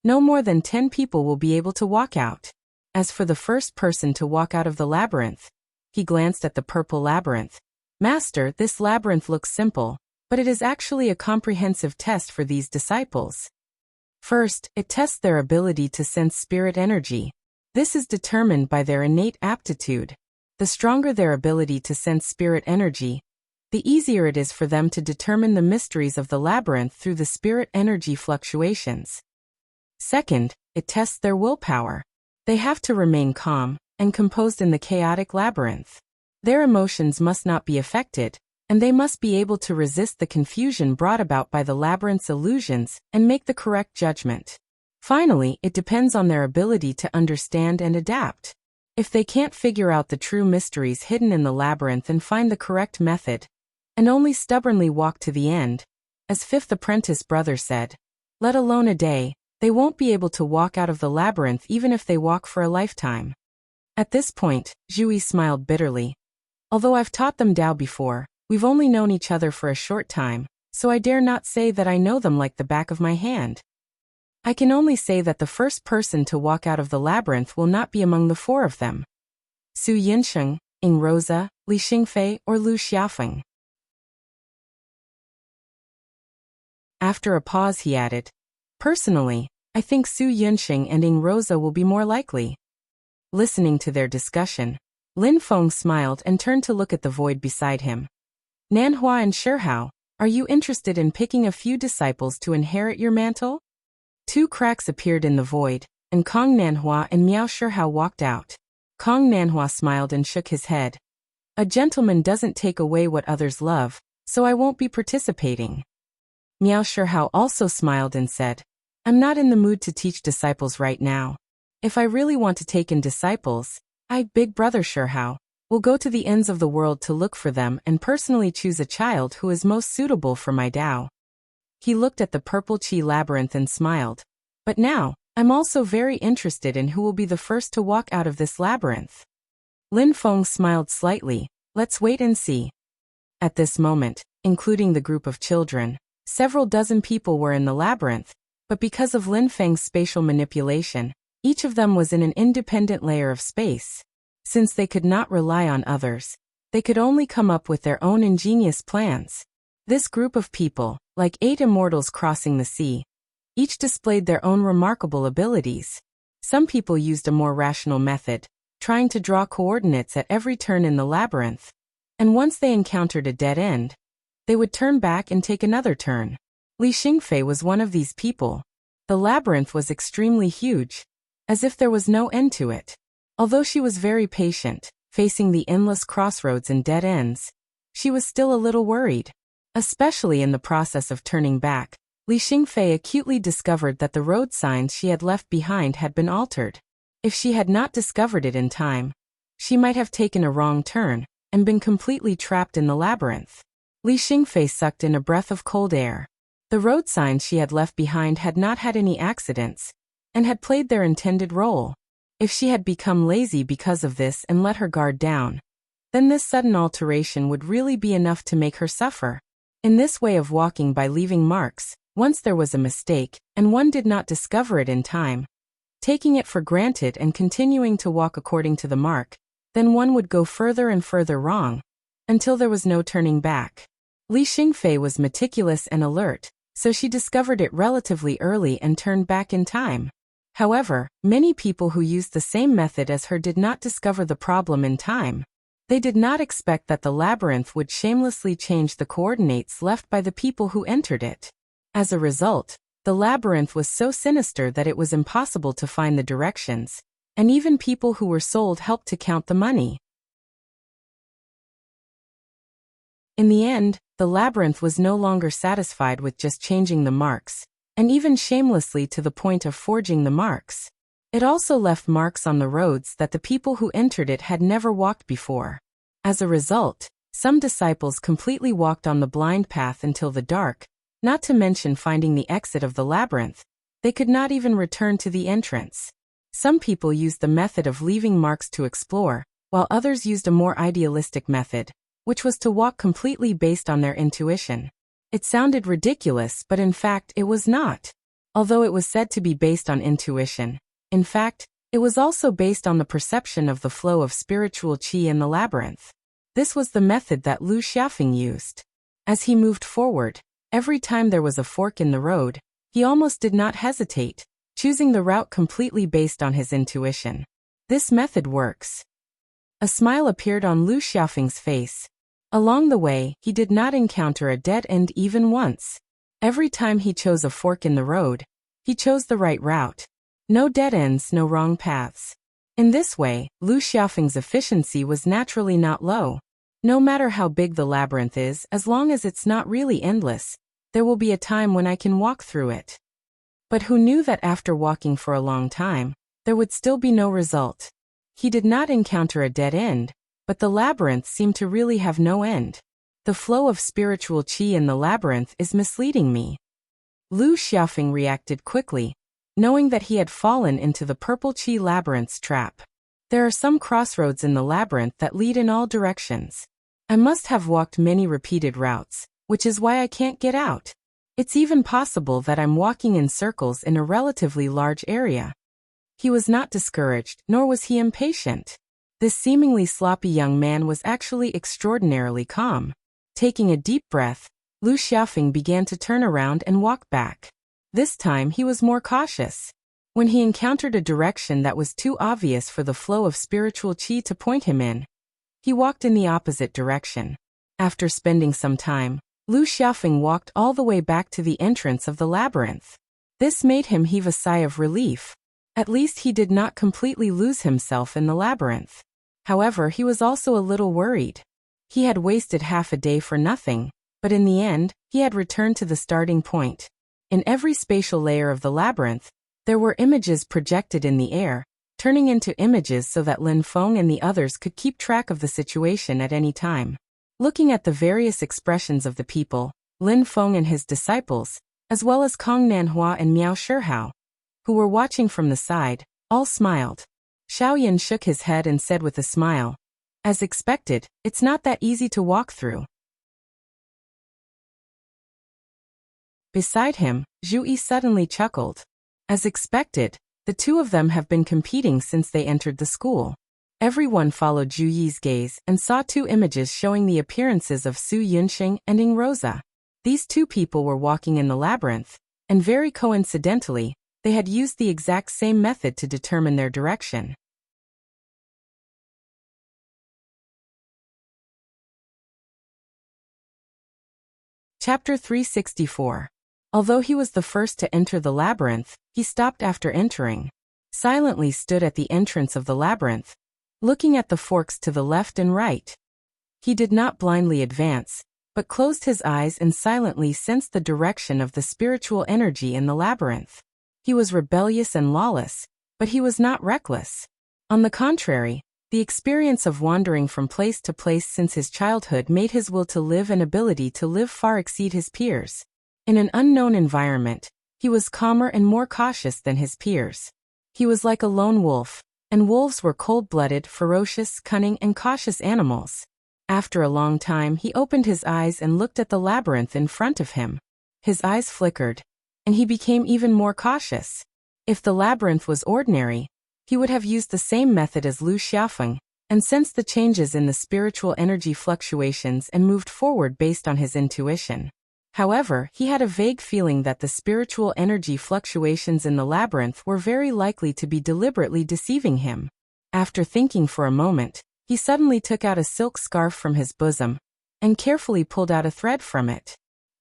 "No more than 10 people will be able to walk out." As for the first person to walk out of the labyrinth, he glanced at the purple labyrinth. "Master, this labyrinth looks simple, but it is actually a comprehensive test for these disciples. First, it tests their ability to sense spirit energy. This is determined by their innate aptitude. The stronger their ability to sense spirit energy, the easier it is for them to determine the mysteries of the labyrinth through the spirit energy fluctuations. Second, it tests their willpower. They have to remain calm and composed in the chaotic labyrinth. Their emotions must not be affected, and they must be able to resist the confusion brought about by the labyrinth's illusions and make the correct judgment. Finally, it depends on their ability to understand and adapt. If they can't figure out the true mysteries hidden in the labyrinth and find the correct method, and only stubbornly walk to the end, as fifth apprentice brother said, let alone a day, they won't be able to walk out of the labyrinth even if they walk for a lifetime." At this point, Zhu Yi smiled bitterly. "Although I've taught them Tao before, we've only known each other for a short time, so I dare not say that I know them like the back of my hand. I can only say that the first person to walk out of the labyrinth will not be among the 4 of them. Su Yinsheng, Engroza, Li Xingfei, or Lu Xiaofeng." After a pause he added, "Personally, I think Su Yunxing and Engroza will be more likely." Listening to their discussion, Lin Feng smiled and turned to look at the void beside him. "Nanhua and Shihao, are you interested in picking a few disciples to inherit your mantle?" 2 cracks appeared in the void, and Kong Nanhua and Miao Shihao walked out. Kong Nanhua smiled and shook his head. "A gentleman doesn't take away what others love, so I won't be participating." Miao Shihao also smiled and said, "I'm not in the mood to teach disciples right now. If I really want to take in disciples, big brother Shihao, will go to the ends of the world to look for them and personally choose a child who is most suitable for my Tao." He looked at the purple chi labyrinth and smiled. "But now, I'm also very interested in who will be the first to walk out of this labyrinth." Lin Feng smiled slightly. "Let's wait and see." At this moment, including the group of children, several dozen people were in the labyrinth, but because of Lin Feng's spatial manipulation, each of them was in an independent layer of space. Since they could not rely on others, they could only come up with their own ingenious plans. This group of people, like 8 immortals crossing the sea, each displayed their own remarkable abilities. Some people used a more rational method, trying to draw coordinates at every turn in the labyrinth. And once they encountered a dead end, they would turn back and take another turn. Li Xingfei was one of these people. The labyrinth was extremely huge, as if there was no end to it. Although she was very patient, facing the endless crossroads and dead ends, she was still a little worried. Especially in the process of turning back, Li Xingfei acutely discovered that the road signs she had left behind had been altered. If she had not discovered it in time, she might have taken a wrong turn and been completely trapped in the labyrinth. Li Xingfei sucked in a breath of cold air. The road signs she had left behind had not had any accidents, and had played their intended role. If she had become lazy because of this and let her guard down, then this sudden alteration would really be enough to make her suffer. In this way of walking by leaving marks, once there was a mistake, and one did not discover it in time, taking it for granted and continuing to walk according to the mark, then one would go further and further wrong, until there was no turning back. Li Xingfei was meticulous and alert, so she discovered it relatively early and turned back in time. However, many people who used the same method as her did not discover the problem in time. They did not expect that the labyrinth would shamelessly change the coordinates left by the people who entered it. As a result, the labyrinth was so sinister that it was impossible to find the directions, and even people who were sold helped to count the money. In the end, the labyrinth was no longer satisfied with just changing the marks, and even shamelessly to the point of forging the marks. It also left marks on the roads that the people who entered it had never walked before. As a result, some disciples completely walked on the blind path until the dark, not to mention finding the exit of the labyrinth. They could not even return to the entrance. Some people used the method of leaving marks to explore, while others used a more idealistic method, which was to walk completely based on their intuition. It sounded ridiculous, but in fact it was not. Although it was said to be based on intuition, in fact, it was also based on the perception of the flow of spiritual qi in the labyrinth. This was the method that Lu Xiaofeng used. As he moved forward, every time there was a fork in the road, he almost did not hesitate, choosing the route completely based on his intuition. This method works. A smile appeared on Lu Xiaofeng's face. Along the way, he did not encounter a dead end even once. Every time he chose a fork in the road, he chose the right route. No dead ends, no wrong paths. In this way, Lu Xiaofeng's efficiency was naturally not low. No matter how big the labyrinth is, as long as it's not really endless, there will be a time when I can walk through it. But who knew that after walking for a long time, there would still be no result? He did not encounter a dead end, but the labyrinth seemed to really have no end. The flow of spiritual qi in the labyrinth is misleading me. Lu Xiaofeng reacted quickly, knowing that he had fallen into the purple qi labyrinth's trap. There are some crossroads in the labyrinth that lead in all directions. I must have walked many repeated routes, which is why I can't get out. It's even possible that I'm walking in circles in a relatively large area. He was not discouraged, nor was he impatient. This seemingly sloppy young man was actually extraordinarily calm. Taking a deep breath, Lu Xiaofeng began to turn around and walk back. This time he was more cautious. When he encountered a direction that was too obvious for the flow of spiritual qi to point him in, he walked in the opposite direction. After spending some time, Lu Xiaofeng walked all the way back to the entrance of the labyrinth. This made him heave a sigh of relief. At least he did not completely lose himself in the labyrinth. However, he was also a little worried. He had wasted half a day for nothing, but in the end, he had returned to the starting point. In every spatial layer of the labyrinth, there were images projected in the air, turning into images so that Lin Feng and the others could keep track of the situation at any time. Looking at the various expressions of the people, Lin Feng and his disciples, as well as Kong Nanhua and Miao Shihao, who were watching from the side, all smiled. Xiaoyan shook his head and said with a smile, "As expected, it's not that easy to walk through." Beside him, Zhu Yi suddenly chuckled. As expected, the two of them have been competing since they entered the school. Everyone followed Zhu Yi's gaze and saw two images showing the appearances of Su Yunxing and Ing Rosa. These two people were walking in the labyrinth, and very coincidentally, they had used the exact same method to determine their direction. Chapter 364. Although he was the first to enter the labyrinth, he stopped after entering. Silently stood at the entrance of the labyrinth, looking at the forks to the left and right. He did not blindly advance, but closed his eyes and silently sensed the direction of the spiritual energy in the labyrinth. He was rebellious and lawless, but he was not reckless. On the contrary, the experience of wandering from place to place since his childhood made his will to live and ability to live far exceed his peers. In an unknown environment, he was calmer and more cautious than his peers. He was like a lone wolf, and wolves were cold-blooded, ferocious, cunning, and cautious animals. After a long time, he opened his eyes and looked at the labyrinth in front of him. His eyes flickered, and he became even more cautious. If the labyrinth was ordinary, he would have used the same method as Lu Xiaofeng, and sensed the changes in the spiritual energy fluctuations and moved forward based on his intuition. However, he had a vague feeling that the spiritual energy fluctuations in the labyrinth were very likely to be deliberately deceiving him. After thinking for a moment, he suddenly took out a silk scarf from his bosom, and carefully pulled out a thread from it.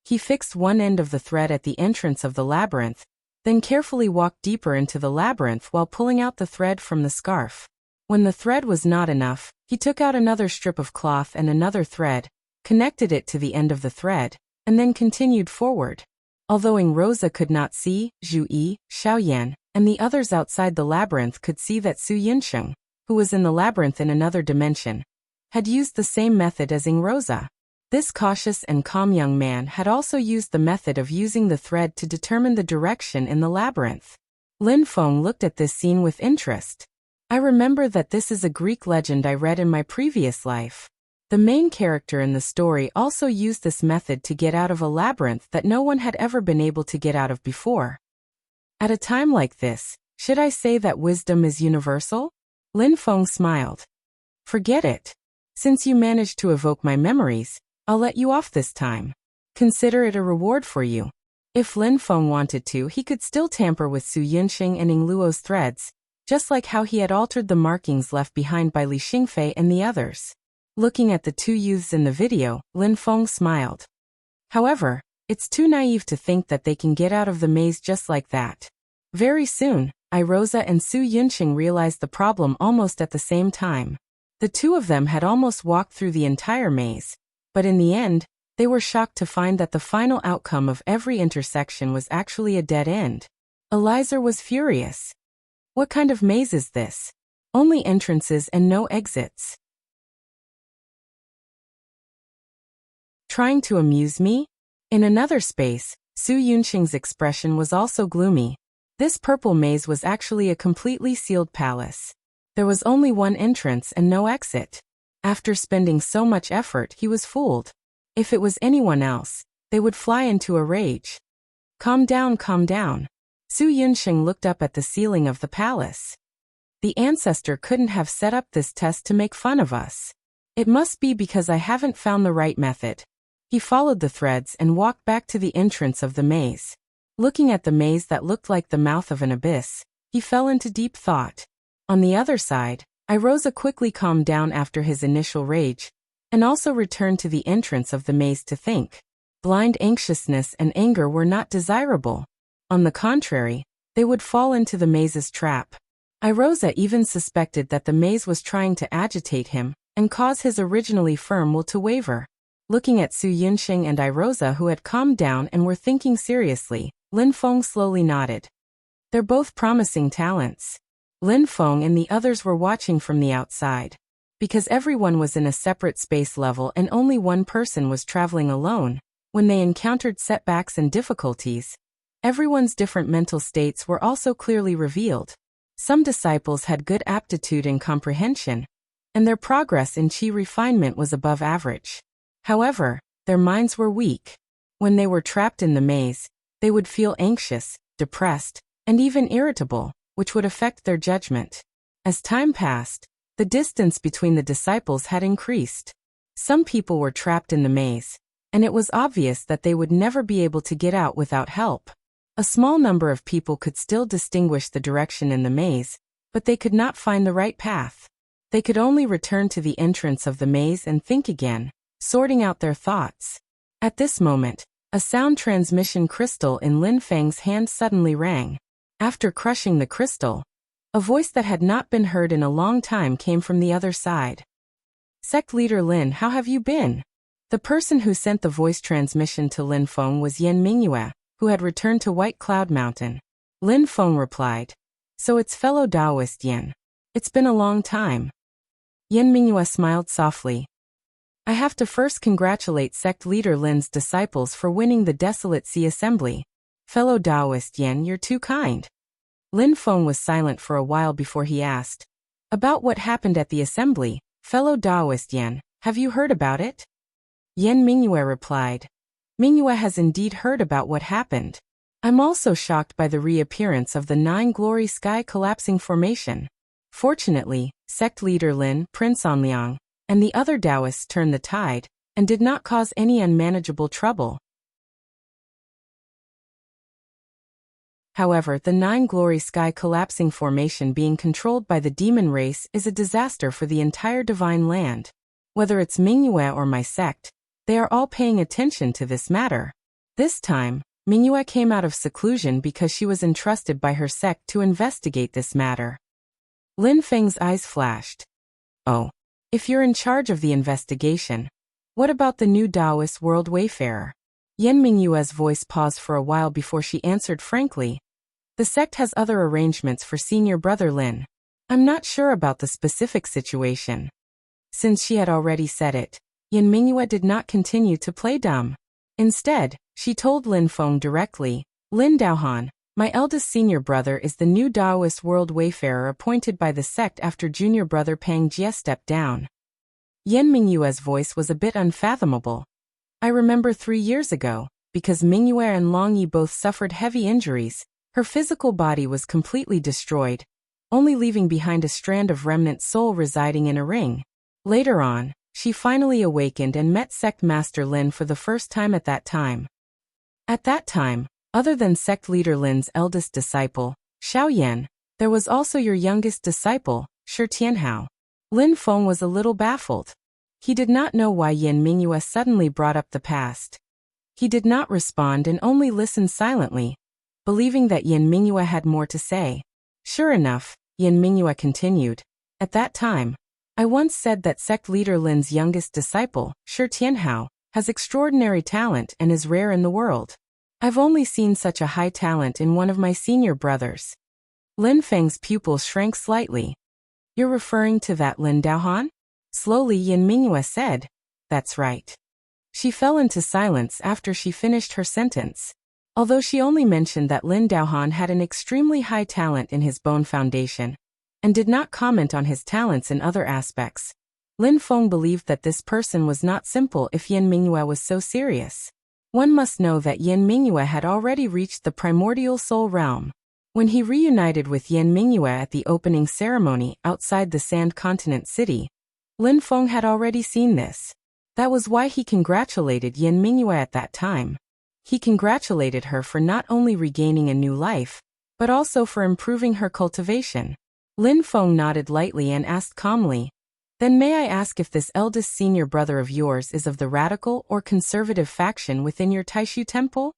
He fixed one end of the thread at the entrance of the labyrinth, then carefully walked deeper into the labyrinth while pulling out the thread from the scarf. When the thread was not enough, he took out another strip of cloth and another thread, connected it to the end of the thread, and then continued forward. Although Ing Rosa could not see, Zhu Yi, Xiao Yan, and the others outside the labyrinth could see that Su Yunsheng, who was in the labyrinth in another dimension, had used the same method as Ing Rosa. This cautious and calm young man had also used the method of using the thread to determine the direction in the labyrinth. Lin Feng looked at this scene with interest. I remember that this is a Greek legend I read in my previous life. The main character in the story also used this method to get out of a labyrinth that no one had ever been able to get out of before. At a time like this, should I say that wisdom is universal? Lin Feng smiled. Forget it. Since you managed to evoke my memories, I'll let you off this time. Consider it a reward for you. If Lin Feng wanted to, he could still tamper with Su Yunxing and Ing Luo's threads, just like how he had altered the markings left behind by Li Xingfei and the others. Looking at the two youths in the video, Lin Feng smiled. However, it's too naive to think that they can get out of the maze just like that. Very soon, Rosa and Su Yunxing realized the problem almost at the same time. The two of them had almost walked through the entire maze, but in the end, they were shocked to find that the final outcome of every intersection was actually a dead end. Elizar was furious. What kind of maze is this? Only entrances and no exits. Trying to amuse me? In another space, Su Yunxing's expression was also gloomy. This purple maze was actually a completely sealed palace. There was only one entrance and no exit. After spending so much effort, he was fooled. If it was anyone else, they would fly into a rage. Calm down, calm down. Su Yunxing looked up at the ceiling of the palace. The ancestor couldn't have set up this test to make fun of us. It must be because I haven't found the right method. He followed the threads and walked back to the entrance of the maze. Looking at the maze that looked like the mouth of an abyss, he fell into deep thought. On the other side, Rosa quickly calmed down after his initial rage, and also returned to the entrance of the maze to think. Blind anxiousness and anger were not desirable. On the contrary, they would fall into the maze's trap. Rosa even suspected that the maze was trying to agitate him and cause his originally firm will to waver. Looking at Su Yunxing and Rosa, who had calmed down and were thinking seriously, Lin Feng slowly nodded. They're both promising talents. Lin Feng and the others were watching from the outside. Because everyone was in a separate space level and only one person was traveling alone, when they encountered setbacks and difficulties, everyone's different mental states were also clearly revealed. Some disciples had good aptitude and comprehension, and their progress in qi refinement was above average. However, their minds were weak. When they were trapped in the maze, they would feel anxious, depressed, and even irritable, which would affect their judgment. As time passed, The distance between the disciples had increased. Some people were trapped in the maze, and it was obvious that they would never be able to get out without help. A small number of people could still distinguish the direction in the maze, but they could not find the right path. They could only return to the entrance of the maze and think again, sorting out their thoughts. At this moment, a sound transmission crystal in Lin Feng's hand suddenly rang. After crushing the crystal, a voice that had not been heard in a long time came from the other side. Sect leader Lin, how have you been? The person who sent the voice transmission to Lin Feng was Yan Mingyue, who had returned to White Cloud Mountain. Lin Feng replied, So it's fellow Taoist Yan. It's been a long time. Yan Mingyue smiled softly. I have to first congratulate sect leader Lin's disciples for winning the Desolate Sea Assembly. Fellow Taoist Yan, you're too kind. Lin Feng was silent for a while before he asked, About what happened at the assembly, fellow Taoist Yan, have you heard about it? Yan Mingyue replied, Mingyue has indeed heard about what happened. I'm also shocked by the reappearance of the 9 Glory Sky Collapsing Formation. Fortunately, sect leader Lin, Prince Onliang, and the other Taoists turned the tide, and did not cause any unmanageable trouble. However, the 9 Glory Sky Collapsing Formation being controlled by the demon race is a disaster for the entire divine land. Whether it's Mingyue or my sect, they are all paying attention to this matter. This time, Mingyue came out of seclusion because she was entrusted by her sect to investigate this matter. Lin Feng's eyes flashed. Oh, if you're in charge of the investigation, what about the new Taoist world wayfarer? Yan Mingyue's voice paused for a while before she answered frankly. The sect has other arrangements for senior brother Lin. I'm not sure about the specific situation. Since she had already said it, Yan Mingyue did not continue to play dumb. Instead, she told Lin Feng directly, Lin Daohan, my eldest senior brother is the new Taoist world wayfarer appointed by the sect after junior brother Pang Jie stepped down. Yan Mingyue's voice was a bit unfathomable. I remember 3 years ago, because Mingyue and Long Yi both suffered heavy injuries, her physical body was completely destroyed, only leaving behind a strand of remnant soul residing in a ring. Later on, she finally awakened and met sect master Lin for the first time at that time. At that time, other than sect leader Lin's eldest disciple, Xiao Yan, there was also your youngest disciple, Shi Tianhao. Lin Feng was a little baffled. He did not know why Yan Mingyue suddenly brought up the past. He did not respond and only listened silently, believing that Yan Mingyue had more to say. Sure enough, Yan Mingyue continued, At that time, I once said that sect leader Lin's youngest disciple, Shi Tianhao, has extraordinary talent and is rare in the world. I've only seen such a high talent in one of my senior brothers. Lin Feng's pupil shrank slightly. You're referring to that Lin Daohan? Slowly Yan Mingyue said, That's right. She fell into silence after she finished her sentence. Although she only mentioned that Lin Daohan had an extremely high talent in his bone foundation, and did not comment on his talents in other aspects, Lin Feng believed that this person was not simple if Yan Mingyue was so serious. One must know that Yan Mingyue had already reached the primordial soul realm. When he reunited with Yan Mingyue at the opening ceremony outside the Sand Continent City, Lin Feng had already seen this. That was why he congratulated Yan Mingyue at that time. He congratulated her for not only regaining a new life, but also for improving her cultivation. Lin Feng nodded lightly and asked calmly, Then may I ask if this eldest senior brother of yours is of the radical or conservative faction within your Taishu temple?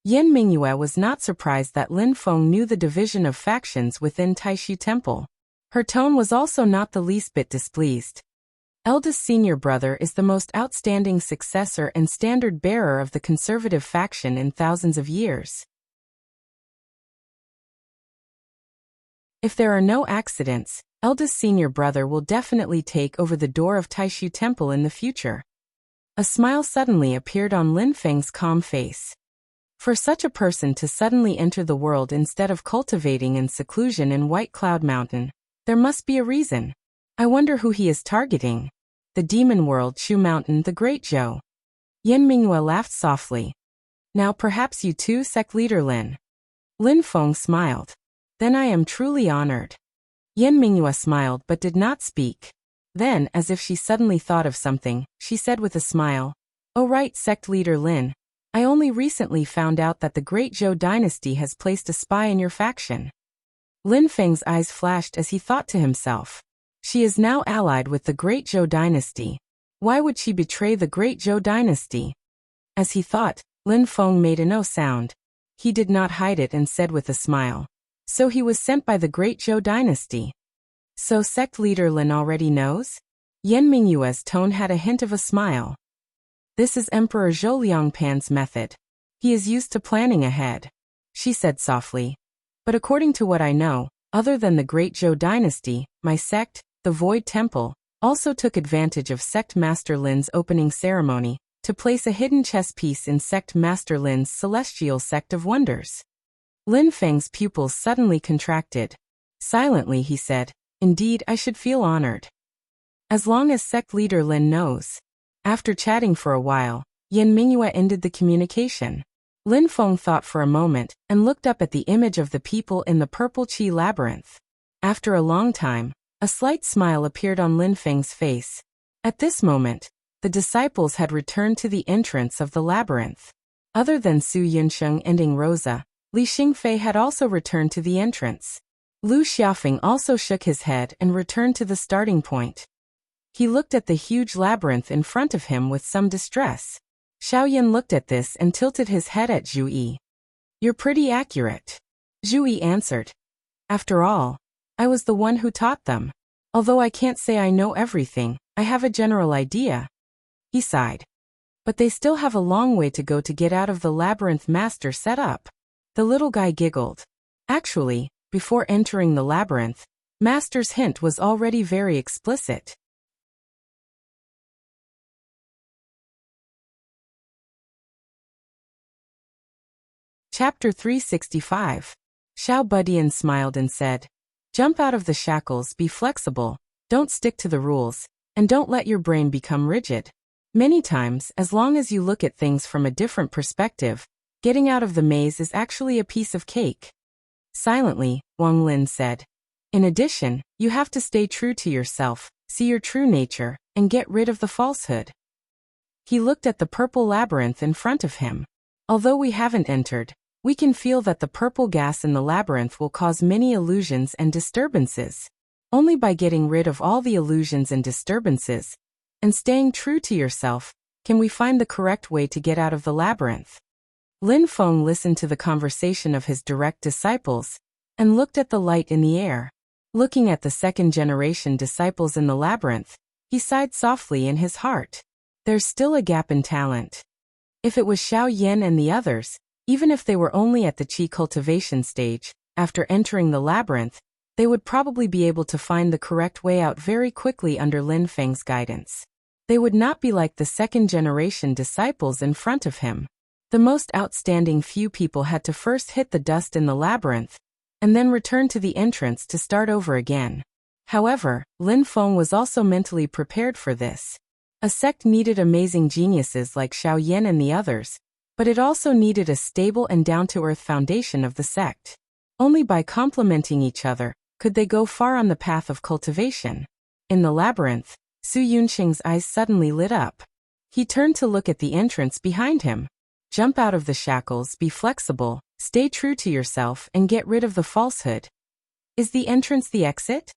Yan Mingyue was not surprised that Lin Feng knew the division of factions within Taishu temple. Her tone was also not the least bit displeased. Eldest senior brother is the most outstanding successor and standard bearer of the conservative faction in thousands of years. If there are no accidents, eldest senior brother will definitely take over the door of Taishu temple in the future. A smile suddenly appeared on Lin Feng's calm face. For such a person to suddenly enter the world instead of cultivating in seclusion in White Cloud Mountain, there must be a reason. I wonder who he is targeting. The demon world, Shu Mountain, the Great Zhou. Yan Mingyue laughed softly. Now perhaps you too, sect leader Lin. Lin Feng smiled. Then I am truly honored. Yan Mingyue smiled but did not speak. Then, as if she suddenly thought of something, she said with a smile, "Oh right, sect leader Lin. I only recently found out that the Great Zhou dynasty has placed a spy in your faction." Lin Feng's eyes flashed as he thought to himself. She is now allied with the Great Zhou dynasty. Why would she betray the Great Zhou dynasty? As he thought, Lin Feng made a no sound. He did not hide it and said with a smile. So he was sent by the Great Zhou dynasty. So sect leader Lin already knows? Yan Mingyue's tone had a hint of a smile. This is Emperor Zhou Liangpan's method. He is used to planning ahead, she said softly. But according to what I know, other than the Great Zhou dynasty, my sect, the Void Temple, also took advantage of Sect Master Lin's opening ceremony to place a hidden chess piece in Sect Master Lin's celestial sect of wonders. Lin Feng's pupils suddenly contracted. Silently he said, "Indeed, I should feel honored. As long as sect leader Lin knows." After chatting for a while, Yan Mingyue ended the communication. Lin Feng thought for a moment and looked up at the image of the people in the purple chi labyrinth. After a long time, a slight smile appeared on Lin Feng's face. At this moment, the disciples had returned to the entrance of the labyrinth. Other than Su Yunsheng and Ing Rosa, Li Xingfei had also returned to the entrance. Lu Xiaofeng also shook his head and returned to the starting point. He looked at the huge labyrinth in front of him with some distress. Xiaoyan looked at this and tilted his head at Zhu Yi. "You're pretty accurate," Zhu Yi answered. "After all, I was the one who taught them. Although I can't say I know everything, I have a general idea." He sighed. "But they still have a long way to go to get out of the labyrinth master set up." The little guy giggled. Actually, before entering the labyrinth, Master's hint was already very explicit. Chapter 365. Xiao Budian smiled and said, "Jump out of the shackles, be flexible, don't stick to the rules, and don't let your brain become rigid. Many times, as long as you look at things from a different perspective, getting out of the maze is actually a piece of cake." Silently, Wang Lin said, "In addition, you have to stay true to yourself, see your true nature, and get rid of the falsehood." He looked at the purple labyrinth in front of him. "Although we haven't entered, we can feel that the purple gas in the labyrinth will cause many illusions and disturbances. Only by getting rid of all the illusions and disturbances, and staying true to yourself, can we find the correct way to get out of the labyrinth." Lin Feng listened to the conversation of his direct disciples, and looked at the light in the air. Looking at the second-generation disciples in the labyrinth, he sighed softly in his heart. There's still a gap in talent. If it was Xiao Yan and the others, even if they were only at the qi cultivation stage, after entering the labyrinth, they would probably be able to find the correct way out very quickly under Lin Feng's guidance. They would not be like the second-generation disciples in front of him. The most outstanding few people had to first hit the dust in the labyrinth, and then return to the entrance to start over again. However, Lin Feng was also mentally prepared for this. A sect needed amazing geniuses like Xiao Yan and the others, but it also needed a stable and down-to-earth foundation of the sect. Only by complementing each other could they go far on the path of cultivation. In the labyrinth, Su Yunqing's eyes suddenly lit up. He turned to look at the entrance behind him. "Jump out of the shackles, be flexible, stay true to yourself, and get rid of the falsehood." Is the entrance the exit?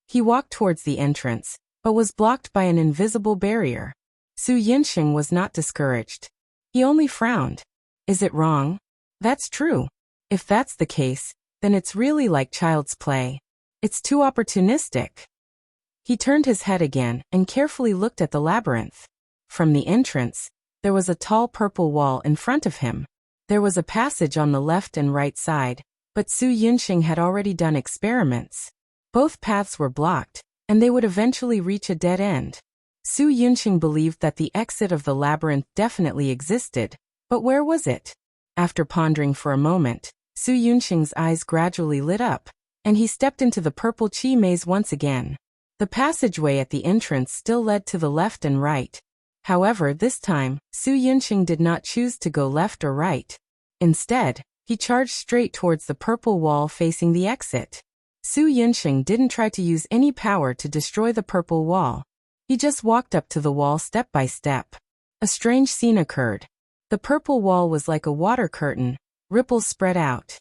He walked towards the entrance, but was blocked by an invisible barrier. Su Yunqing was not discouraged. He only frowned. "Is it wrong?" "That's true. If that's the case, then it's really like child's play. It's too opportunistic." He turned his head again and carefully looked at the labyrinth. From the entrance, there was a tall purple wall in front of him. There was a passage on the left and right side, but Su Yunqing had already done experiments. Both paths were blocked, and they would eventually reach a dead end. Su Yunqing believed that the exit of the labyrinth definitely existed, but where was it? After pondering for a moment, Su Yunqing's eyes gradually lit up, and he stepped into the purple qi maze once again. The passageway at the entrance still led to the left and right. However, this time, Su Yunqing did not choose to go left or right. Instead, he charged straight towards the purple wall facing the exit. Su Yunxing didn't try to use any power to destroy the purple wall. He just walked up to the wall step by step. A strange scene occurred. The purple wall was like a water curtain, ripples spread out.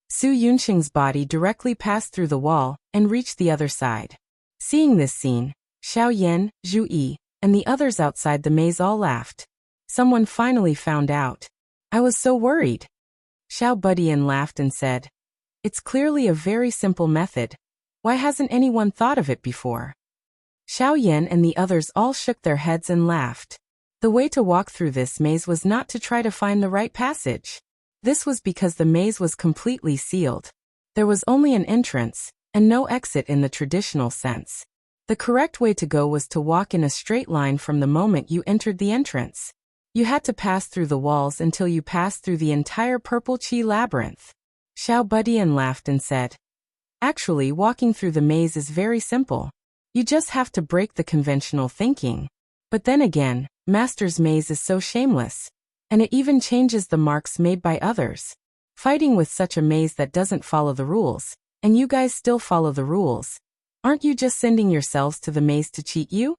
Su Yunxing's body directly passed through the wall and reached the other side. Seeing this scene, Xiao Yan, Zhu Yi, and the others outside the maze all laughed. Someone finally found out. I was so worried. Xiao Budian laughed and said, "It's clearly a very simple method. Why hasn't anyone thought of it before?" Xiao Yan and the others all shook their heads and laughed. The way to walk through this maze was not to try to find the right passage. This was because the maze was completely sealed. There was only an entrance, and no exit in the traditional sense. The correct way to go was to walk in a straight line from the moment you entered the entrance. You had to pass through the walls until you passed through the entire Purple Qi labyrinth. Xiao Budian laughed and said, "Actually, walking through the maze is very simple. You just have to break the conventional thinking. But then again, Master's maze is so shameless. And it even changes the marks made by others. Fighting with such a maze that doesn't follow the rules, and you guys still follow the rules. Aren't you just sending yourselves to the maze to cheat you?"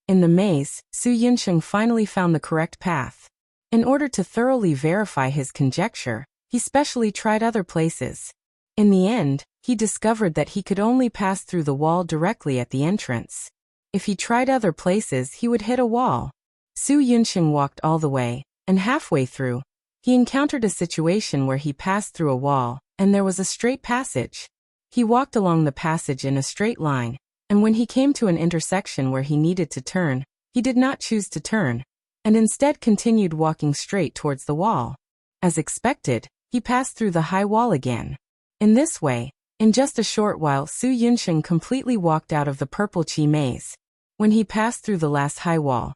In the maze, Su Yunxing finally found the correct path. In order to thoroughly verify his conjecture, he specially tried other places. In the end, he discovered that he could only pass through the wall directly at the entrance. If he tried other places, he would hit a wall. Su Yunxing walked all the way, and halfway through, he encountered a situation where he passed through a wall, and there was a straight passage. He walked along the passage in a straight line, and when he came to an intersection where he needed to turn, he did not choose to turn, and instead continued walking straight towards the wall. As expected, he passed through the high wall again. In this way, in just a short while, Su Yunxing completely walked out of the Purple Qi maze. When he passed through the last high wall,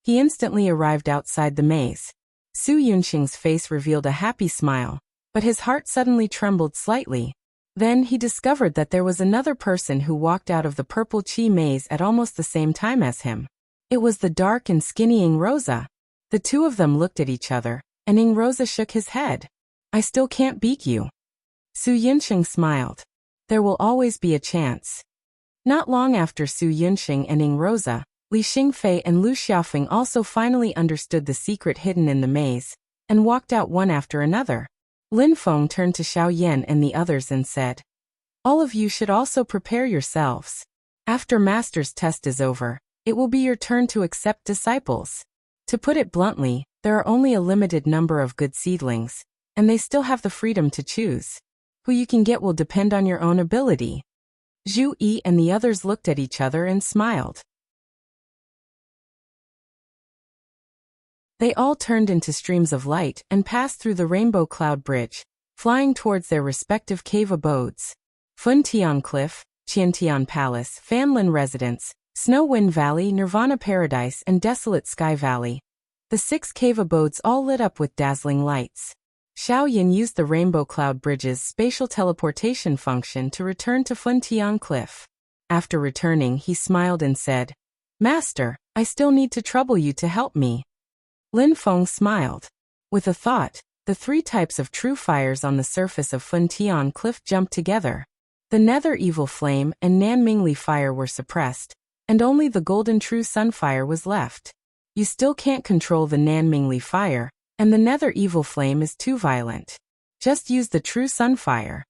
he instantly arrived outside the maze. Su Yunxing's face revealed a happy smile, but his heart suddenly trembled slightly. Then he discovered that there was another person who walked out of the Purple Qi maze at almost the same time as him. It was the dark and skinny Ing Rosa. The two of them looked at each other, and Ing Rosa shook his head. "I still can't beat you." Su Yunxing smiled. "There will always be a chance." Not long after Su Yunxing and Ing Rosa, Li Xingfei and Lu Xiaofeng also finally understood the secret hidden in the maze, and walked out one after another. Lin Feng turned to Xiao Yan and the others and said, "All of you should also prepare yourselves. After Master's test is over, it will be your turn to accept disciples. To put it bluntly, there are only a limited number of good seedlings, and they still have the freedom to choose. Who you can get will depend on your own ability." Zhu Yi and the others looked at each other and smiled. They all turned into streams of light and passed through the Rainbow Cloud Bridge, flying towards their respective cave abodes. Funtian Cliff, Qiantian Palace, Fanlin Residence, Snow Wind Valley, Nirvana Paradise, and Desolate Sky Valley. The 6 cave abodes all lit up with dazzling lights. Xiao Yan used the Rainbow Cloud Bridge's spatial teleportation function to return to Funtian Cliff. After returning, he smiled and said, "Master, I still need to trouble you to help me." Lin Feng smiled. With a thought, the 3 types of true fires on the surface of Funtian Cliff jumped together. The Nether Evil Flame and Nanmingli Fire were suppressed, and only the Golden True Sunfire was left. You still can't control the Nanmingli Fire, and the Nether Evil Flame is too violent. Just use the True Sunfire.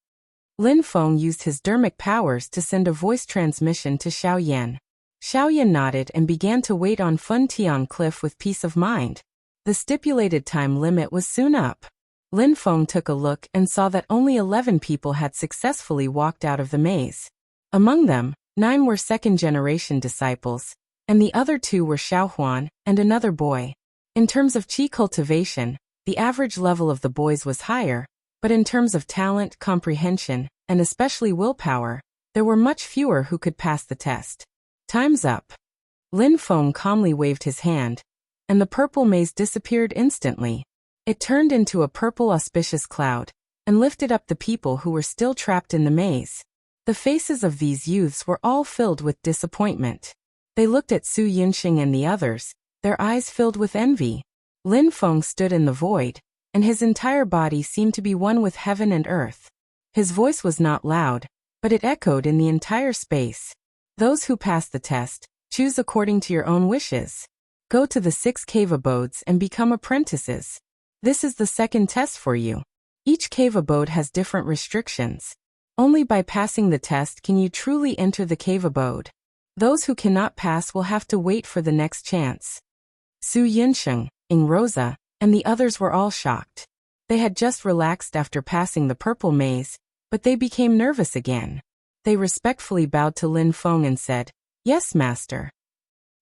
Lin Feng used his dermic powers to send a voice transmission to Xiao Yan. Xiao Yan nodded and began to wait on Funtian Cliff with peace of mind. The stipulated time limit was soon up. Lin Feng took a look and saw that only 11 people had successfully walked out of the maze. Among them, 9 were second-generation disciples, and the other 2 were Xiaohuan and another boy. In terms of qi cultivation, the average level of the boys was higher, but in terms of talent, comprehension, and especially willpower, there were much fewer who could pass the test. "Time's up." Lin Feng calmly waved his hand, and the purple maze disappeared instantly. It turned into a purple auspicious cloud, and lifted up the people who were still trapped in the maze. The faces of these youths were all filled with disappointment. They looked at Su Yunxing and the others, their eyes filled with envy. Lin Feng stood in the void, and his entire body seemed to be one with heaven and earth. His voice was not loud, but it echoed in the entire space. Those who pass the test, choose according to your own wishes. Go to the 6 cave abodes and become apprentices. This is the second test for you. Each cave abode has different restrictions. Only by passing the test can you truly enter the cave abode. Those who cannot pass will have to wait for the next chance. Su Yunsheng, Ing Rosa, and the others were all shocked. They had just relaxed after passing the purple maze, but they became nervous again. They respectfully bowed to Lin Feng and said, "Yes, master."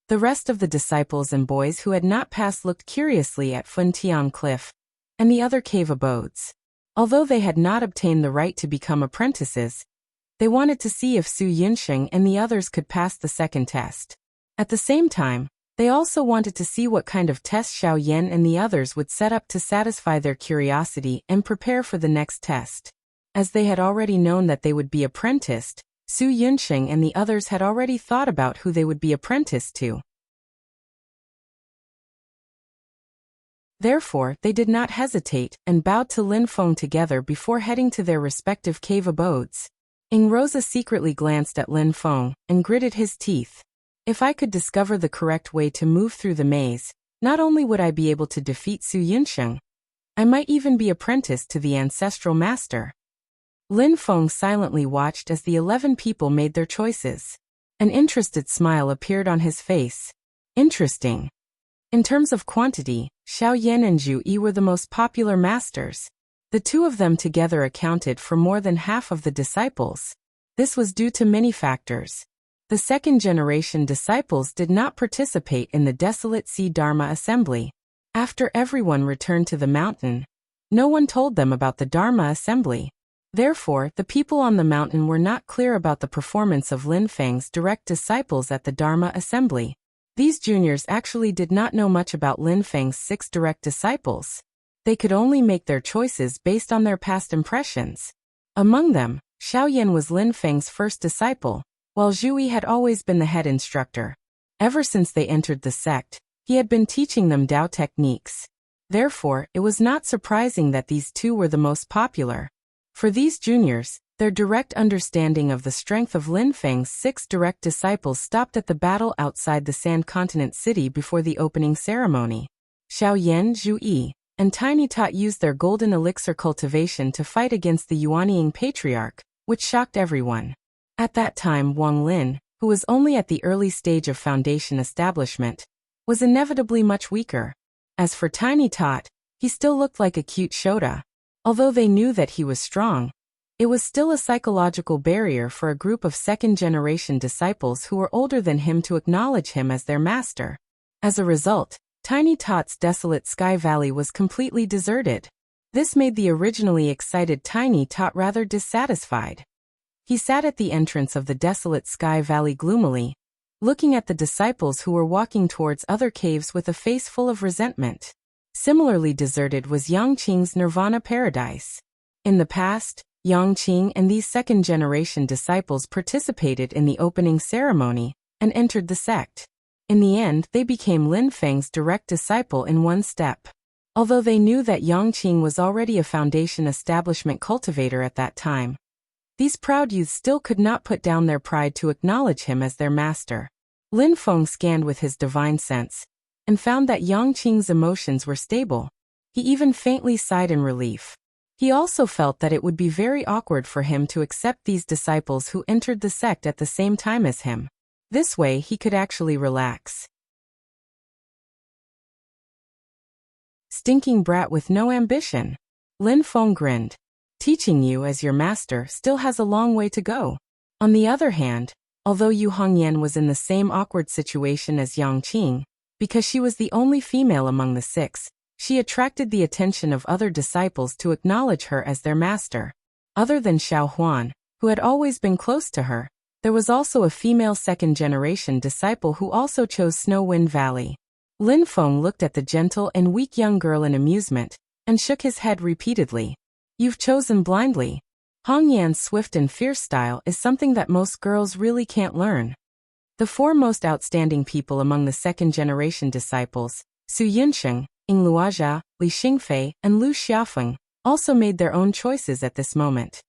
The rest of the disciples and boys who had not passed looked curiously at Fun Tian Cliff and the other cave abodes. Although they had not obtained the right to become apprentices, they wanted to see if Su Yunsheng and the others could pass the second test. At the same time, they also wanted to see what kind of test Xiao Yan and the others would set up to satisfy their curiosity and prepare for the next test. As they had already known that they would be apprenticed, Su Yunsheng and the others had already thought about who they would be apprenticed to. Therefore, they did not hesitate and bowed to Lin Feng together before heading to their respective cave abodes. Ing Rosa secretly glanced at Lin Feng and gritted his teeth. If I could discover the correct way to move through the maze, not only would I be able to defeat Su Yunsheng, I might even be apprenticed to the ancestral master. Lin Feng silently watched as the 11 people made their choices. An interested smile appeared on his face. Interesting. In terms of quantity, Xiao Yan and Zhu Yi were the most popular masters. The two of them together accounted for more than half of the disciples. This was due to many factors. The second-generation disciples did not participate in the Desolate Sea Dharma Assembly. After everyone returned to the mountain, no one told them about the Dharma Assembly. Therefore, the people on the mountain were not clear about the performance of Lin Feng's direct disciples at the Dharma Assembly. These juniors actually did not know much about Lin Feng's 6 direct disciples. They could only make their choices based on their past impressions. Among them, Xiao Yan was Lin Feng's first disciple, while Zhu Yi had always been the head instructor. Ever since they entered the sect, he had been teaching them Dao techniques. Therefore, it was not surprising that these two were the most popular. For these juniors, their direct understanding of the strength of Lin Feng's 6 direct disciples stopped at the battle outside the Sand Continent City before the opening ceremony. Xiao Yan, Zhu Yi, and Tiny Tot used their golden elixir cultivation to fight against the Yuanying Patriarch, which shocked everyone. At that time, Wang Lin, who was only at the early stage of foundation establishment, was inevitably much weaker. As for Tiny Tot, he still looked like a cute Shota. Although they knew that he was strong, it was still a psychological barrier for a group of second-generation disciples who were older than him to acknowledge him as their master. As a result, Tiny Tot's desolate Sky Valley was completely deserted. This made the originally excited Tiny Tot rather dissatisfied. He sat at the entrance of the desolate Sky Valley gloomily, looking at the disciples who were walking towards other caves with a face full of resentment. Similarly deserted was Yangqing's Nirvana Paradise. In the past, Yangqing and these second-generation disciples participated in the opening ceremony and entered the sect. In the end, they became Lin Feng's direct disciple in one step. Although they knew that Yangqing was already a foundation establishment cultivator at that time, these proud youths still could not put down their pride to acknowledge him as their master. Lin Feng scanned with his divine sense and found that Yangqing's emotions were stable. He even faintly sighed in relief. He also felt that it would be very awkward for him to accept these disciples who entered the sect at the same time as him. This way he could actually relax. Stinking brat with no ambition. Lin Feng grinned. Teaching you as your master still has a long way to go. On the other hand, although Yu Hongyan was in the same awkward situation as Yangqing, because she was the only female among the 6, she attracted the attention of other disciples to acknowledge her as their master. Other than Xiao Huan, who had always been close to her, there was also a female second-generation disciple who also chose Snow Wind Valley. Lin Feng looked at the gentle and weak young girl in amusement and shook his head repeatedly. You've chosen blindly. Hongyan's swift and fierce style is something that most girls really can't learn. The 4 most outstanding people among the second-generation disciples, Su Yunsheng, Ing Luozha, Li Xingfei, and Lu Xiaofeng, also made their own choices at this moment.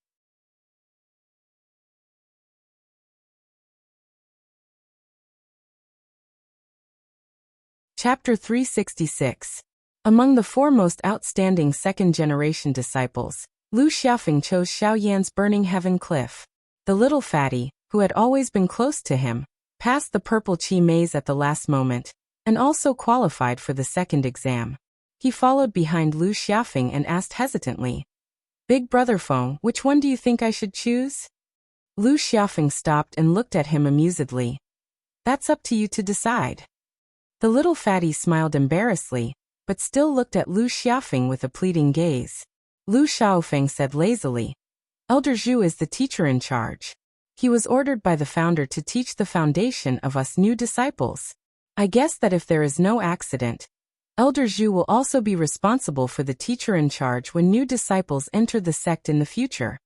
Chapter 366. Among the four most outstanding second-generation disciples, Lu Xiaofeng chose Xiaoyan's Burning Heaven Cliff. The little fatty, who had always been close to him, passed the purple Qi maze at the last moment, and also qualified for the second exam. He followed behind Lu Xiaofeng and asked hesitantly, "Big brother Feng, which one do you think I should choose?" Lu Xiaofeng stopped and looked at him amusedly. "That's up to you to decide." The little fatty smiled embarrassedly, but still looked at Lu Xiaofeng with a pleading gaze. Lu Xiaofeng said lazily, "Elder Zhu is the teacher in charge. He was ordered by the founder to teach the foundation of us new disciples. I guess that if there is no accident, Elder Zhu will also be responsible for the teacher in charge when new disciples enter the sect in the future.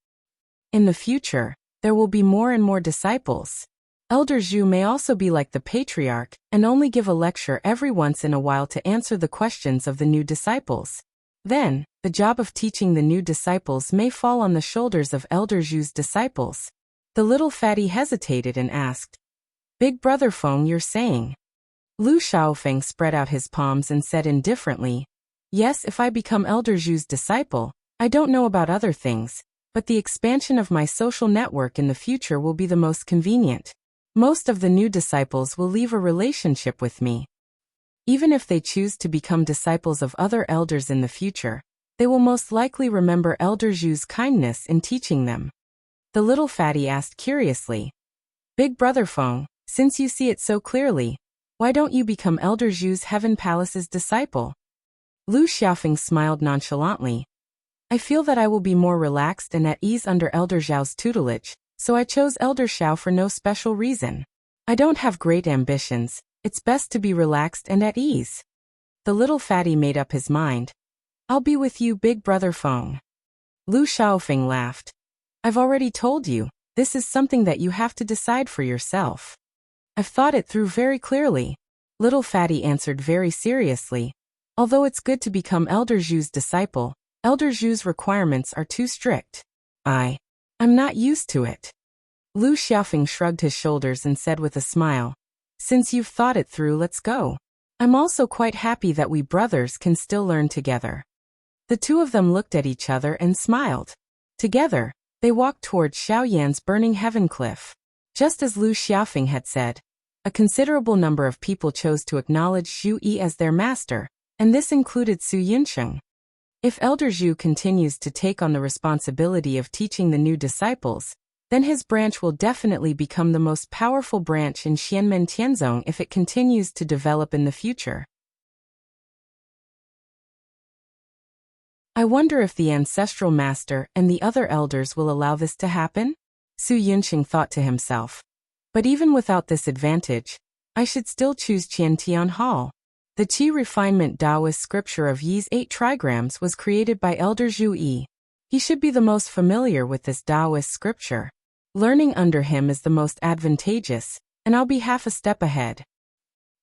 In the future, there will be more and more disciples. Elder Zhu may also be like the patriarch and only give a lecture every once in a while to answer the questions of the new disciples. Then, the job of teaching the new disciples may fall on the shoulders of Elder Zhu's disciples." The little fatty hesitated and asked, "Big brother Feng, you're saying?" Lu Xiaofeng spread out his palms and said indifferently, "Yes, if I become Elder Zhu's disciple, I don't know about other things, but the expansion of my social network in the future will be the most convenient. Most of the new disciples will leave a relationship with me. Even if they choose to become disciples of other elders in the future, they will most likely remember Elder Zhu's kindness in teaching them." The little fatty asked curiously, "Big brother Feng, since you see it so clearly, why don't you become Elder Zhu's Heaven Palace's disciple?" Lu Xiaofeng smiled nonchalantly. "I feel that I will be more relaxed and at ease under Elder Zhao's tutelage, so I chose Elder Xiao for no special reason. I don't have great ambitions, it's best to be relaxed and at ease." The little fatty made up his mind. "I'll be with you, big brother Feng." Lu Xiaofeng laughed. "I've already told you, this is something that you have to decide for yourself." "I've thought it through very clearly," little fatty answered very seriously. "Although it's good to become Elder Zhu's disciple, Elder Zhu's requirements are too strict. I'm not used to it." Lu Xiaofeng shrugged his shoulders and said with a smile, "Since you've thought it through, let's go. I'm also quite happy that we brothers can still learn together." The two of them looked at each other and smiled. Together, they walked towards Xiaoyan's Burning Heaven Cliff. Just as Lu Xiaofeng had said, a considerable number of people chose to acknowledge Zhu Yi as their master, and this included Su Yunsheng. If Elder Zhu continues to take on the responsibility of teaching the new disciples, then his branch will definitely become the most powerful branch in Xianmen Tianzong if it continues to develop in the future. I wonder if the ancestral master and the other elders will allow this to happen? Su Yunqing thought to himself. But even without this advantage, I should still choose Qiantian Hall. The Qi refinement Taoist scripture of Yi's 8 trigrams was created by Elder Zhu Yi. He should be the most familiar with this Taoist scripture. Learning under him is the most advantageous, and I'll be half a step ahead.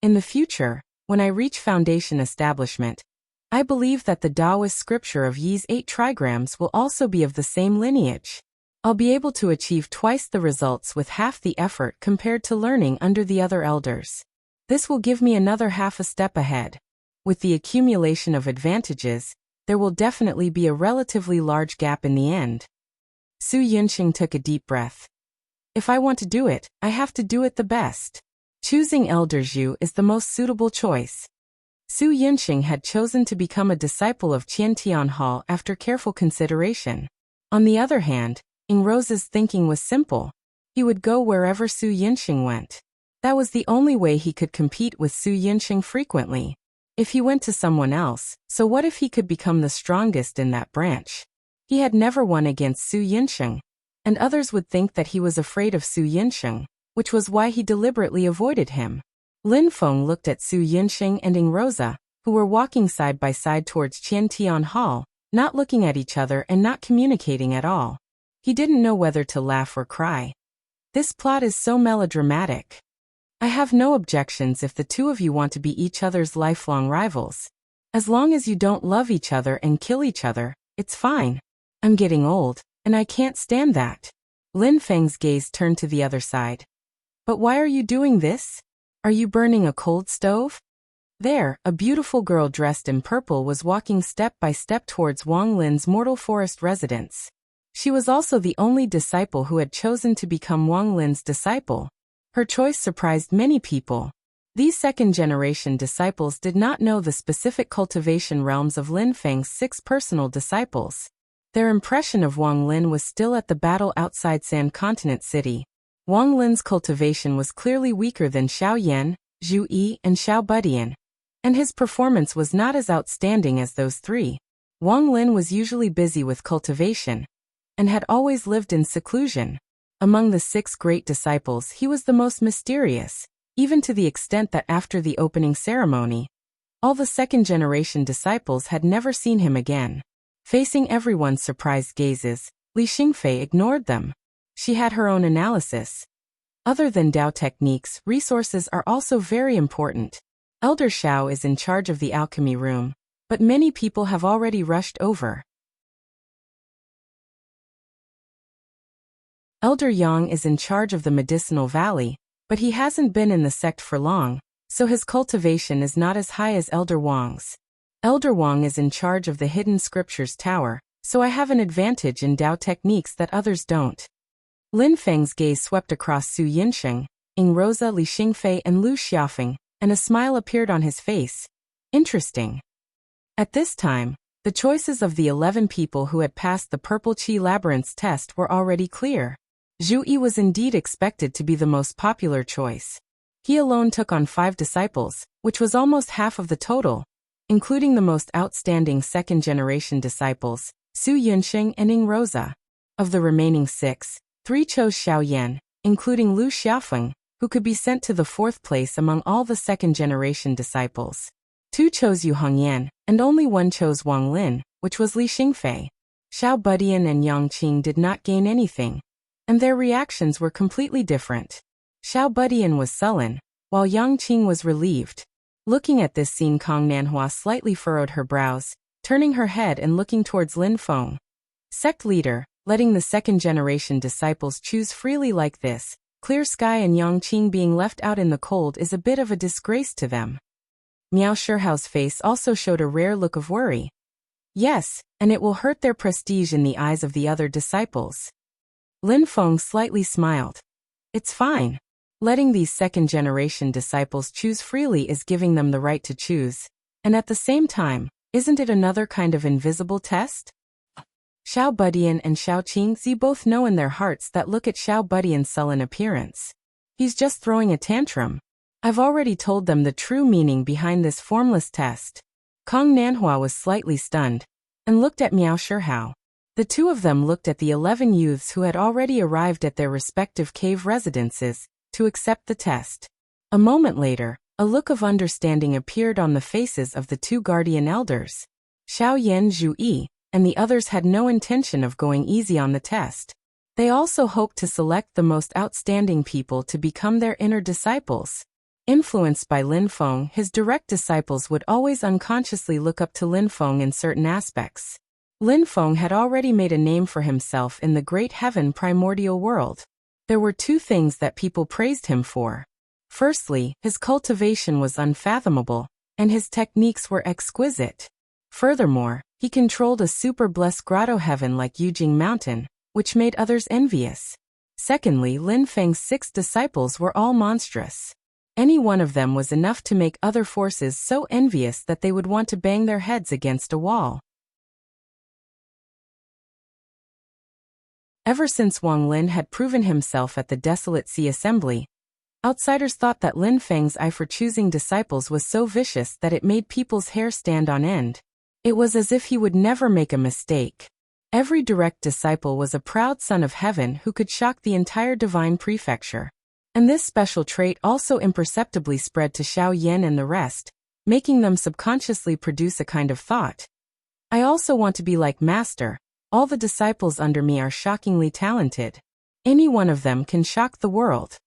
In the future, when I reach foundation establishment, I believe that the Taoist scripture of Yi's 8 trigrams will also be of the same lineage. I'll be able to achieve twice the results with half the effort compared to learning under the other elders. This will give me another half a step ahead. With the accumulation of advantages, there will definitely be a relatively large gap in the end. Su Yunqing took a deep breath. If I want to do it, I have to do it the best. Choosing Elder Zhu is the most suitable choice. Su Yunqing had chosen to become a disciple of Qiantian Hall after careful consideration. On the other hand, Ying Rose's thinking was simple. He would go wherever Su Yunqing went. That was the only way he could compete with Su Yunqing frequently. If he went to someone else, so what if he could become the strongest in that branch? He had never won against Su Yunqing, and others would think that he was afraid of Su Yunqing, which was why he deliberately avoided him. Lin Feng looked at Su Yunqing and Ying Rosa, who were walking side by side towards Qiantian Hall, not looking at each other and not communicating at all. He didn't know whether to laugh or cry. This plot is so melodramatic. I have no objections if the two of you want to be each other's lifelong rivals. As long as you don't love each other and kill each other, it's fine. I'm getting old, and I can't stand that. Lin Feng's gaze turned to the other side. But why are you doing this? Are you burning a cold stove? There, a beautiful girl dressed in purple was walking step by step towards Wang Lin's Mortal Forest residence. She was also the only disciple who had chosen to become Wang Lin's disciple. Her choice surprised many people. These second-generation disciples did not know the specific cultivation realms of Lin Feng's 6 personal disciples. Their impression of Wang Lin was still at the battle outside Sand Continent City. Wang Lin's cultivation was clearly weaker than Xiao Yan, Zhu Yi, and Xiao Budian, and his performance was not as outstanding as those 3. Wang Lin was usually busy with cultivation, and had always lived in seclusion. Among the 6 great disciples, he was the most mysterious, even to the extent that after the opening ceremony, all the second-generation disciples had never seen him again. Facing everyone's surprised gazes, Li Xingfei ignored them. She had her own analysis. Other than Dao techniques, resources are also very important. Elder Xiao is in charge of the alchemy room, but many people have already rushed over. Elder Yang is in charge of the medicinal valley, but he hasn't been in the sect for long, so his cultivation is not as high as Elder Wang's. Elder Wang is in charge of the Hidden Scriptures Tower, so I have an advantage in Dao techniques that others don't. Lin Feng's gaze swept across Su Yinsheng, Ying Rosa, Li Xingfei, and Lu Xiaofeng, and a smile appeared on his face. Interesting. At this time, the choices of the 11 people who had passed the Purple Qi Labyrinth's test were already clear. Zhu Yi was indeed expected to be the most popular choice. He alone took on 5 disciples, which was almost half of the total, including the most outstanding second-generation disciples, Su Yunsheng and Ying Rosa. Of the remaining 6, 3 chose Xiao Yan, including Lu Xiaofeng, who could be sent to the 4th place among all the second-generation disciples. 2 chose Yu Hongyan, and only 1 chose Wang Lin, which was Li Xingfei. Xiao Budian and Yang Qing did not gain anything, and their reactions were completely different. Xiao Budian was sullen, while Yang Qing was relieved. Looking at this scene, Kong Nanhua slightly furrowed her brows, turning her head and looking towards Lin Feng. Sect leader, letting the second-generation disciples choose freely like this, Clear Sky and Yang Qing being left out in the cold is a bit of a disgrace to them. Miao Shihao's face also showed a rare look of worry. Yes, and it will hurt their prestige in the eyes of the other disciples. Lin Feng slightly smiled. It's fine. Letting these second-generation disciples choose freely is giving them the right to choose. And at the same time, isn't it another kind of invisible test? Xiao Budian and Xiao Qingzi both know in their hearts that look at Xiao Budian's sullen appearance. He's just throwing a tantrum. I've already told them the true meaning behind this formless test. Kong Nanhua was slightly stunned, and looked at Miao Shihao. The 2 of them looked at the 11 youths who had already arrived at their respective cave residences, to accept the test. A moment later, a look of understanding appeared on the faces of the 2 guardian elders. Xiao Yan, Zhu Yi, and the others had no intention of going easy on the test. They also hoped to select the most outstanding people to become their inner disciples. Influenced by Lin Feng, his direct disciples would always unconsciously look up to Lin Feng in certain aspects. Lin Feng had already made a name for himself in the great heaven primordial world. There were 2 things that people praised him for. Firstly, his cultivation was unfathomable, and his techniques were exquisite. Furthermore, he controlled a super blessed grotto heaven like Yujing Mountain, which made others envious. Secondly, Lin Feng's 6 disciples were all monstrous. Any one of them was enough to make other forces so envious that they would want to bang their heads against a wall. Ever since Wang Lin had proven himself at the Desolate Sea Assembly, outsiders thought that Lin Feng's eye for choosing disciples was so vicious that it made people's hair stand on end. It was as if he would never make a mistake. Every direct disciple was a proud son of heaven who could shock the entire divine prefecture. And this special trait also imperceptibly spread to Xiao Yan and the rest, making them subconsciously produce a kind of thought. I also want to be like Master. All the disciples under me are shockingly talented. Any one of them can shock the world.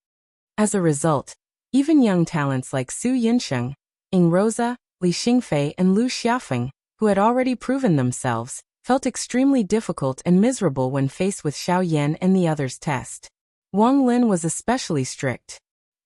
As a result, even young talents like Su Yinsheng, Ying Rosa, Li Xingfei and Lu Xiaofeng, who had already proven themselves, felt extremely difficult and miserable when faced with Xiao Yan and the others' test. Wang Lin was especially strict.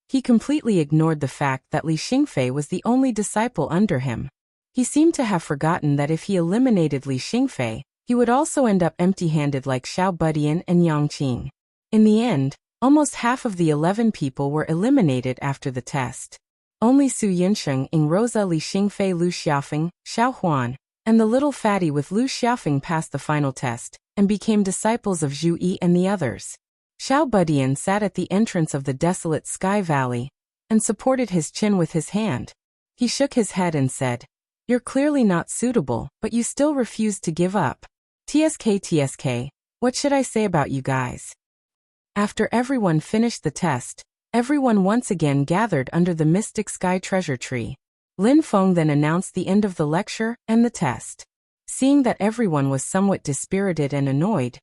He completely ignored the fact that Li Xingfei was the only disciple under him. He seemed to have forgotten that if he eliminated Li Xingfei, he would also end up empty-handed like Xiao Budian and Yang Qing. In the end, almost half of the 11 people were eliminated after the test. Only Su Yinsheng, Ing Rosa, Li Xingfei, Lu Xiaofeng, Xiao Huan, and the little fatty with Lu Xiaofeng passed the final test, and became disciples of Zhu Yi and the others. Xiao Budian sat at the entrance of the desolate sky valley, and supported his chin with his hand. He shook his head and said, "You're clearly not suitable, but you still refuse to give up. TSK, what should I say about you guys?" After everyone finished the test, everyone once again gathered under the mystic sky treasure tree. Lin Feng then announced the end of the lecture and the test. Seeing that everyone was somewhat dispirited and annoyed,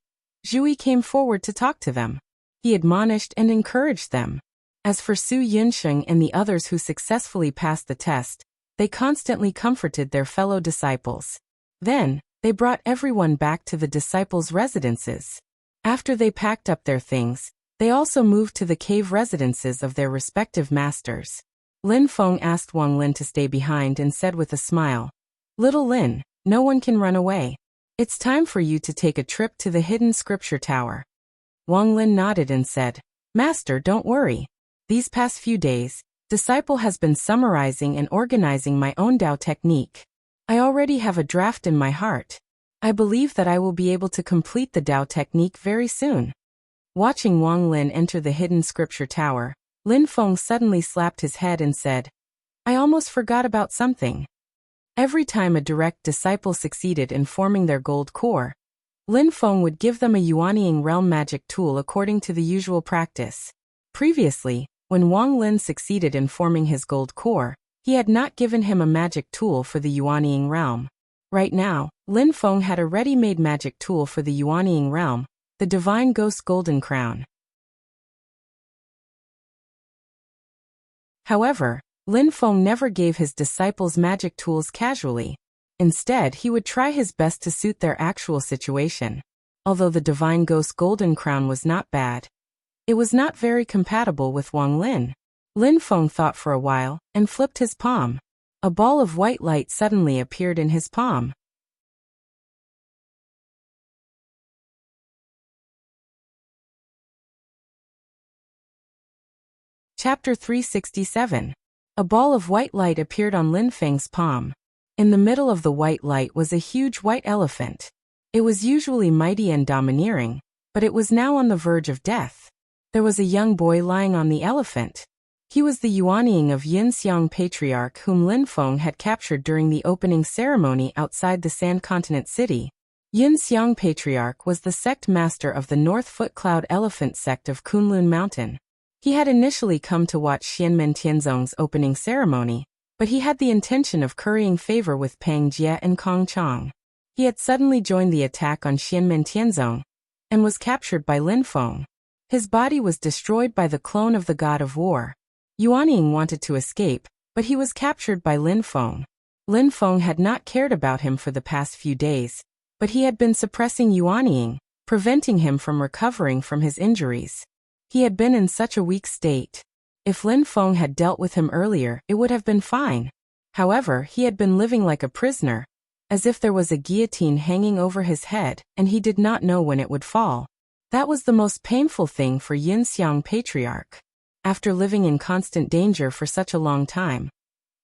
Zhu Yi came forward to talk to them. He admonished and encouraged them. As for Su Yinsheng and the others who successfully passed the test, they constantly comforted their fellow disciples. Then, they brought everyone back to the disciples' residences. After they packed up their things, they also moved to the cave residences of their respective masters. Lin Feng asked Wang Lin to stay behind and said with a smile, "Little Lin, no one can run away. It's time for you to take a trip to the hidden scripture tower." Wang Lin nodded and said, "Master, don't worry. These past few days, Disciple has been summarizing and organizing my own Dao technique. I already have a draft in my heart. I believe that I will be able to complete the Dao technique very soon." Watching Wang Lin enter the hidden scripture tower, Lin Feng suddenly slapped his head and said, "I almost forgot about something." Every time a direct disciple succeeded in forming their gold core, Lin Feng would give them a Yuanying realm magic tool according to the usual practice. Previously, when Wang Lin succeeded in forming his gold core, he had not given him a magic tool for the Yuanying realm. Right now, Lin Feng had a ready-made magic tool for the Yuanying realm, the Divine Ghost Golden Crown. However, Lin Feng never gave his disciples magic tools casually. Instead, he would try his best to suit their actual situation. Although the Divine Ghost Golden Crown was not bad, it was not very compatible with Wang Lin. Lin Feng thought for a while, and flipped his palm. A ball of white light suddenly appeared in his palm. Chapter 367. A ball of white light appeared on Lin Feng's palm. In the middle of the white light was a huge white elephant. It was usually mighty and domineering, but it was now on the verge of death. There was a young boy lying on the elephant. He was the Yuanying of Yinxiang Patriarch whom Lin Feng had captured during the opening ceremony outside the Sand Continent City. Yinxiang Patriarch was the sect master of the North Foot Cloud Elephant sect of Kunlun Mountain. He had initially come to watch Xianmen Tianzong's opening ceremony, but he had the intention of currying favor with Pang Jie and Kong Chong. He had suddenly joined the attack on Xianmen Tianzong, and was captured by Lin Feng. His body was destroyed by the clone of the god of war. Yuanying wanted to escape, but he was captured by Lin Feng. Lin Feng had not cared about him for the past few days, but he had been suppressing Yuanying, preventing him from recovering from his injuries. He had been in such a weak state. If Lin Feng had dealt with him earlier, it would have been fine. However, he had been living like a prisoner, as if there was a guillotine hanging over his head, and he did not know when it would fall. That was the most painful thing for Yinxiang Patriarch. After living in constant danger for such a long time,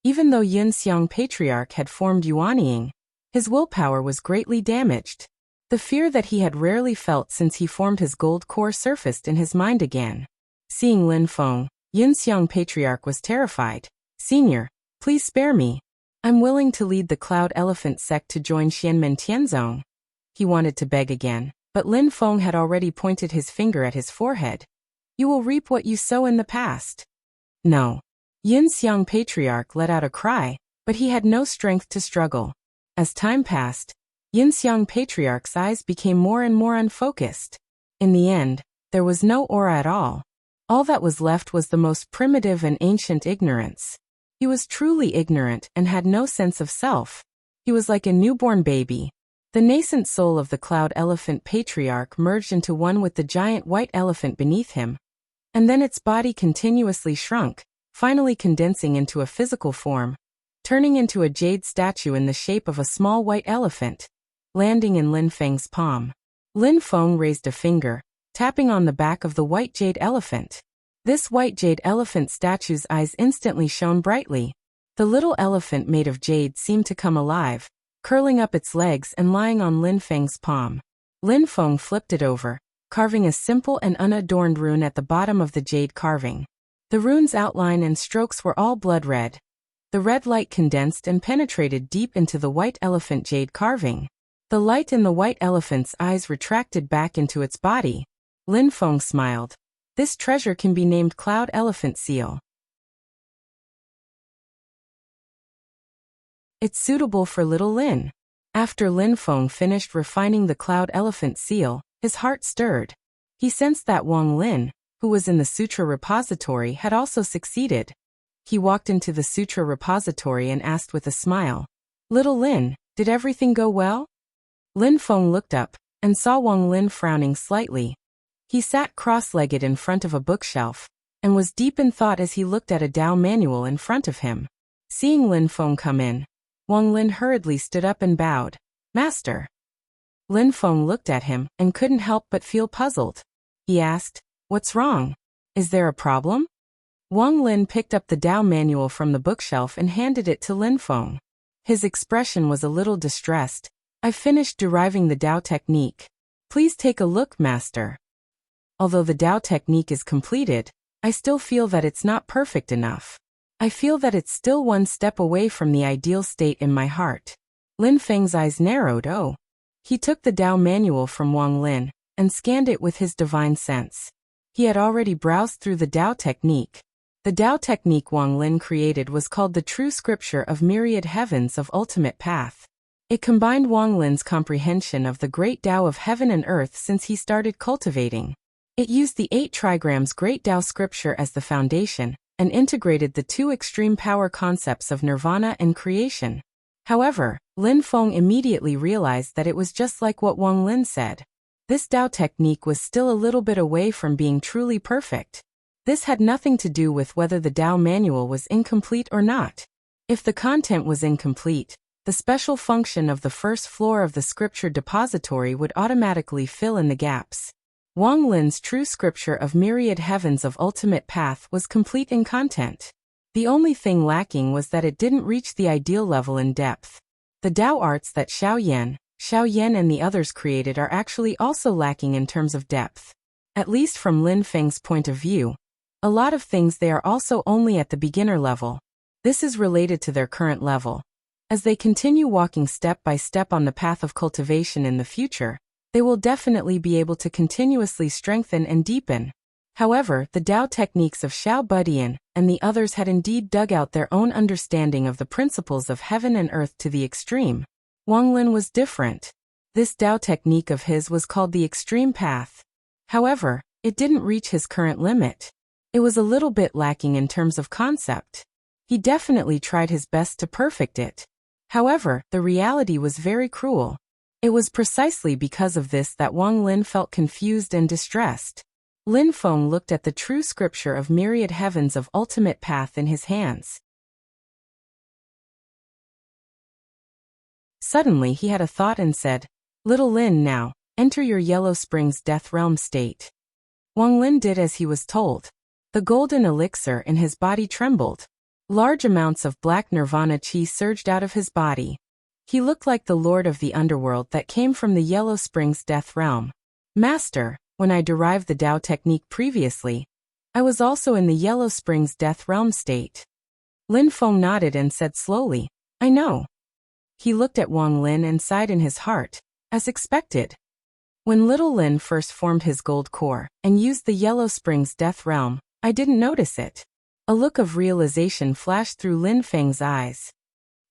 even though Yinxiang Patriarch had formed Yuanying, his willpower was greatly damaged. The fear that he had rarely felt since he formed his gold core surfaced in his mind again. Seeing Lin Feng, Yinxiang Patriarch was terrified. "Senior, please spare me. I'm willing to lead the Cloud Elephant sect to join Xianmen Tianzong." He wanted to beg again, but Lin Feng had already pointed his finger at his forehead. "You will reap what you sow in the past." "No." Yinxiang Patriarch let out a cry, but he had no strength to struggle. As time passed, Yinxiang Patriarch's eyes became more and more unfocused. In the end, there was no aura at all. All that was left was the most primitive and ancient ignorance. He was truly ignorant and had no sense of self. He was like a newborn baby. The nascent soul of the cloud elephant patriarch merged into one with the giant white elephant beneath him, and then its body continuously shrunk, finally condensing into a physical form, turning into a jade statue in the shape of a small white elephant, landing in Lin Feng's palm. Lin Feng raised a finger, tapping on the back of the white jade elephant. This white jade elephant statue's eyes instantly shone brightly. The little elephant made of jade seemed to come alive, curling up its legs and lying on Lin Feng's palm. Lin Feng flipped it over, carving a simple and unadorned rune at the bottom of the jade carving. The rune's outline and strokes were all blood red. The red light condensed and penetrated deep into the white elephant jade carving. The light in the white elephant's eyes retracted back into its body. Lin Feng smiled. This treasure can be named Cloud Elephant Seal. It's suitable for little Lin. After Lin Feng finished refining the Cloud Elephant Seal, his heart stirred. He sensed that Wang Lin, who was in the sutra repository, had also succeeded. He walked into the sutra repository and asked with a smile, "Little Lin, did everything go well?" Lin Feng looked up and saw Wang Lin frowning slightly. He sat cross-legged in front of a bookshelf and was deep in thought as he looked at a Tao manual in front of him. Seeing Lin Feng come in, Wang Lin hurriedly stood up and bowed. "Master." Lin Feng looked at him and couldn't help but feel puzzled. He asked, "What's wrong? Is there a problem?" Wang Lin picked up the Tao manual from the bookshelf and handed it to Lin Feng. His expression was a little distressed. "I finished deriving the Tao technique. Please take a look, Master. Although the Tao technique is completed, I still feel that it's not perfect enough. I feel that it's still one step away from the ideal state in my heart." Lin Feng's eyes narrowed. "Oh." He took the Tao manual from Wang Lin and scanned it with his divine sense. He had already browsed through the Tao technique. The Tao technique Wang Lin created was called the True Scripture of Myriad Heavens of Ultimate Path. It combined Wang Lin's comprehension of the great Tao of heaven and earth since he started cultivating. It used the 8 trigrams Great Tao Scripture as the foundation, and integrated the 2 extreme power concepts of nirvana and creation. However, Lin Feng immediately realized that it was just like what Wang Lin said. This Tao technique was still a little bit away from being truly perfect. This had nothing to do with whether the Tao manual was incomplete or not. If the content was incomplete, the special function of the first floor of the scripture depository would automatically fill in the gaps. Wang Lin's True Scripture of Myriad Heavens of Ultimate Path was complete in content. The only thing lacking was that it didn't reach the ideal level in depth. The Tao arts that Xiao Yan and the others created are actually also lacking in terms of depth. At least from Lin Feng's point of view. A lot of things they are also only at the beginner level. This is related to their current level. As they continue walking step by step on the path of cultivation in the future, they will definitely be able to continuously strengthen and deepen. However, the Tao techniques of Xiao Budian and the others had indeed dug out their own understanding of the principles of heaven and earth to the extreme. Wang Lin was different. This Tao technique of his was called the Extreme Path. However, it didn't reach his current limit. It was a little bit lacking in terms of concept. He definitely tried his best to perfect it. However, the reality was very cruel. It was precisely because of this that Wang Lin felt confused and distressed. Lin Feng looked at the True Scripture of Myriad Heavens of Ultimate Path in his hands. Suddenly he had a thought and said, "Little Lin, now, enter your Yellow Springs Death Realm state." Wang Lin did as he was told. The golden elixir in his body trembled. Large amounts of black nirvana chi surged out of his body. He looked like the lord of the underworld that came from the Yellow Springs Death Realm. "Master, when I derived the Tao technique previously, I was also in the Yellow Springs Death Realm state." Lin Feng nodded and said slowly, "I know." He looked at Wang Lin and sighed in his heart, as expected. When little Lin first formed his gold core and used the Yellow Springs Death Realm, I didn't notice it. A look of realization flashed through Lin Feng's eyes.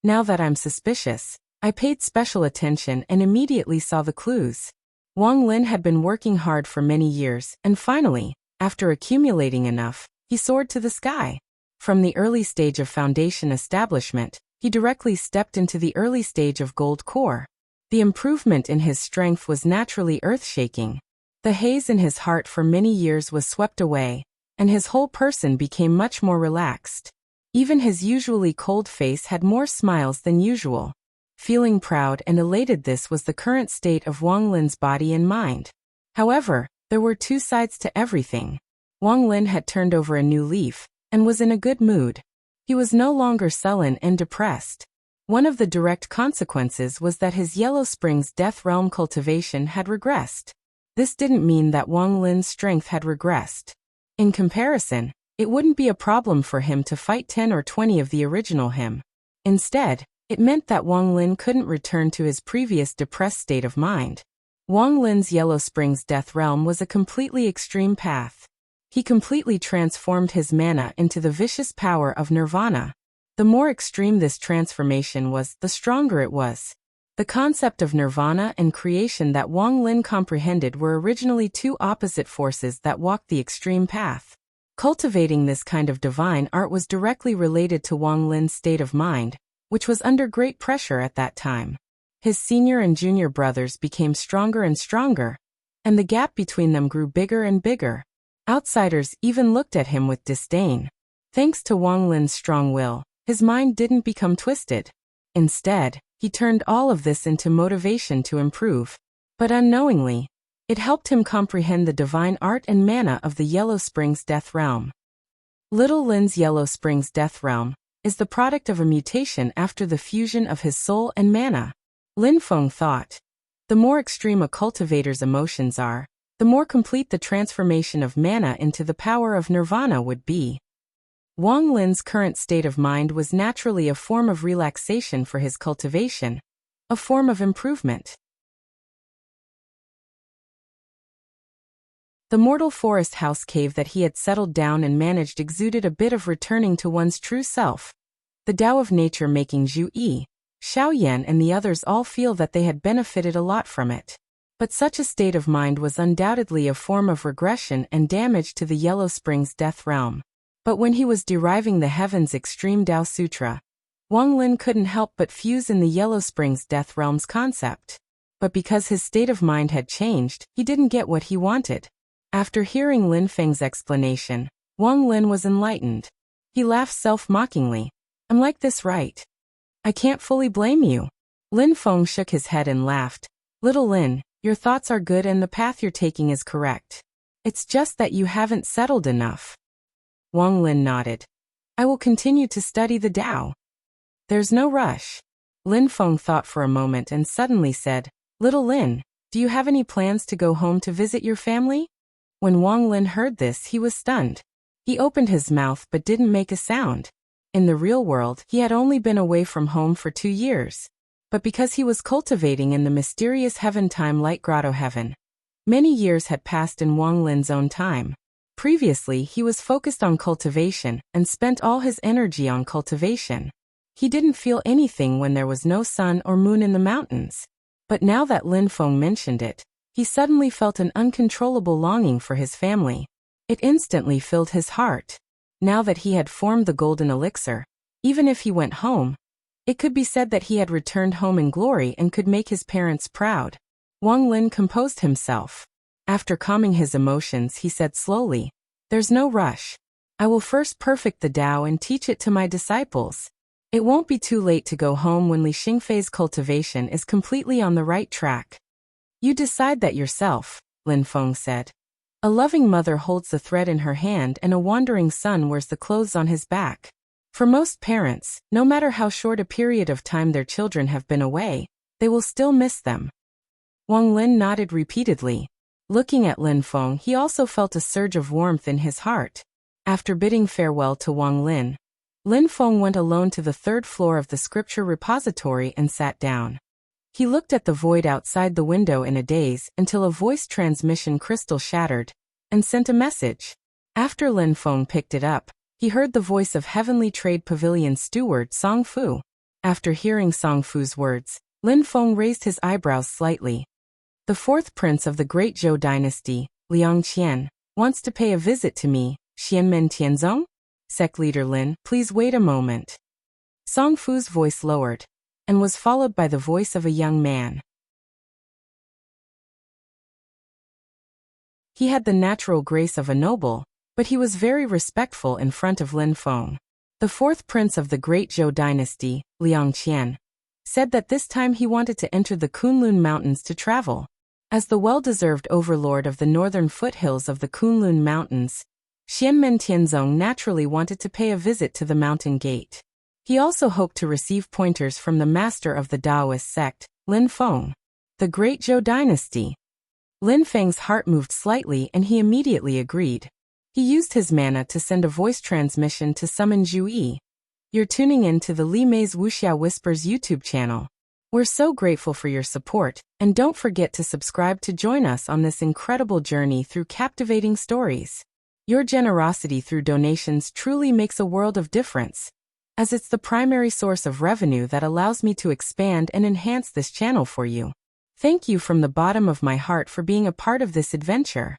Now that I'm suspicious, I paid special attention and immediately saw the clues. Wang Lin had been working hard for many years, and finally, after accumulating enough, he soared to the sky. From the early stage of foundation establishment, he directly stepped into the early stage of gold core. The improvement in his strength was naturally earth-shaking. The haze in his heart for many years was swept away, and his whole person became much more relaxed. Even his usually cold face had more smiles than usual. Feeling proud and elated, this was the current state of Wang Lin's body and mind. However, there were two sides to everything. Wang Lin had turned over a new leaf, and was in a good mood. He was no longer sullen and depressed. One of the direct consequences was that his Yellow Springs Death Realm cultivation had regressed. This didn't mean that Wang Lin's strength had regressed. In comparison, it wouldn't be a problem for him to fight 10 or 20 of the original him. Instead, it meant that Wang Lin couldn't return to his previous depressed state of mind. Wang Lin's Yellow Springs Death Realm was a completely extreme path. He completely transformed his mana into the vicious power of nirvana. The more extreme this transformation was, the stronger it was. The concept of nirvana and creation that Wang Lin comprehended were originally two opposite forces that walked the extreme path. Cultivating this kind of divine art was directly related to Wang Lin's state of mind, which was under great pressure at that time. His senior and junior brothers became stronger and stronger, and the gap between them grew bigger and bigger. Outsiders even looked at him with disdain. Thanks to Wang Lin's strong will, his mind didn't become twisted. Instead, he turned all of this into motivation to improve. But unknowingly, it helped him comprehend the divine art and mana of the Yellow Springs Death Realm. Little Lin's Yellow Springs Death Realm is the product of a mutation after the fusion of his soul and mana. Lin Feng thought, the more extreme a cultivator's emotions are, the more complete the transformation of mana into the power of nirvana would be. Wang Lin's current state of mind was naturally a form of relaxation for his cultivation, a form of improvement. The mortal forest house cave that he had settled down and managed exuded a bit of returning to one's true self. The Tao of nature making Zhu Yi, Xiao Yan and the others all feel that they had benefited a lot from it. But such a state of mind was undoubtedly a form of regression and damage to the Yellow Springs Death Realm. But when he was deriving the Heaven's Extreme Tao Sutra, Wang Lin couldn't help but fuse in the Yellow Springs Death Realm's concept. But because his state of mind had changed, he didn't get what he wanted. After hearing Lin Feng's explanation, Wang Lin was enlightened. He laughed self-mockingly. I'm like this, right? I can't fully blame you. Lin Feng shook his head and laughed. Little Lin, your thoughts are good and the path you're taking is correct. It's just that you haven't settled enough. Wang Lin nodded. I will continue to study the Tao. There's no rush. Lin Feng thought for a moment and suddenly said, Little Lin, do you have any plans to go home to visit your family? When Wang Lin heard this, he was stunned. He opened his mouth but didn't make a sound. In the real world, he had only been away from home for 2 years. But because he was cultivating in the mysterious Heaven Time Light Grotto Heaven, many years had passed in Wang Lin's own time. Previously, he was focused on cultivation and spent all his energy on cultivation. He didn't feel anything when there was no sun or moon in the mountains. But now that Lin Feng mentioned it, he suddenly felt an uncontrollable longing for his family. It instantly filled his heart. Now that he had formed the golden elixir, even if he went home, it could be said that he had returned home in glory and could make his parents proud. Wang Lin composed himself. After calming his emotions, he said slowly, There's no rush. I will first perfect the Tao and teach it to my disciples. It won't be too late to go home when Li Xingfei's cultivation is completely on the right track. You decide that yourself, Lin Feng said. A loving mother holds the thread in her hand and a wandering son wears the clothes on his back. For most parents, no matter how short a period of time their children have been away, they will still miss them. Wang Lin nodded repeatedly. Looking at Lin Feng, he also felt a surge of warmth in his heart. After bidding farewell to Wang Lin, Lin Feng went alone to the 3rd floor of the scripture repository and sat down. He looked at the void outside the window in a daze until a voice transmission crystal shattered and sent a message. After Lin Feng picked it up, he heard the voice of Heavenly Trade Pavilion steward Song Fu. After hearing Song Fu's words, Lin Feng raised his eyebrows slightly. The 4th prince of the Great Zhou dynasty, Liang Qian, wants to pay a visit to me, Xianmen Tianzong? Sect Leader Lin, please wait a moment. Song Fu's voice lowered, and was followed by the voice of a young man. He had the natural grace of a noble, but he was very respectful in front of Lin Feng. The fourth prince of the great Zhou dynasty, Liang Qian, said that this time he wanted to enter the Kunlun Mountains to travel. As the well-deserved overlord of the northern foothills of the Kunlun Mountains, Xianmen Tianzong naturally wanted to pay a visit to the mountain gate. He also hoped to receive pointers from the master of the Taoist sect, Lin Feng. The great Zhou dynasty. Lin Feng's heart moved slightly and he immediately agreed. He used his mana to send a voice transmission to summon Zhu Yi. You're tuning in to the Li Mei's Wuxia Whispers YouTube channel. We're so grateful for your support, and don't forget to subscribe to join us on this incredible journey through captivating stories. Your generosity through donations truly makes a world of difference, as it's the primary source of revenue that allows me to expand and enhance this channel for you. Thank you from the bottom of my heart for being a part of this adventure.